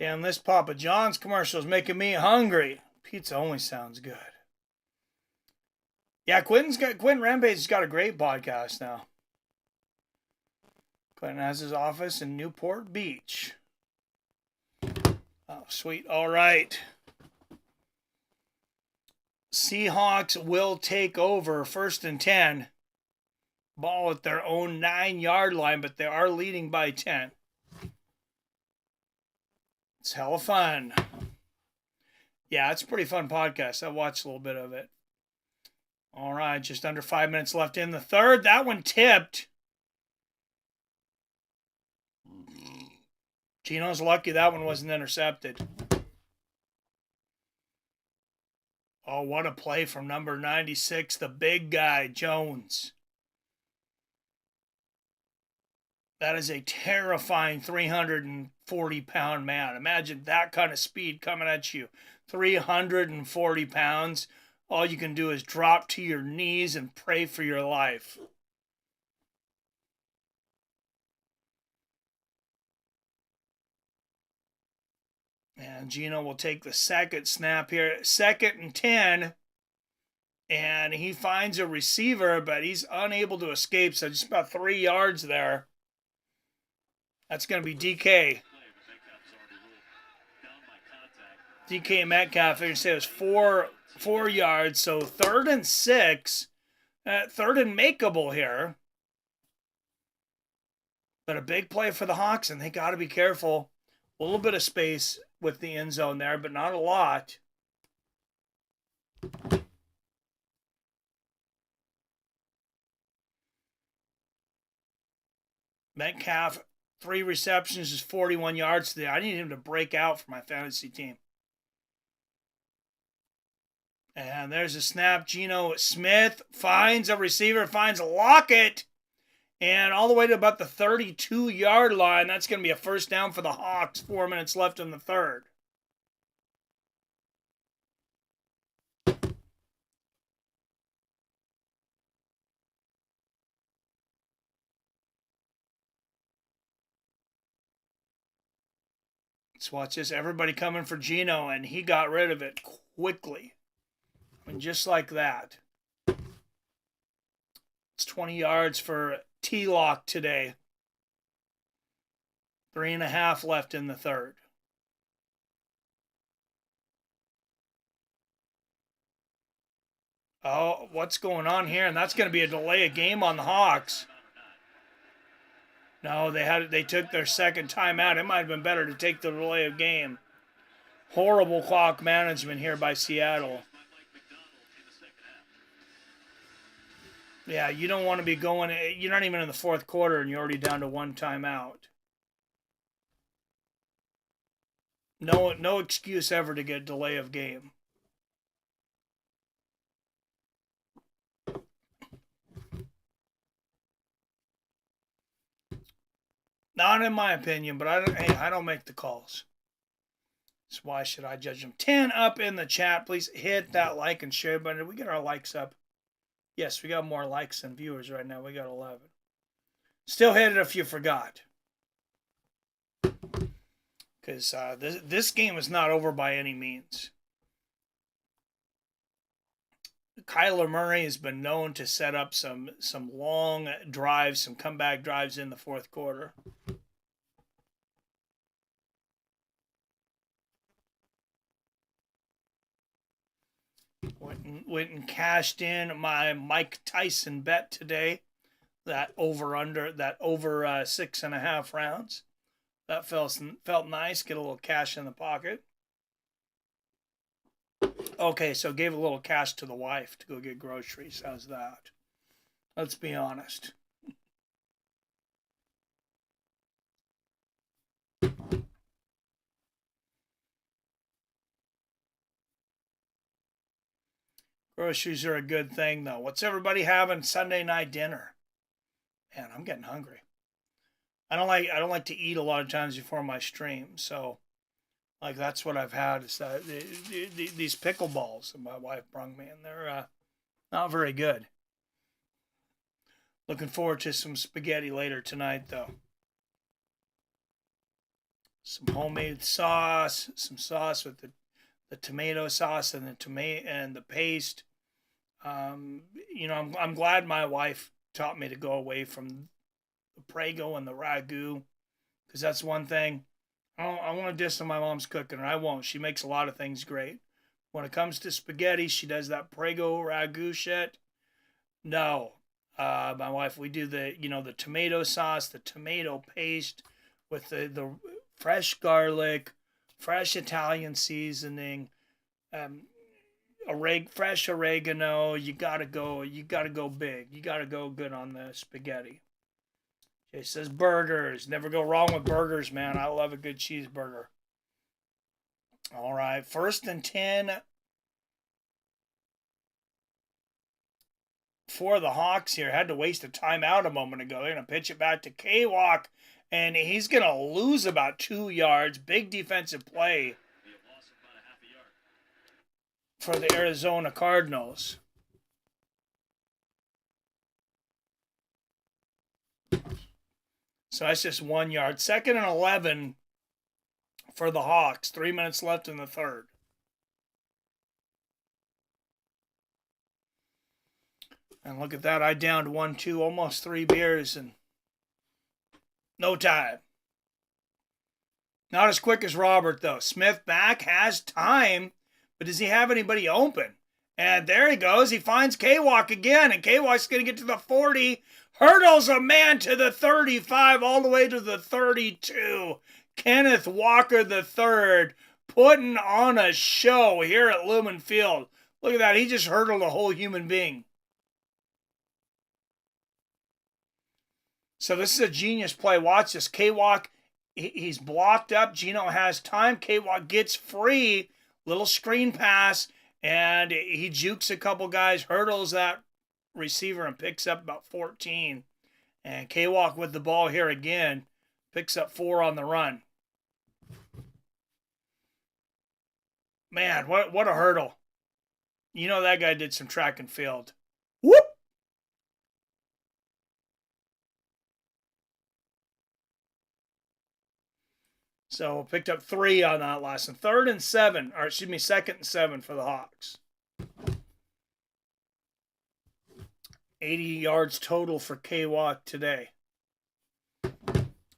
Damn, this Papa John's commercial is making me hungry. Pizza only sounds good. Yeah, Quentin Rampage's got a great podcast now. Quentin has his office in Newport Beach. Oh, sweet. All right. Seahawks will take over 1st and 10. Ball at their own 9-yard line, but they are leading by 10. It's hella fun. Yeah, it's a pretty fun podcast. I watched a little bit of it. All right, just under 5 minutes left in the third. That one tipped. Geno's lucky that one wasn't intercepted. Oh, what a play from number 96, the big guy, Jones. That is a terrifying 340-pound man. Imagine that kind of speed coming at you. 340 pounds. All you can do is drop to your knees and pray for your life. And Geno will take the second snap here. 2nd and 10. And he finds a receiver, but he's unable to escape. So just about 3 yards there. That's going to be DK. DK Metcalf, I say it was 4 yards. So 3rd and 6. 3rd and makeable here. But a big play for the Hawks, and they got to be careful. A little bit of space with the end zone there, but not a lot. Metcalf, 3 receptions, is 41 yards today. I need him to break out for my fantasy team. And there's a snap. Geno Smith finds a receiver, finds Lockett. And all the way to about the 32-yard line. That's going to be a first down for the Hawks. 4 minutes left in the third. Let's watch this. Everybody coming for Geno, and he got rid of it quickly. And just like that, it's 20 yards for T-Lock today. 3.5 left in the third. Oh, what's going on here? And that's going to be a delay of game on the Hawks. No, they took their second timeout. It might have been better to take the delay of game. Horrible clock management here by Seattle. Yeah, you don't want to be going. You're not even in the fourth quarter, and you're already down to one timeout. No excuse ever to get delay of game. Not in my opinion, but I don't make the calls. So why should I judge them? 10 up in the chat. Please hit that like and share button. Did we get our likes up? Yes, we got more likes than viewers right now. We got 11. Still hit it if you forgot. Because this game is not over by any means. Kyler Murray has been known to set up some long drives, some comeback drives in the fourth quarter. Went and cashed in my Mike Tyson bet today. That over 6.5 rounds. That felt nice. Get a little cash in the pocket. Okay, so gave a little cash to the wife to go get groceries. How's that? Let's be honest. Groceries are a good thing, though. What's everybody having Sunday night dinner? Man, I'm getting hungry. I don't like to eat a lot of times before my stream, so like that's what I've had is that these pickleballs that my wife brought me, and they're not very good. Looking forward to some spaghetti later tonight, though. Some homemade sauce, some sauce with the tomato sauce and the paste. I'm glad my wife taught me to go away from the Prego and the ragu, because that's one thing. I want to diss on my mom's cooking, and I won't. She makes a lot of things great. When it comes to spaghetti, she does that Prego ragu shit. No, my wife, we do the tomato sauce, the tomato paste with the fresh garlic, fresh Italian seasoning, fresh oregano. You gotta go big. You gotta go good on the spaghetti. Jay says burgers. Never go wrong with burgers, man. I love a good cheeseburger. All right, 1st and 10 for the Hawks here. Had to waste a timeout a moment ago. They're going to pitch it back to K-Walk, and he's going to lose about 2 yards. Big defensive play for the Arizona Cardinals. So that's just 1 yard. 2nd and 11 for the Hawks. 3 minutes left in the third. And look at that. I downed 1-2, almost 3 beers in no time. Not as quick as Robert, though. Smith back, has time, but does he have anybody open? And there he goes. He finds K-Walk again, and K-Walk's going to get to the 40. Hurdles a man to the 35, all the way to the 32. Kenneth Walker III putting on a show here at Lumen Field. Look at that. He just hurdled a whole human being. So this is a genius play. Watch this. K-Walk, he's blocked up. Geno has time. K-Walk gets free. Little screen pass. And he jukes a couple guys, hurdles that receiver, and picks up about 14. And K-Walk with the ball here again. Picks up 4 on the run. Man, what a hurdle. You know that guy did some track and field. Whoop! So picked up 3 on that last one. 2nd and 7 for the Hawks. 80 yards total for K-Walk today.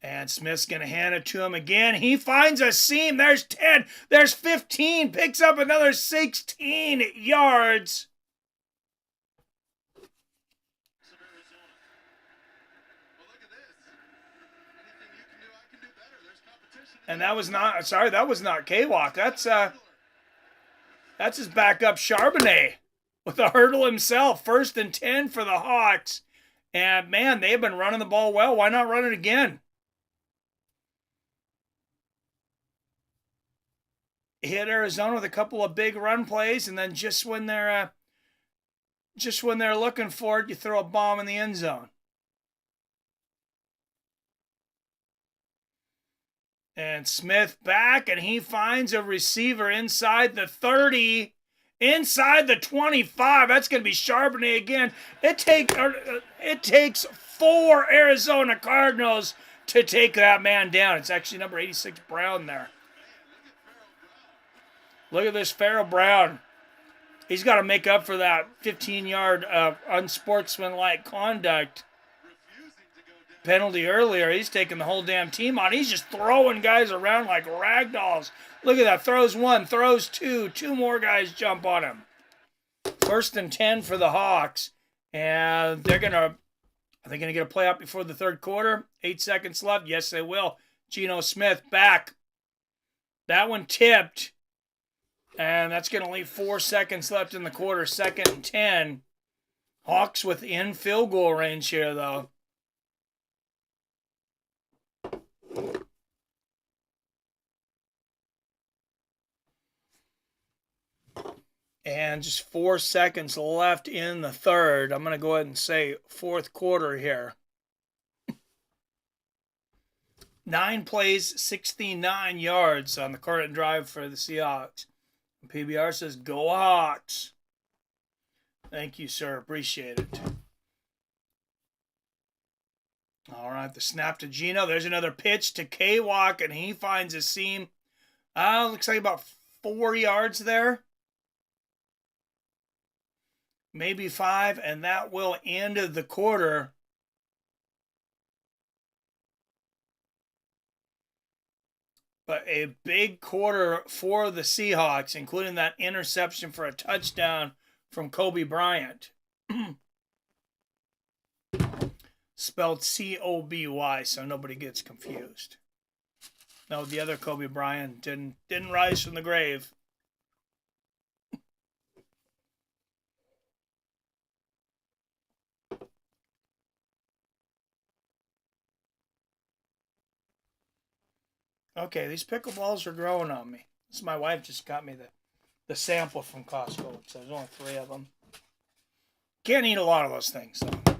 And Smith's going to hand it to him again. He finds a seam. There's 10. There's 15. Picks up another 16 yards. Well, look at this. Anything you can do, I can do better. There's competition. And that was not K-Walk. That's his backup Charbonnet with a hurdle himself. 1st and 10 for the Hawks. And man, they've been running the ball well. Why not run it again? Hit Arizona with a couple of big run plays, and then just when they're looking for it, you throw a bomb in the end zone. And Smith back, and he finds a receiver inside the 30, inside the 25. That's going to be Charbonnet again. It takes 4 Arizona Cardinals to take that man down. It's actually number 86 Brown there. Look at this Farrell Brown. He's got to make up for that 15-yard unsportsmanlike conduct penalty earlier. He's taking the whole damn team on. He's just throwing guys around like rag dolls. Look at that. Throws 1, throws 2. 2 more guys jump on him. 1st and 10 for the Hawks. And are they going to get a play up before the third quarter? 8 seconds left. Yes, they will. Geno Smith back. That one tipped. And that's going to leave 4 seconds left in the quarter. 2nd and 10. Hawks within field goal range here, though. And just 4 seconds left in the third. I'm going to go ahead and say fourth quarter here. 9 plays, 69 yards on the current drive for the Seahawks. PBR says, go Hawks. Thank you, sir. Appreciate it. All right, the snap to Geno. There's another pitch to K-Walk, and he finds a seam. Looks like about 4 yards there. Maybe 5, and that will end the quarter. But a big quarter for the Seahawks, including that interception for a touchdown from Kobe Bryant. Spelled C-O-B-Y, so nobody gets confused. No, the other Kobe Bryant didn't rise from the grave. Okay, these pickleballs are growing on me. My wife just got me the sample from Costco. So there's only 3 of them. Can't eat a lot of those things, though.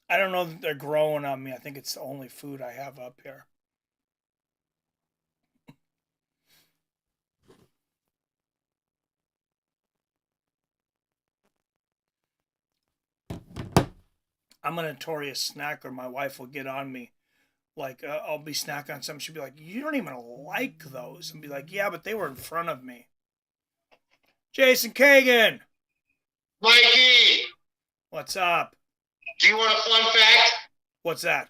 I don't know that they're growing on me. I think it's the only food I have up here. I'm a notorious snacker. My wife will get on me. Like, I'll be snacking on something. She'll be like, you don't even like those. And be like, yeah, but they were in front of me. Jason Kagan. Mikey, What's up? do you want a fun fact? What's that?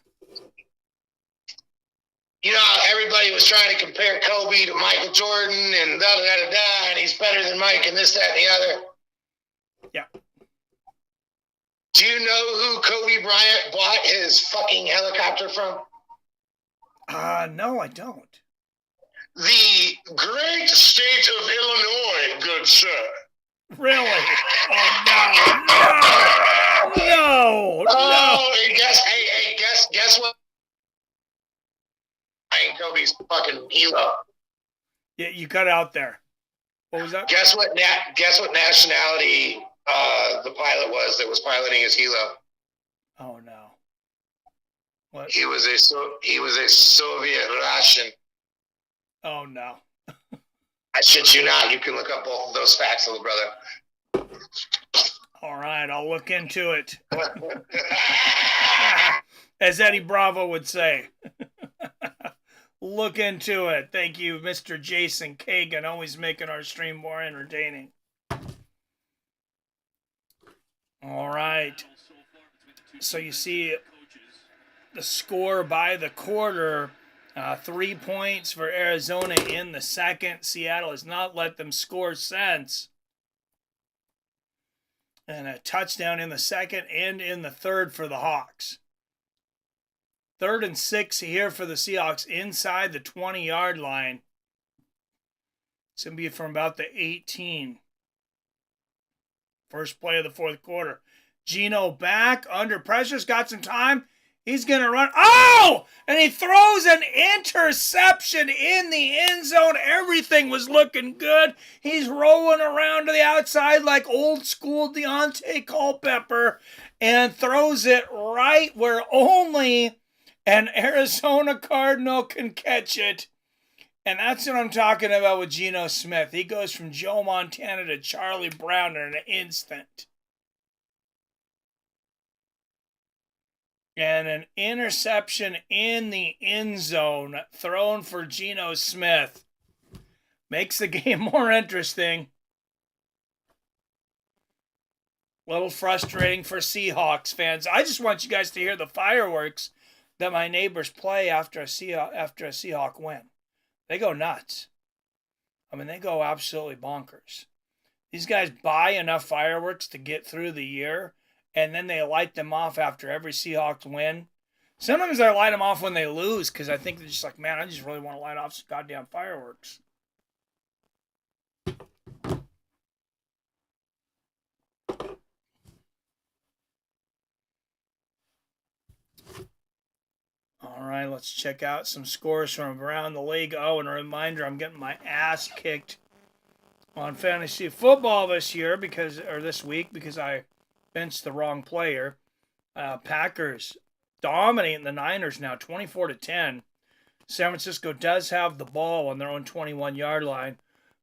You know how everybody was trying to compare Kobe to Michael Jordan and da-da-da-da-da, and he's better than Mike and this, that, and the other? Yeah. Do you know who Kobe Bryant bought his fucking helicopter from? No, I don't. The great state of Illinois, good sir. Really? Oh, no. No. Oh, and guess what? Buying Kobe's fucking helo. Yeah, you cut out there. What was that? Guess what nationality the pilot was that was piloting his helo? Oh, no. What? He was a Soviet Russian. Oh, no. I shit you not. You can look up both of those facts, little brother. All right, I'll look into it. As Eddie Bravo would say. Look into it. Thank you, Mr. Jason Kagan, always making our stream more entertaining. All right. So you see the score by the quarter. 3 points for Arizona in the second. Seattle has not let them score since. And a touchdown in the second and in the third for the Hawks. 3rd and 6 here for the Seahawks inside the 20-yard line. It's going to be from about the 18. First play of the fourth quarter. Geno back under pressure's got some time. He's going to run. Oh! And he throws an interception in the end zone. Everything was looking good. He's rolling around to the outside like old school Deontay Culpepper and throws it right where only an Arizona Cardinal can catch it. And that's what I'm talking about with Geno Smith. He goes from Joe Montana to Charlie Brown in an instant. And an interception in the end zone thrown for Geno Smith makes the game more interesting. A little frustrating for Seahawks fans. I just want you guys to hear the fireworks that my neighbors play after a Seahawk win. They go nuts. I mean, they go absolutely bonkers. These guys buy enough fireworks to get through the year, and then they light them off after every Seahawks win. Sometimes I light them off when they lose because I think they're just like, man, I just really want to light off some goddamn fireworks. All right, let's check out some scores from around the league. Oh, and a reminder, I'm getting my ass kicked on fantasy football this week because I benched the wrong player. Packers dominating the Niners now, 24-10. San Francisco does have the ball on their own 21-yard line.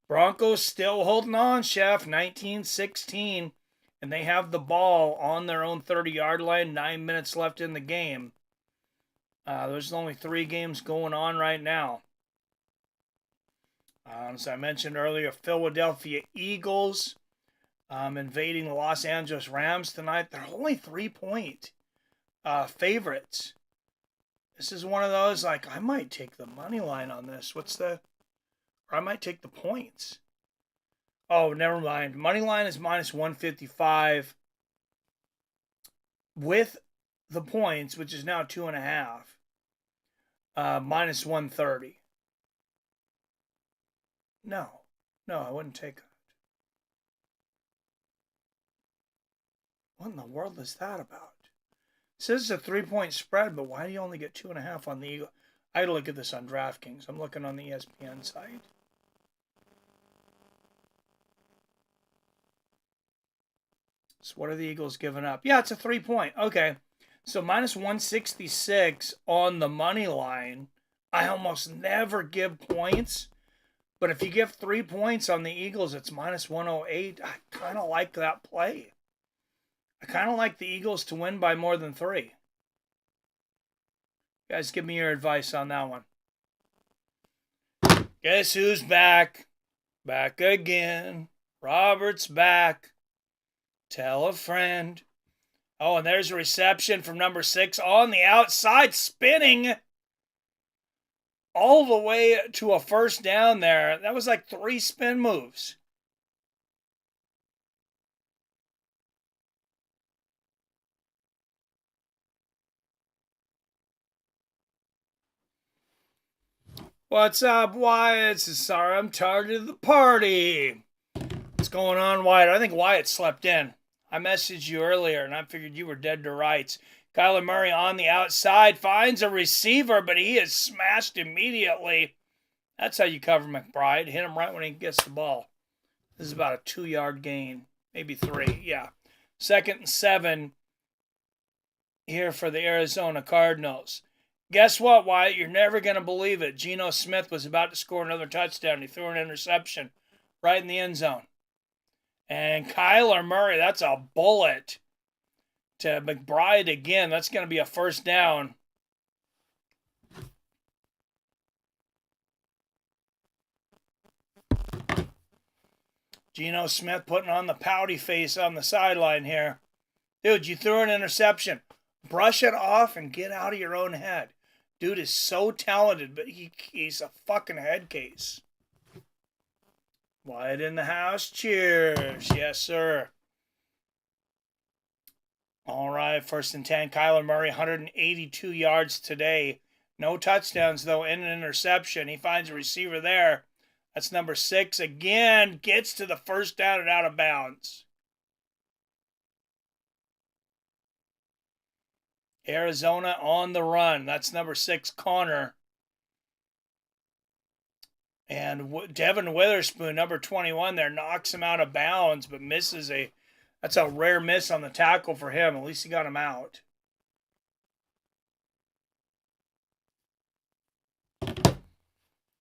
Broncos still holding on, Chef, 19-16. And they have the ball on their own 30-yard line, 9 minutes left in the game. There's only 3 games going on right now. As I mentioned earlier, Philadelphia Eagles invading the Los Angeles Rams tonight. They're only 3-point favorites. This is one of those, like, I might take the money line on this. Or I might take the points. Oh, never mind. Money line is minus 155 with the points, which is now 2.5. Minus 130. No, I wouldn't take it. What in the world is that about? It says it's a 3-point spread, but why do you only get 2.5 on the Eagle? I gotta look at this on DraftKings. I'm looking on the ESPN site. So what are the Eagles giving up? Yeah, it's a 3-point. Okay. So minus 166 on the money line. I almost never give points. But if you give 3 points on the Eagles, it's minus 108. I kind of like that play. I kind of like the Eagles to win by more than 3. You guys, give me your advice on that one. Guess who's back? Back again. Robert's back. Tell a friend. Oh, and there's a reception from number 6 on the outside, spinning all the way to a first down there. That was like 3 spin moves. What's up, Wyatt? Sorry, I'm tired of the party. What's going on, Wyatt? I think Wyatt slept in. I messaged you earlier, and I figured you were dead to rights. Kyler Murray on the outside finds a receiver, but he is smashed immediately. That's how you cover McBride. Hit him right when he gets the ball. This is about a 2-yard gain, maybe 3. Yeah. 2nd and 7 here for the Arizona Cardinals. Guess what, Wyatt? You're never going to believe it. Geno Smith was about to score another touchdown. He threw an interception right in the end zone. And Kyler Murray, that's a bullet to McBride again. That's going to be a first down. Geno Smith putting on the pouty face on the sideline here. Dude, you threw an interception. Brush it off and get out of your own head. Dude is so talented, but he's a fucking head case. Wyatt in the house. Cheers. Yes, sir. All right, 1st and 10. Kyler Murray, 182 yards today. No touchdowns, though, and an interception. He finds a receiver there. That's number 6. Again, gets to the first down and out of bounds. Arizona on the run. That's number 6, Connor. And Devin Witherspoon, number 21 there, knocks him out of bounds, but misses that's a rare miss on the tackle for him. At least he got him out.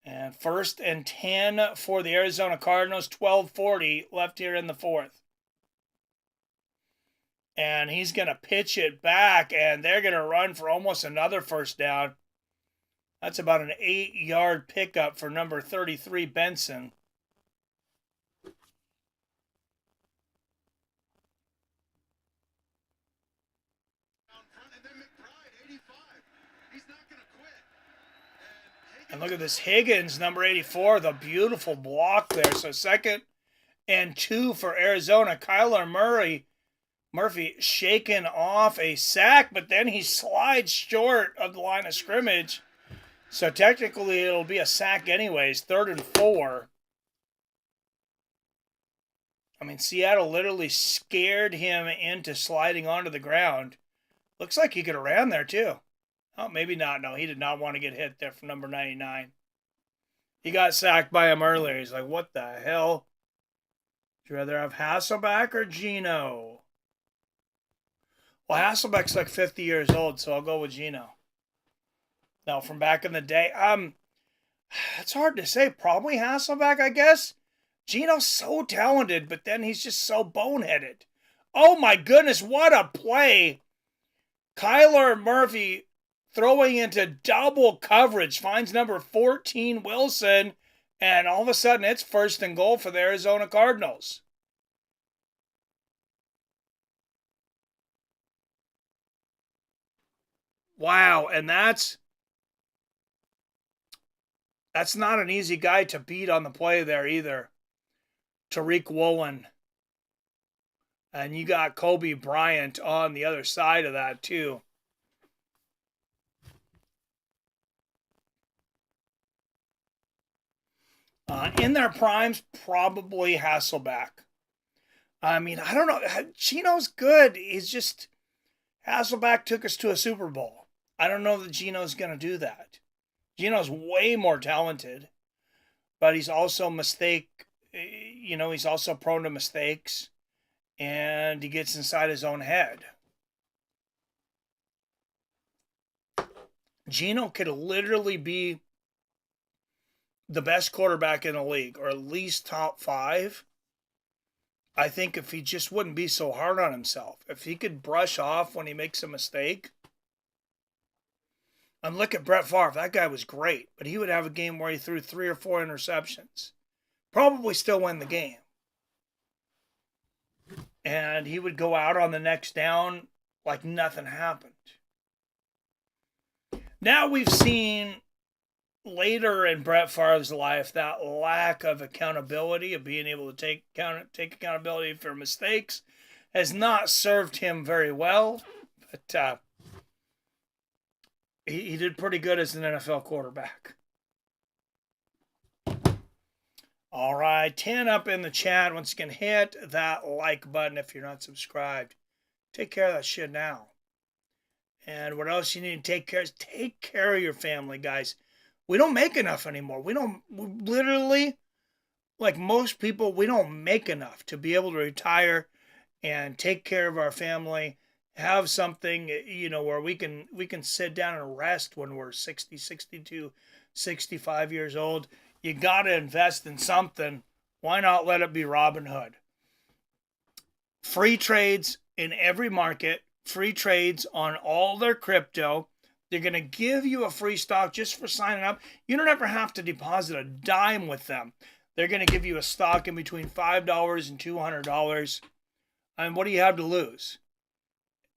And 1st and 10 for the Arizona Cardinals, 12:40 left here in the 4th. And he's going to pitch it back, and they're going to run for almost another first down. That's about an 8-yard pickup for number 33, Benson. And look at this Higgins, number 84, the beautiful block there. So 2nd and 2 for Arizona. Kyler Murphy shaking off a sack, but then he slides short of the line of scrimmage. So technically it'll be a sack anyways. 3rd and 4. I mean, Seattle literally scared him into sliding onto the ground. Looks like he could have ran there too. Oh, maybe not. No, he did not want to get hit there from number 99. He got sacked by him earlier. He's like, what the hell? Would you rather have Hasselbeck or Geno? Well, Hasselbeck's like 50 years old, so I'll go with Geno. Now, from back in the day, it's hard to say. Probably Hasselbeck, I guess. Geno's so talented, but then he's just so boneheaded. Oh my goodness, what a play. Kyler Murphy throwing into double coverage, finds number 14, Wilson, and all of a sudden it's 1st and goal for the Arizona Cardinals. Wow, and that's not an easy guy to beat on the play there either. Tariq Woolen. And you got Kobe Bryant on the other side of that too. In their primes, probably Hasselbeck. I mean, I don't know. Geno's good. He's just, Hasselbeck took us to a Super Bowl. I don't know that Geno's going to do that. Geno's way more talented, but he's also he's also prone to mistakes, and he gets inside his own head. Geno could literally be the best quarterback in the league, or at least top 5. I think if he just wouldn't be so hard on himself, if he could brush off when he makes a mistake. And look at Brett Favre. That guy was great, but he would have a game where he threw 3 or 4 interceptions. Probably still win the game. And he would go out on the next down like nothing happened. Now we've seen later in Brett Favre's life that lack of accountability, of being able to take accountability for mistakes, has not served him very well. But he did pretty good as an NFL quarterback. All right, 10 up in the chat. Once again, hit that like button if you're not subscribed. Take care of that shit now. And what else you need to take care of your family, guys. We don't make enough anymore. We literally, like most people, we don't make enough to be able to retire and take care of our family, have something, where we can sit down and rest when we're 60, 62, 65 years old. You got to invest in something. Why not let it be Robinhood? Free trades in every market, free trades on all their crypto. They're going to give you a free stock just for signing up. You don't ever have to deposit a dime with them. They're going to give you a stock in between $5 and $200. And what do you have to lose?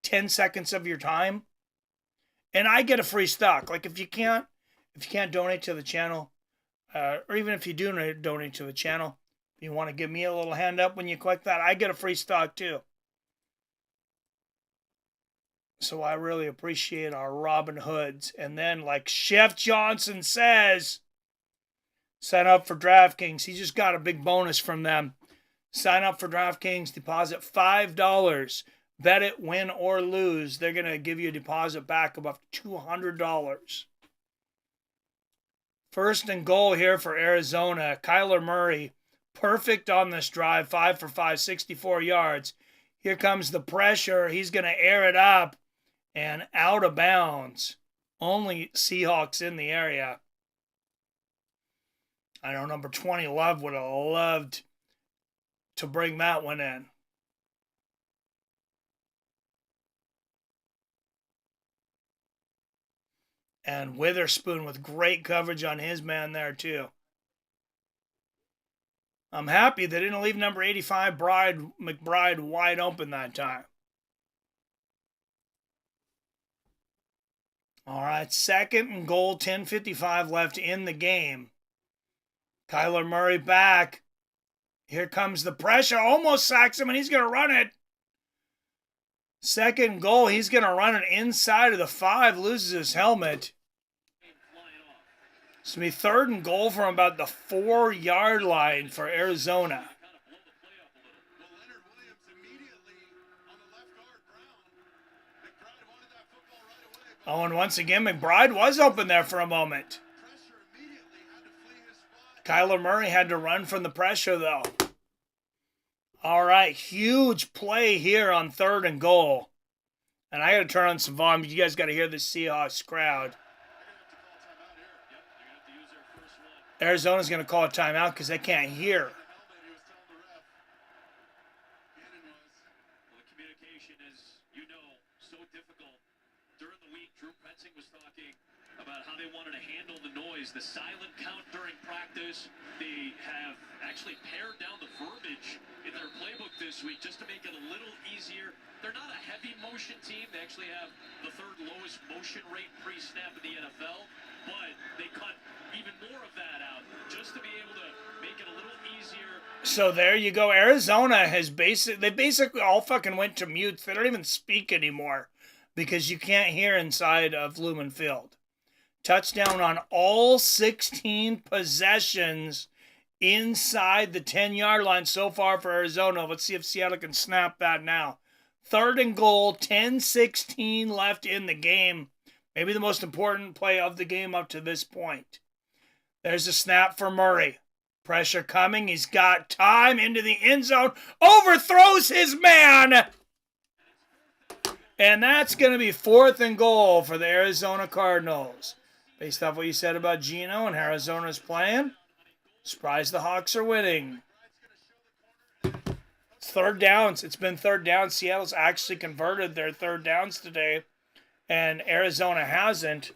10 seconds of your time, and I get a free stock. Like if you can't donate to the channel, or even if you do donate to the channel, you want to give me a little hand up when you click that, I get a free stock too. So I really appreciate our Robin Hoods. And then, like Chef Johnson says, sign up for DraftKings. He just got a big bonus from them. Sign up for DraftKings, deposit $5. Bet it, win or lose. They're going to give you a deposit back of up to $200. First and goal here for Arizona. Kyler Murray, perfect on this drive, 5 for 5, 64 yards. Here comes the pressure. He's going to air it up and out of bounds. Only Seahawks in the area. I know number 20, Love, would have loved to bring that one in. And Witherspoon with great coverage on his man there too. I'm happy they didn't leave number 85, McBride, wide open that time. All right, second and goal, 10:55 left in the game. Kyler Murray back. Here comes the pressure. Almost sacks him, and he's going to run it. Second goal, he's going to run it inside of the 5, loses his helmet. It's going to be third and goal from about the 4-yard line for Arizona. Well, Leonard Williams immediately on the left guard, Brown. McBride wanted that football right away. Oh, and once again, McBride was open there for a moment. Pressure immediately had to flee his spot. Kyler Murray had to run from the pressure, though. All right, huge play here on third and goal. And I got to turn on some volume. You guys got to hear the Seahawks crowd. Arizona's going to call a timeout because they can't hear. Well, the communication is, so difficult. During the week, Drew Petzing was talking about how they wanted to handle the noise, the silent count during practice. They have actually pared down the verbiage in their playbook this week just to make it a little easier. They're not a heavy motion team. They actually have the third lowest motion rate pre-snap in the NFL, but they cut even more of that out just to be able to make it a little easier. So there you go. Arizona has they basically all fucking went to mute. They don't even speak anymore because you can't hear inside of Lumen Field. Touchdown on all 16 possessions inside the 10-yard line so far for Arizona. Let's see if Seattle can snap that now. Third and goal, 10:16 left in the game. Maybe the most important play of the game up to this point. There's a snap for Murray. Pressure coming. He's got time into the end zone. Overthrows his man. And that's going to be fourth and goal for the Arizona Cardinals. Based off what you said about Geno and Arizona's playing, surprised the Hawks are winning. Third downs. It's been third down. Seattle's actually converted their third downs today, and Arizona hasn't.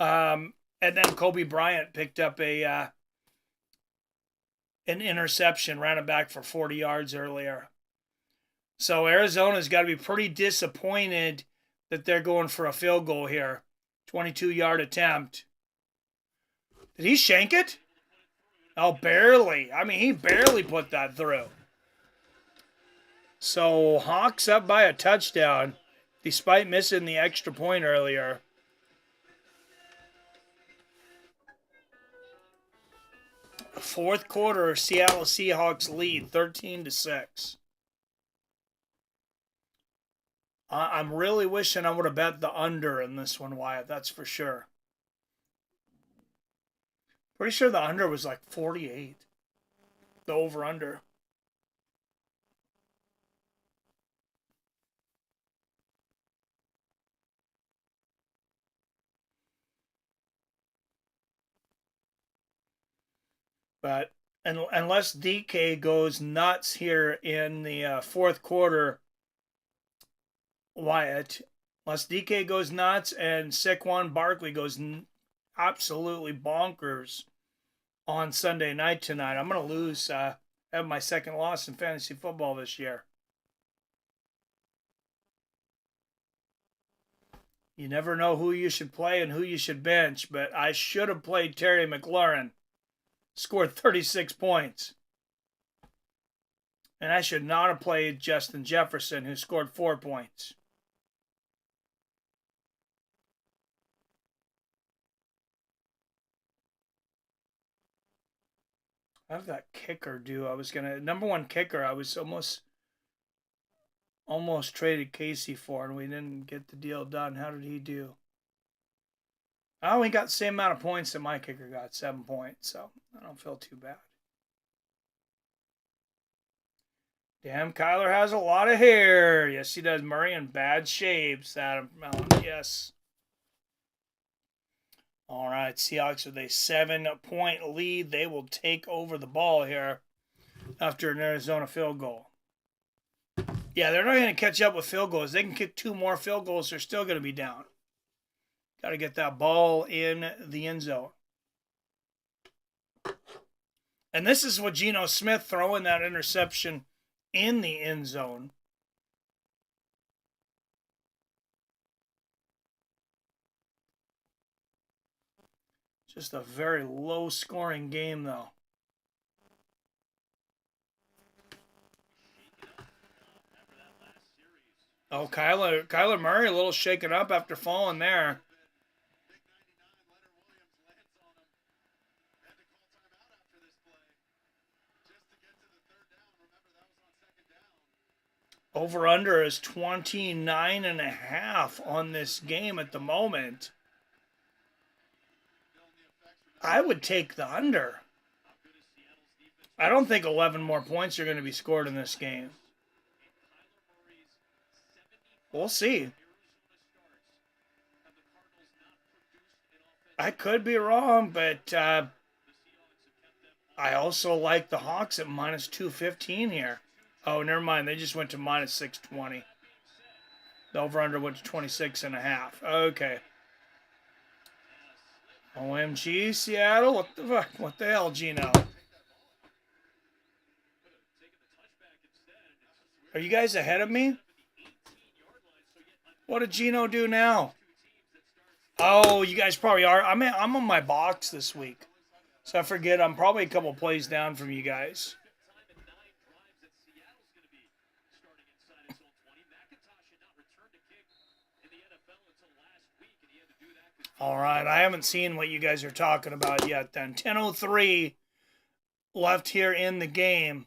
And then Kobe Bryant picked up an interception, ran it back for 40 yards earlier. So Arizona's got to be pretty disappointed that they're going for a field goal here. 22-yard attempt. Did he shank it? Oh, barely. I mean, he barely put that through. So Hawks up by a touchdown, despite missing the extra point earlier. Fourth quarter, Seattle Seahawks lead 13-6. I'm really wishing I would have bet the under in this one, Wyatt. That's for sure. Pretty sure the under was like 48. The over-under. But unless DK goes nuts here in the fourth quarter, Wyatt, unless DK goes nuts and Saquon Barkley goes absolutely bonkers on Sunday night tonight, I'm going to lose, have my second loss in fantasy football this year. You never know who you should play and who you should bench, but I should have played Terry McLaurin. Scored 36 points. And I should not have played Justin Jefferson, who scored 4 points. How did that kicker do? I was gonna number one kicker. I was almost traded Casey for, and we didn't get the deal done. How did he do? Oh, he got the same amount of points that my kicker got, 7 points. So I don't feel too bad. Damn, Kyler has a lot of hair. Yes, he does. Murray in bad shapes. Adam Mellon, yes. All right, Seahawks with a 7-point lead. They will take over the ball here after an Arizona field goal. Yeah, they're not going to catch up with field goals. They can kick 2 more field goals. They're still going to be down. Got to get that ball in the end zone. And this is what Geno Smith throwing that interception in the end zone. Just a very low-scoring game, though. Oh, Kyler Murray a little shaken up after falling there. Big 99, Leonard Williams lands on him. Had to call timeout after this play. Just to get to the 3rd down. Remember, that was on 2nd down. Over-under is 29.5 on this game at the moment. I would take the under. I don't think 11 more points are going to be scored in this game. We'll see. I could be wrong, but I also like the Hawks at minus 215 here. Oh, never mind. They just went to minus 620. The over-under went to 26.5. Okay. OMG, Seattle. What the fuck? What the hell, Geno? Are you guys ahead of me? What did Geno do now? Oh, you guys probably are. I'm on my box this week. So I forget I'm probably a couple plays down from you guys. All right, I haven't seen what you guys are talking about yet then. 10:03 left here in the game.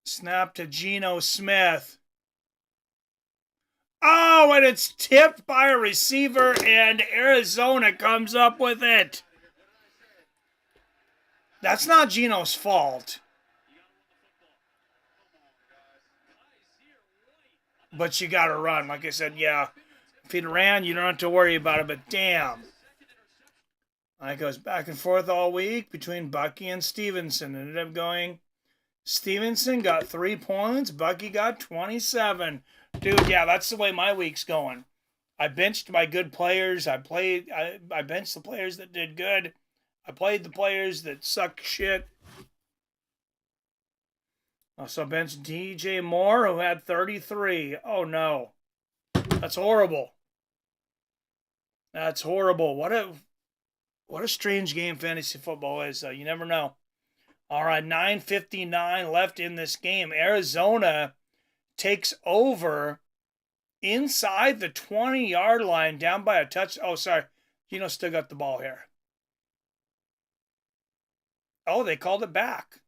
Snap to Geno Smith. Oh, and it's tipped by a receiver, and Arizona comes up with it. That's not Geno's fault. But you got to run. Like I said, yeah. If he'd ran, you don't have to worry about it, but damn. It goes back and forth all week between Bucky and Stevenson. Ended up going, Stevenson got 3 points. Bucky got 27. Dude, yeah, that's the way my week's going. I benched my good players. I benched the players that did good. I played the players that suck shit. Also benched DJ Moore, who had 33. Oh, no. That's horrible. That's horrible. What a strange game fantasy football is, though. You never know. All right, 9:59 left in this game. Arizona takes over inside the 20-yard line, down by a touch. Oh, sorry. Geno still got the ball here. Oh, they called it back.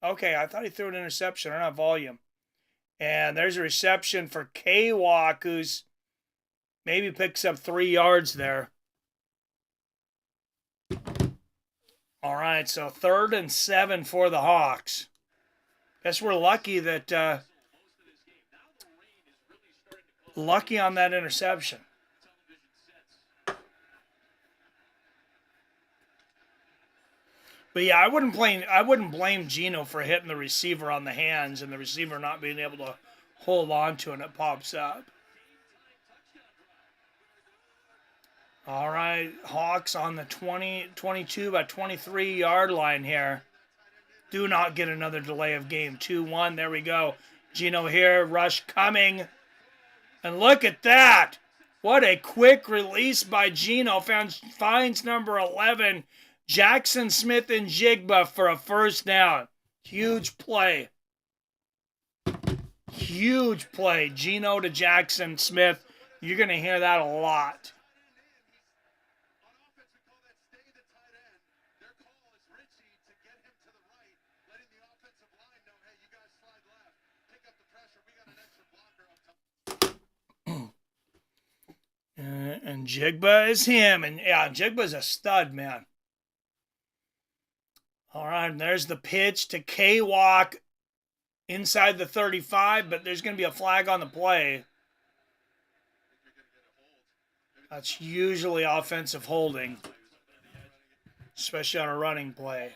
Okay, I thought he threw an interception. I don't have volume. And there's a reception for K-Walk, who's maybe picks up 3 yards there. All right, so 3rd and 7 for the Hawks. Guess we're lucky that lucky on that interception. But yeah, I wouldn't blame Geno for hitting the receiver on the hands and the receiver not being able to hold on to it and it pops up. All right, Hawks on the 22 by 23-yard line here. Do not get another delay of game. 2-1, there we go. Geno here, rush coming. And look at that. What a quick release by Geno. Finds number 11, Jackson Smith and Jigba for a first down. Huge play. Huge play. Geno to Jackson Smith. You're going to hear that a lot. On offense, we call that stay the tight end. Their call is Richie to get him to the right, letting the offensive line know, hey, you guys slide left, pick up the pressure. We got an extra blocker up top. And Jigba is him. And yeah, Jigba's a stud, man. All right, and there's the pitch to K-Walk inside the 35, but there's going to be a flag on the play. That's usually offensive holding, especially on a running play.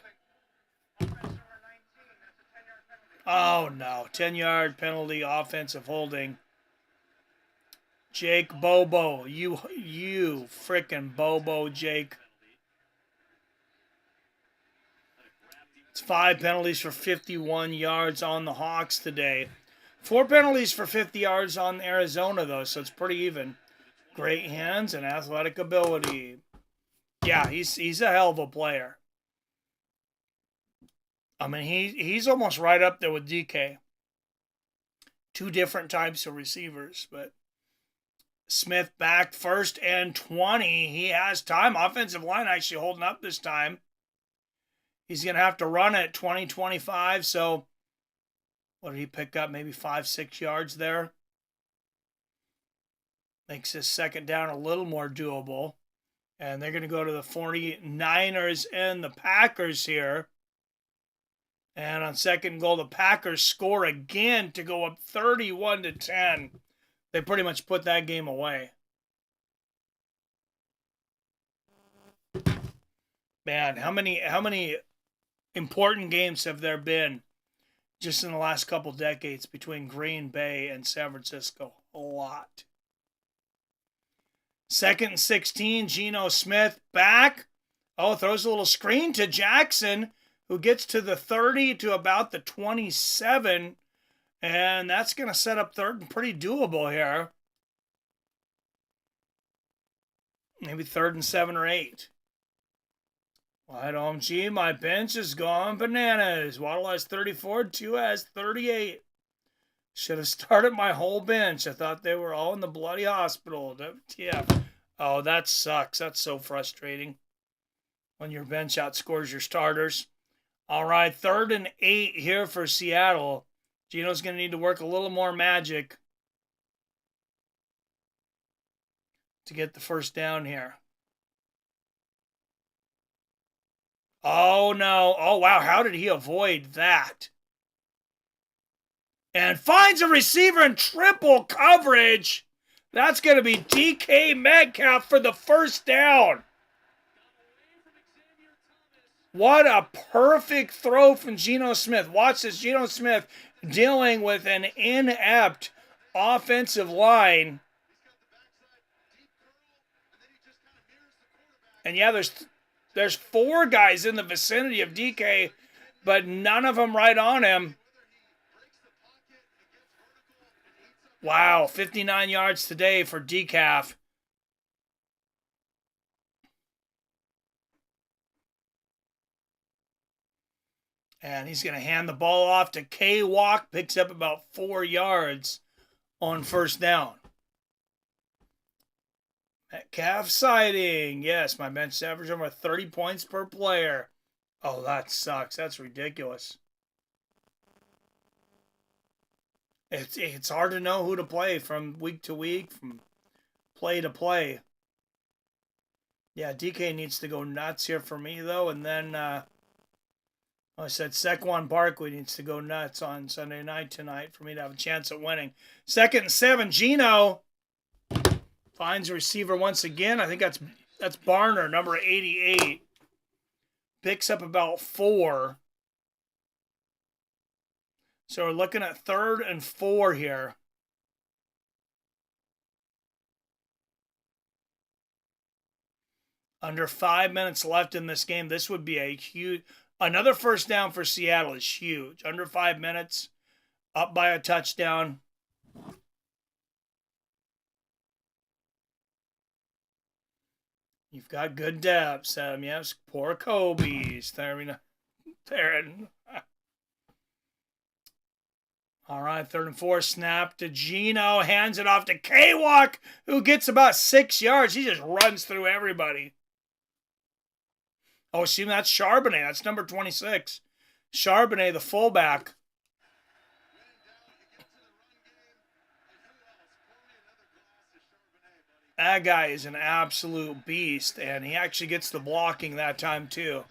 Oh, no. 10-yard penalty, offensive holding. Jake Bobo. You frickin' Bobo, Jake. It's 5 penalties for 51 yards on the Hawks today. 4 penalties for 50 yards on Arizona, though, so it's pretty even. Great hands and athletic ability. Yeah, he's a hell of a player. I mean, he's almost right up there with DK. 2 different types of receivers, but Smith back, 1st and 20. He has time. Offensive line actually holding up this time. He's going to have to run it 20-25, so what did he pick up? Maybe 5-6 yards there. Makes his second down a little more doable. And they're going to go to the 49ers and the Packers here. And on second goal, the Packers score again to go up 31-10. They pretty much put that game away. Man, how many important games have there been just in the last couple decades between Green Bay and San Francisco? A lot. 2nd and 16, Geno Smith back. Oh, throws a little screen to Jackson, who gets to the 30 to about the 27. And that's going to set up 3rd and pretty doable here. Maybe 3rd and 7 or 8. Wide OMG, my bench is gone bananas. Waddle has 34, 2 has 38. Should have started my whole bench. I thought they were all in the bloody hospital. WTF. Oh, that sucks. That's so frustrating when your bench outscores your starters. All right, 3rd and 8 here for Seattle. Geno's going to need to work a little more magic to get the first down here. Oh, no. Oh, wow. How did he avoid that? And finds a receiver in triple coverage. That's going to be DK Metcalf for the first down. What a perfect throw from Geno Smith. Watch this. Geno Smith dealing with an inept offensive line. And yeah, there's 4 guys in the vicinity of DK, but none of them right on him. Wow, 59 yards today for Decaf. And he's going to hand the ball off to K-Walk. Picks up about 4 yards on first down. Metcalf sighting. Yes, my bench average over 30 points per player. Oh, that sucks. That's ridiculous. It's hard to know who to play from week to week, from play to play. Yeah, DK needs to go nuts here for me, though. And then, I said Saquon Barkley needs to go nuts on Sunday night tonight for me to have a chance at winning. 2nd and 7, Geno finds a receiver once again. I think that's Barner, number 88. Picks up about 4. So we're looking at 3rd and 4 here. Under 5 minutes left in this game. This would be a huge... Another first down for Seattle is huge. Under 5 minutes, up by a touchdown. You've got good depth, yes. Poor Kobe's. There. All right, 3rd and 4, snap to Geno, hands it off to K-Walk, who gets about 6 yards. He just runs through everybody. Oh, see, that's Charbonnet. That's number 26. Charbonnet, the fullback. That guy is an absolute beast, and he actually gets the blocking that time, too.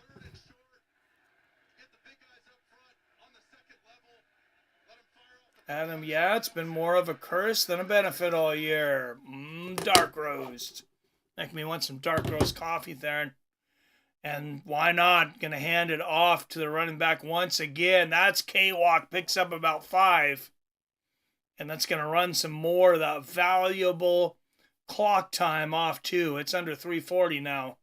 Adam, yeah, it's been more of a curse than a benefit all year. Dark roast. Make me want some dark roast coffee there. And why not? Going to hand it off to the running back once again. That's K-Walk, picks up about 5. And that's going to run some more of that valuable clock time off, too. It's under 3:40 now.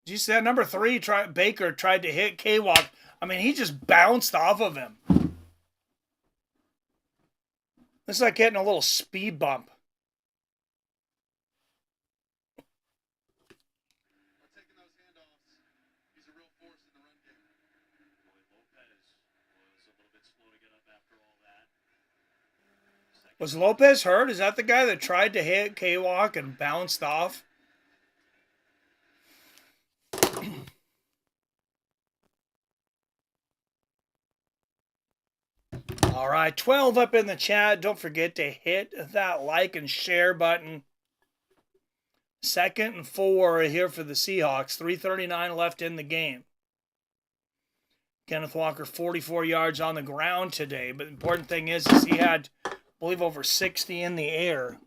Did you see that? Number 3, Baker tried to hit K-Walk. I mean, he just bounced off of him. This is like getting a little speed bump. Taking those handoffs. He's a real force in the run game. Lopez was a little bit slow to get up after all that. Was Lopez hurt? Is that the guy that tried to hit K-Walk and bounced off? All right, 12 up in the chat. Don't forget to hit that like and share button. 2nd and 4 here for the Seahawks. 3:39 left in the game. Kenneth Walker, 44 yards on the ground today. But the important thing is he had, I believe, over 60 in the air.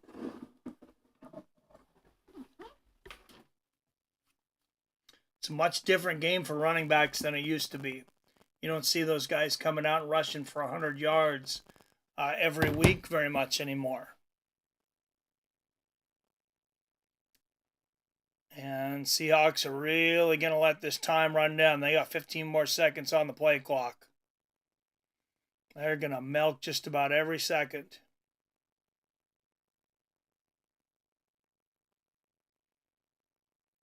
It's a much different game for running backs than it used to be. You don't see those guys coming out and rushing for 100 yards every week very much anymore. And Seahawks are really going to let this time run down. They got 15 more seconds on the play clock. They're going to milk just about every second.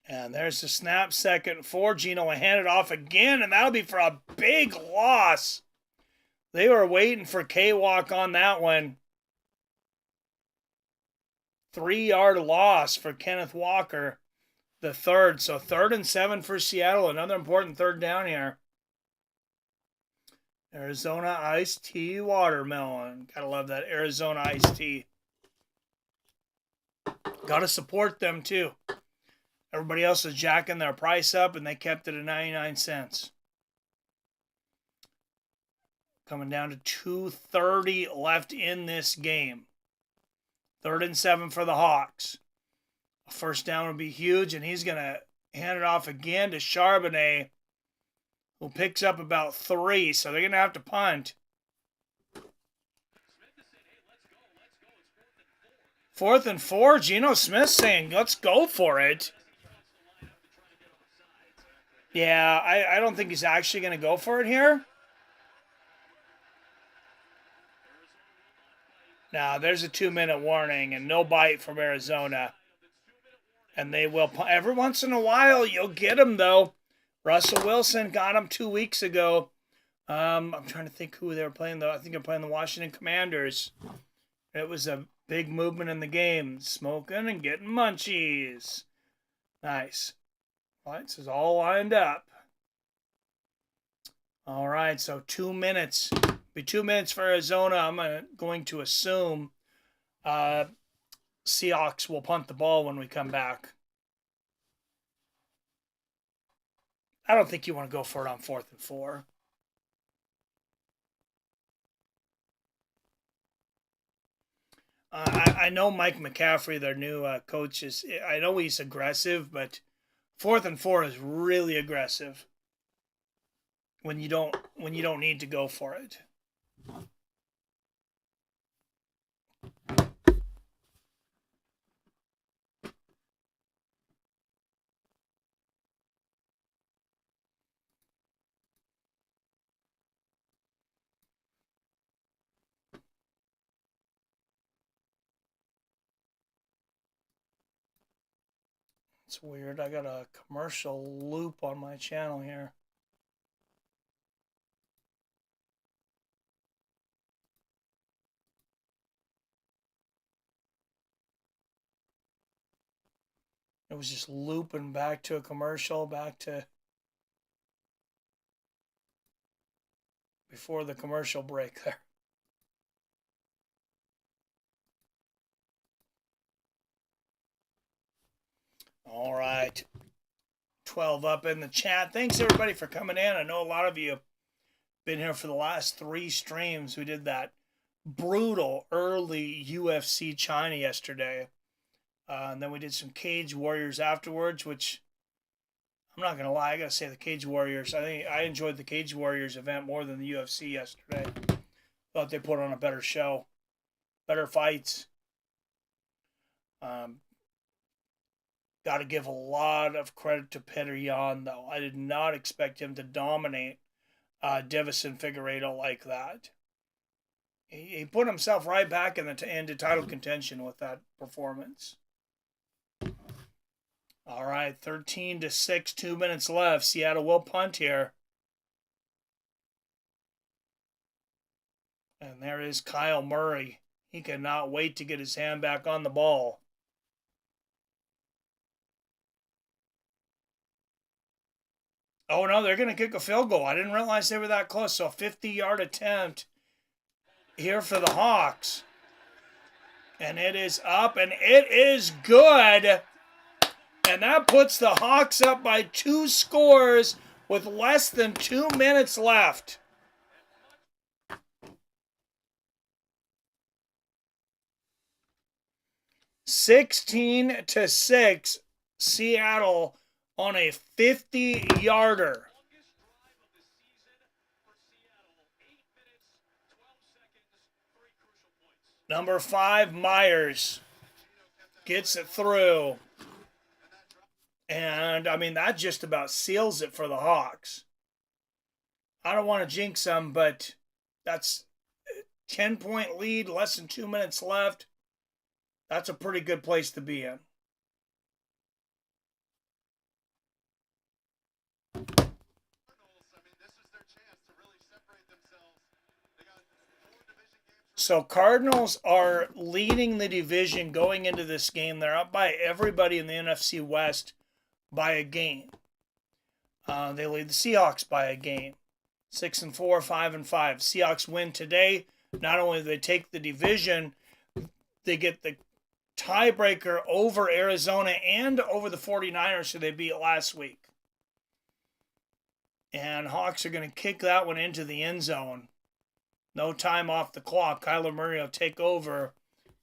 And there's the snap, 2nd and 4. Geno will hand it off again, and that'll be for a big loss. They were waiting for K-Walk on that one. 3-yard loss for Kenneth Walker, the 3rd. So 3rd and 7 for Seattle. Another important 3rd down here. Arizona iced tea watermelon. Gotta love that Arizona iced tea. Gotta support them too. Everybody else is jacking their price up, and they kept it at 99 cents. Coming down to 2:30 left in this game. 3rd and 7 for the Hawks. A first down would be huge, and he's going to hand it off again to Charbonnet, who picks up about 3, so they're going to have to punt. 4th and 4. Geno Smith saying, let's go for it. Yeah, I don't think he's actually going to go for it here. Now, there's a 2-minute warning and no bite from Arizona. And they will, every once in a while, you'll get them, though. Russell Wilson got him 2 weeks ago. I'm trying to think who they were playing, though. I think they're playing the Washington Commanders. It was a big movement in the game. Smoking and getting munchies. Nice. Lights is all lined up. All right, so 2 minutes. Be 2 minutes for Arizona. I'm going to assume Seahawks will punt the ball when we come back. I don't think you want to go for it on 4th and 4. I know Mike McCaffrey, their new coach, I know he's aggressive, but 4th and 4 is really aggressive when you don't need to go for it. It's weird. I got a commercial loop on my channel here. It was just looping back to a commercial, back to before the commercial break there. All right. 12 up in the chat. Thanks everybody for coming in. I know a lot of you have been here for the last 3 streams. We did that brutal early UFC China yesterday. And then we did some Cage Warriors afterwards, which I'm not going to lie. I got to say the Cage Warriors. I think I enjoyed the Cage Warriors event more than the UFC yesterday. Thought they put on a better show. Better fights. Got to give a lot of credit to Petr Yan, though. I did not expect him to dominate Deiveson Figueiredo like that. He put himself right back into title contention with that performance. All right, 13-6, 2 minutes left. Seattle will punt here. And there is Kyle Murray. He cannot wait to get his hand back on the ball. Oh, no, they're going to kick a field goal. I didn't realize they were that close. So a 50-yard attempt here for the Hawks. And it is up, and it is good. And that puts the Hawks up by 2 scores with less than 2 minutes left. (16-6), Seattle on a 50-yarder. Number 5, Myers gets it through. And, I mean, that just about seals it for the Hawks. I don't want to jinx them, but that's 10-point lead, less than 2 minutes left. That's a pretty good place to be in. So Cardinals are leading the division going into this game. They're up by everybody in the NFC West by a game. They lead the Seahawks by a game. 6-4, 5-5. Seahawks win today. Not only do they take the division, they get the tiebreaker over Arizona and over the 49ers, who they beat last week. And Hawks are going to kick that one into the end zone. No time off the clock. Kyler Murray will take over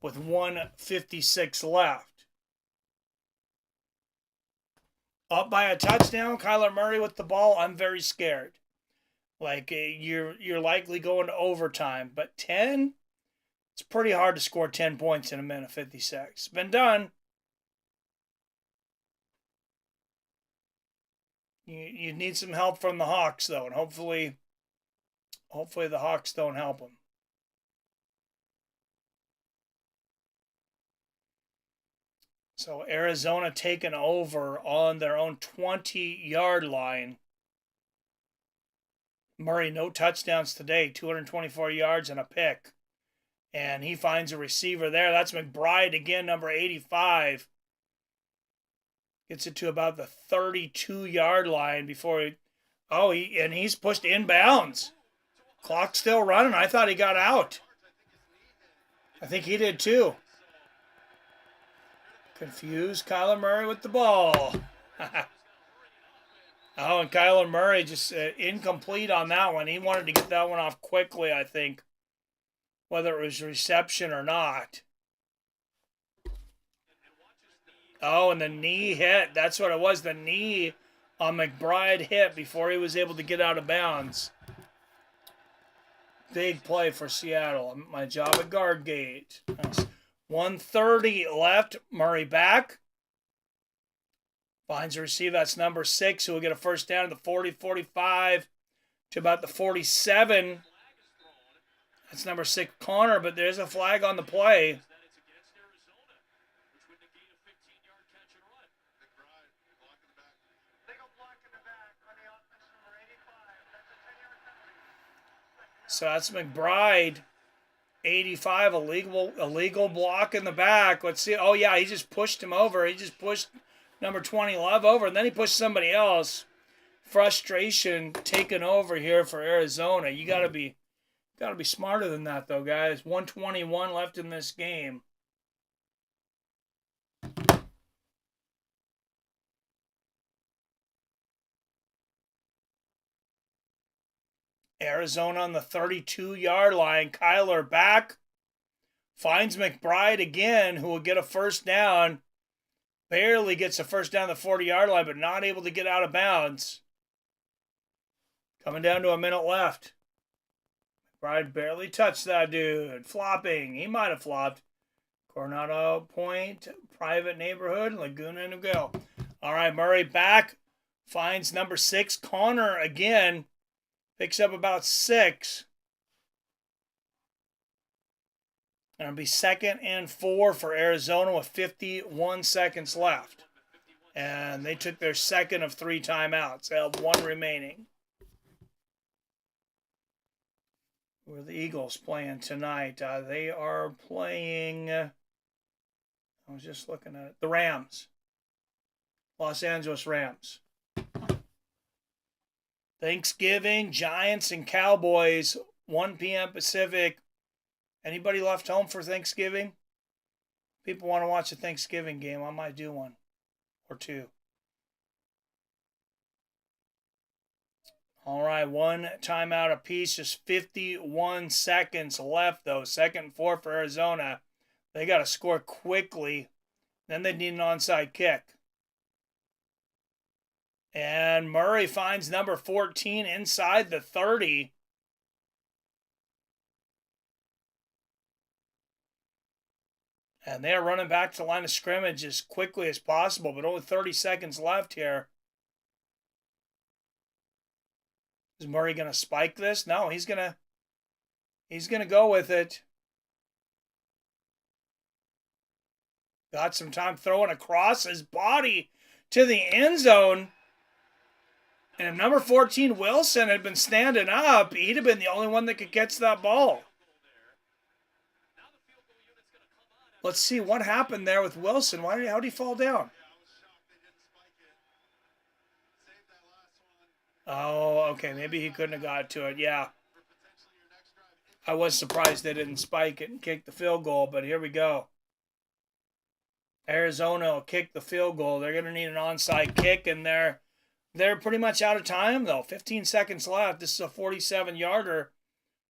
with 1:56 left. Up by a touchdown, Kyler Murray with the ball. I'm very scared. Like, you're likely going to overtime. But 10, it's pretty hard to score 10 points in a minute 56. It's been done. You need some help from the Hawks, though, and hopefully the Hawks don't help them. So Arizona taking over on their own 20-yard line. Murray, no touchdowns today, 224 yards and a pick. And he finds a receiver there. That's McBride again, number 85. Gets it to about the 32-yard line before he's pushed inbounds. Clock still running. I thought he got out. I think he did too. Confused Kyler Murray with the ball. And Kyler Murray just incomplete on that one. He wanted to get that one off quickly, I think, whether it was reception or not. Oh, and the knee hit. That's what it was. The knee on McBride hit before he was able to get out of bounds. Big play for Seattle. My job at guard gate. 1:30 left. Murray back. Finds a receiver. That's number 6, who will get a first down at the 40, 45 to about the 47. That's number 6, Connor, but there's a flag on the play. So that's McBride. 85, illegal block in the back. Let's see. Oh, yeah, he just pushed him over. He just pushed number 20 Love over, and then he pushed somebody else. Frustration taking over here for Arizona. You gotta be smarter than that, though, guys. 1:21 left in this game. Arizona on the 32-yard line. Kyler back. Finds McBride again, who will get a first down. Barely gets a first down the 40-yard line, but not able to get out of bounds. Coming down to a minute left. McBride barely touched that dude. Flopping. He might have flopped. Coronado Point, private neighborhood, Laguna Niguel. All right, Murray back. Finds number 6, Connor again. Picks up about 6. And it'll be 2nd and 4 for Arizona with 51 seconds left. And they took their second of 3 timeouts. They have 1 remaining. Where the Eagles playing tonight? They are playing, I was just looking at it, the Rams. Los Angeles Rams. Thanksgiving, Giants and Cowboys, 1 p.m. Pacific. Anybody left home for Thanksgiving? People want to watch a Thanksgiving game. I might do one or 2. All right, 1 timeout apiece. Just 51 seconds left, though. 2nd and 4 for Arizona. They got to score quickly. Then they need an onside kick. And Murray finds number 14 inside the 30. And they're running back to the line of scrimmage as quickly as possible, but only 30 seconds left here. Is Murray going to spike this? No, he's going to go with it. Got some time throwing across his body to the end zone. And if number 14, Wilson, had been standing up, he'd have been the only one that could catch that ball. Let's see what happened there with Wilson. How did he fall down? Oh, okay. Maybe he couldn't have got to it. Yeah. I was surprised they didn't spike it and kick the field goal, but here we go. Arizona will kick the field goal. They're going to need an onside kick, and they're pretty much out of time, though. 15 seconds left. This is a 47-yarder.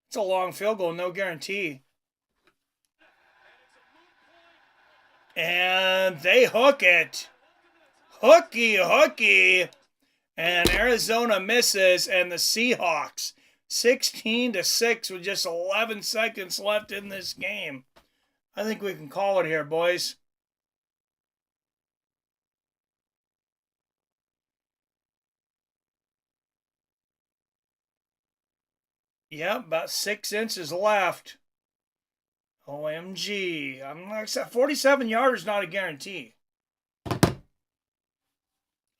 It's a long field goal, no guarantee. And they hook it. Hooky. And Arizona misses, and the Seahawks 16-6 with just 11 seconds left in this game. I think we can call it here, boys. Yep, about 6 inches left. OMG. I'm like 47 yards is not a guarantee.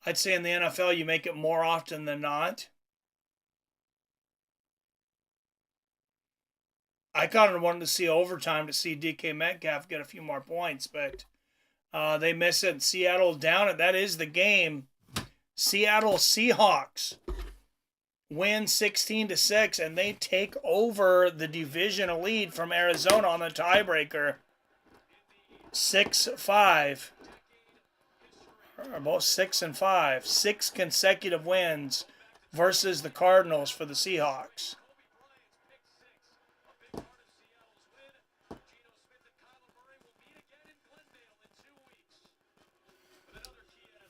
I'd say in the NFL you make it more often than not. I kind of wanted to see overtime to see DK Metcalf get a few more points, but they miss it. Seattle down it. That is the game. Seattle Seahawks win 16-6, and they take over the division lead from Arizona on the tiebreaker. 6-5. Or both 6 and 5. 6 consecutive wins versus the Cardinals for the Seahawks.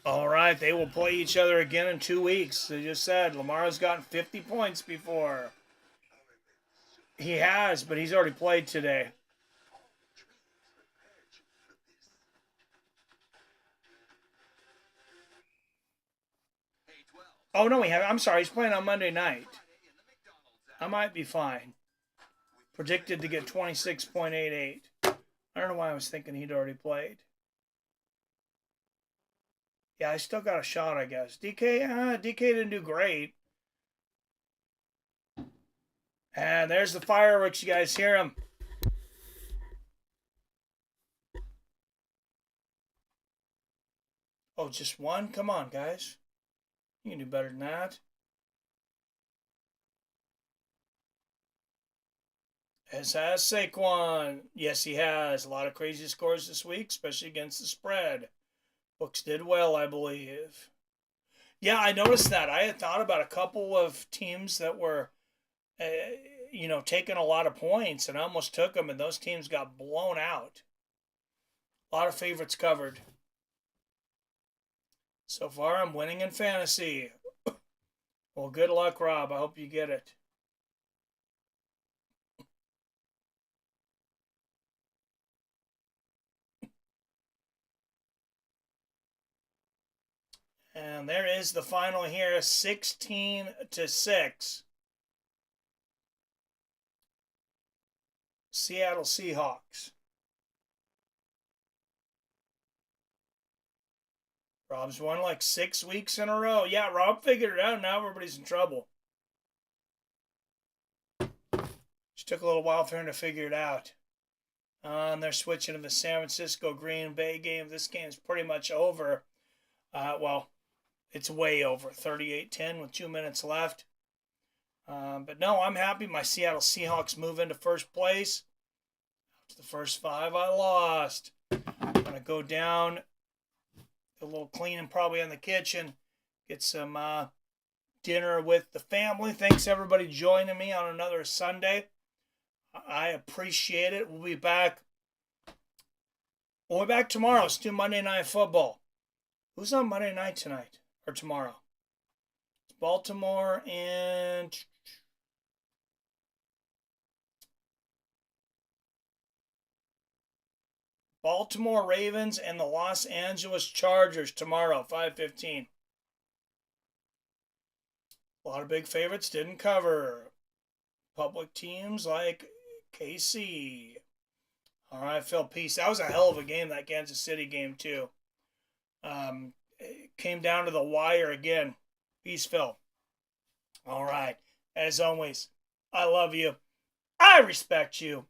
All right, they will play each other again in 2 weeks. They just said Lamar's gotten 50 points before. He has, but he's already played today. Oh, no, I'm sorry. He's playing on Monday night. I might be fine. Predicted to get 26.88. I don't know why I was thinking he'd already played. Yeah, I still got a shot, I guess. DK didn't do great. And there's the fireworks. You guys hear them. Oh, just one? Come on, guys. You can do better than that. As has Saquon. Yes, he has. A lot of crazy scores this week, especially against the spread. Books did well, I believe. Yeah, I noticed that. I had thought about a couple of teams that were, taking a lot of points, and I almost took them, and those teams got blown out. A lot of favorites covered. So far, I'm winning in fantasy. Well, good luck, Rob. I hope you get it. And there is the final here, 16-6. Seattle Seahawks. Rob's won like 6 weeks in a row. Yeah, Rob figured it out. Now everybody's in trouble. Just took a little while for him to figure it out. And they're switching to the San Francisco Green Bay game. This game's pretty much over. It's way over. 38-10 with 2 minutes left. But no, I'm happy. My Seattle Seahawks move into first place. After the first 5 I lost. I'm going to go down. A little cleaning probably in the kitchen. Get some dinner with the family. Thanks everybody joining me on another Sunday. I appreciate it. We'll be back. We'll be back tomorrow. Let's do Monday Night Football. Who's on Monday night tonight? Or tomorrow? It's Baltimore and... Baltimore Ravens and the Los Angeles Chargers tomorrow, 5:15. A lot of big favorites didn't cover. Public teams like KC. All right, Phil, peace. That was a hell of a game, that Kansas City game, too. It came down to the wire again. Peace, Phil. All right. As always, I love you. I respect you.